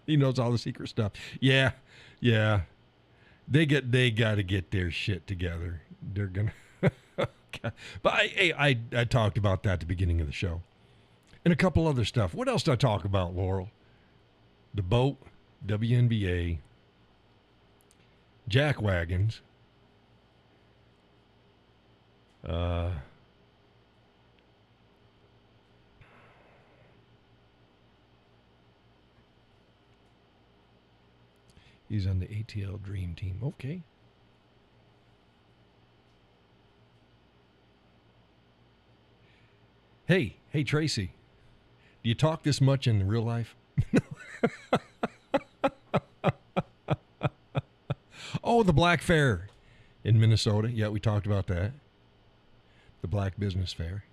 He knows all the secret stuff. Yeah, yeah. They got to get their shit together. They're gonna. Okay. But I talked about that at the beginning of the show, and a couple other stuff. What else did I talk about, Laurel? The boat, WNBA, jack wagons. Uh, he's on the ATL Dream Team. Okay. Hey, Tracy. Do you talk this much in real life? Oh, the Black Fair in Minnesota. Yeah, we talked about that. The Black Business Fair.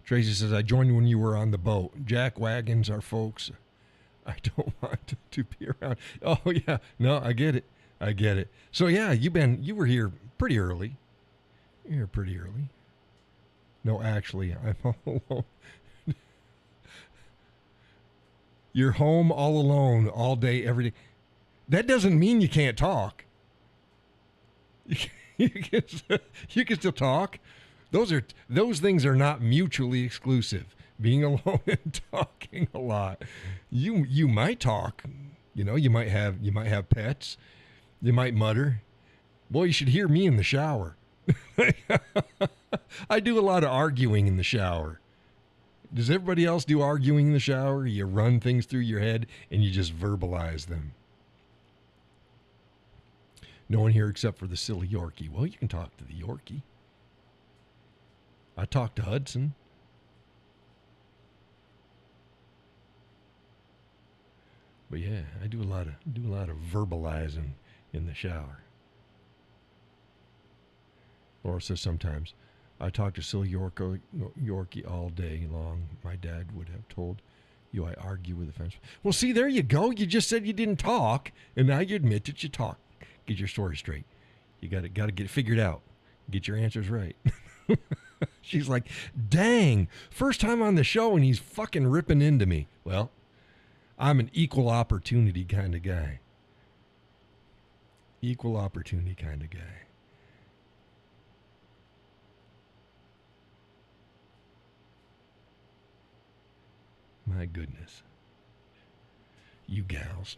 Tracy says, I joined when you were on the boat. Jack wagons are folks I don't want to be around. Oh, yeah. No, I get it. I get it. So, yeah, you were here pretty early. You're here pretty early. No, actually, I'm all alone. You're home all alone all day, every day. That doesn't mean you can't talk. You can, you can still talk. Those things are not mutually exclusive. Being alone and talking a lot. You might talk. You might have pets. You might mutter. Boy, you should hear me in the shower. I do a lot of arguing in the shower. Does everybody else do arguing in the shower? You run things through your head and you just verbalize them. No one here except for the silly Yorkie. Well, you can talk to the Yorkie. I talk to Hudson. But yeah, I do a lot of verbalizing in the shower. Laura says sometimes, I talk to silly Yorkie all day long. My dad would have told you I argue with the fence. Well, see, there you go. You just said you didn't talk, and now you admit that you talk. Get your story straight. You got to get it figured out. Get your answers right. She's like, dang, first time on the show, and he's fucking ripping into me. Well, I'm an equal opportunity kind of guy. Equal opportunity kind of guy. My goodness. You gals.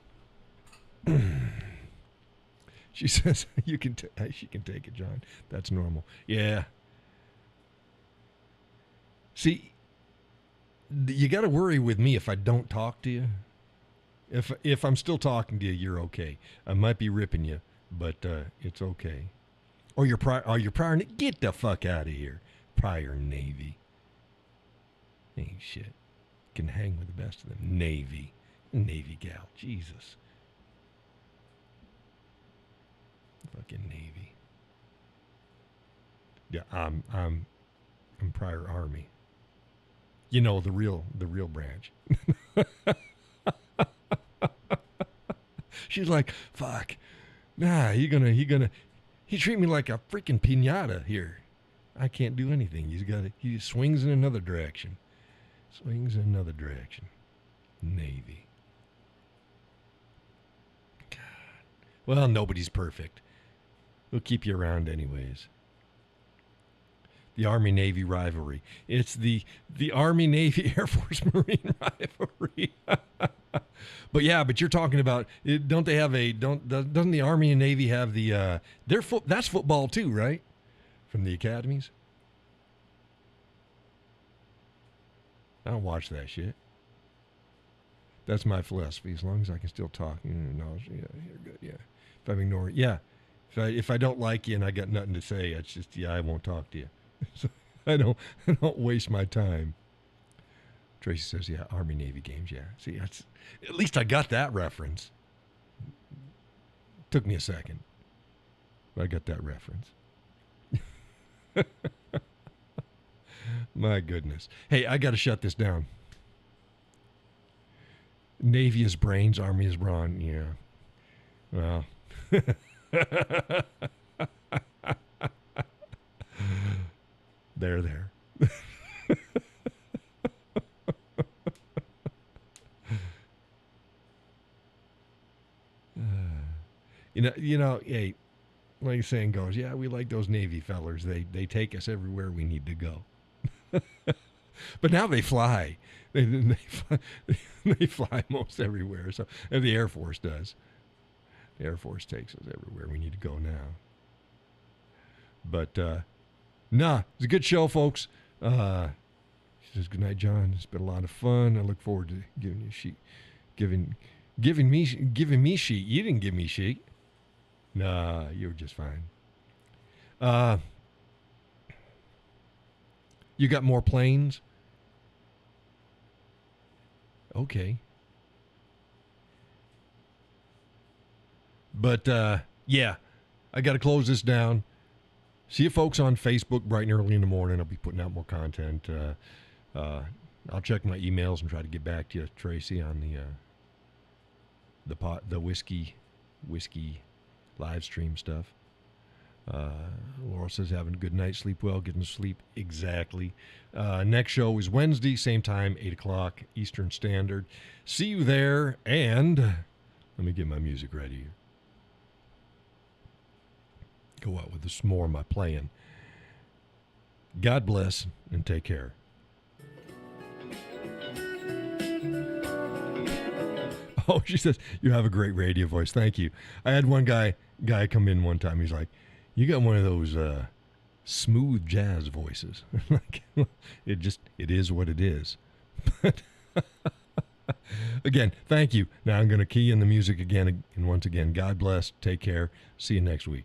She says, she can take it, John. That's normal. Yeah. See, you got to worry with me if I don't talk to you. If I'm still talking to you, you're okay. I might be ripping you, but it's okay. Or your prior, get the fuck out of here. Prior Navy. Ain't shit. Can hang with the best of them. Navy gal. Jesus. Fucking Navy. Yeah, I'm prior Army. The real branch. She's like, fuck. Nah, he treat me like a freaking piñata here. I can't do anything. He swings in another direction. Navy. God. Well, nobody's perfect. We'll keep you around anyways. The Army-Navy rivalry. It's the Army-Navy Air Force Marine rivalry. But you're talking about, don't they have doesn't the Army and Navy have the that's football too, right? From the academies. I don't watch that shit. That's my philosophy. As long as I can still talk, knowledge, you're good. Yeah. If I'm ignoring, yeah. If I don't like you and I got nothing to say, it's just I won't talk to you. So I don't waste my time. Tracy says, yeah, Army Navy games, yeah. See, at least I got that reference. Took me a second, but I got that reference. My goodness. Hey, I got to shut this down. Navy is brains, Army is brawn. Yeah. Well. There. Hey, like the saying goes, yeah, we like those Navy fellers. They take us everywhere we need to go. But now they fly. They fly most everywhere. So, and the Air Force does. The Air Force takes us everywhere we need to go now. But it's a good show, folks. She says, "Good night, John. It's been a lot of fun. I look forward to giving you sheet, giving me sheet. You didn't give me sheet. Nah, you were just fine. You got more planes? Okay. But yeah, I got to close this down. See you folks on Facebook bright and early in the morning. I'll be putting out more content. I'll check my emails and try to get back to you, Tracy, on the whiskey live stream stuff. Laura says having a good night, sleep well, getting to sleep exactly. Next show is Wednesday, same time, 8 o'clock Eastern Standard. See you there, and let me get my music ready here. Go out with some more of my playing. God bless and take care. Oh, she says, you have a great radio voice. Thank you. I had one guy come in one time. He's like, you got one of those smooth jazz voices. Like, it is what it is. But again, thank you. Now I'm going to key in the music again. And once again, God bless. Take care. See you next week.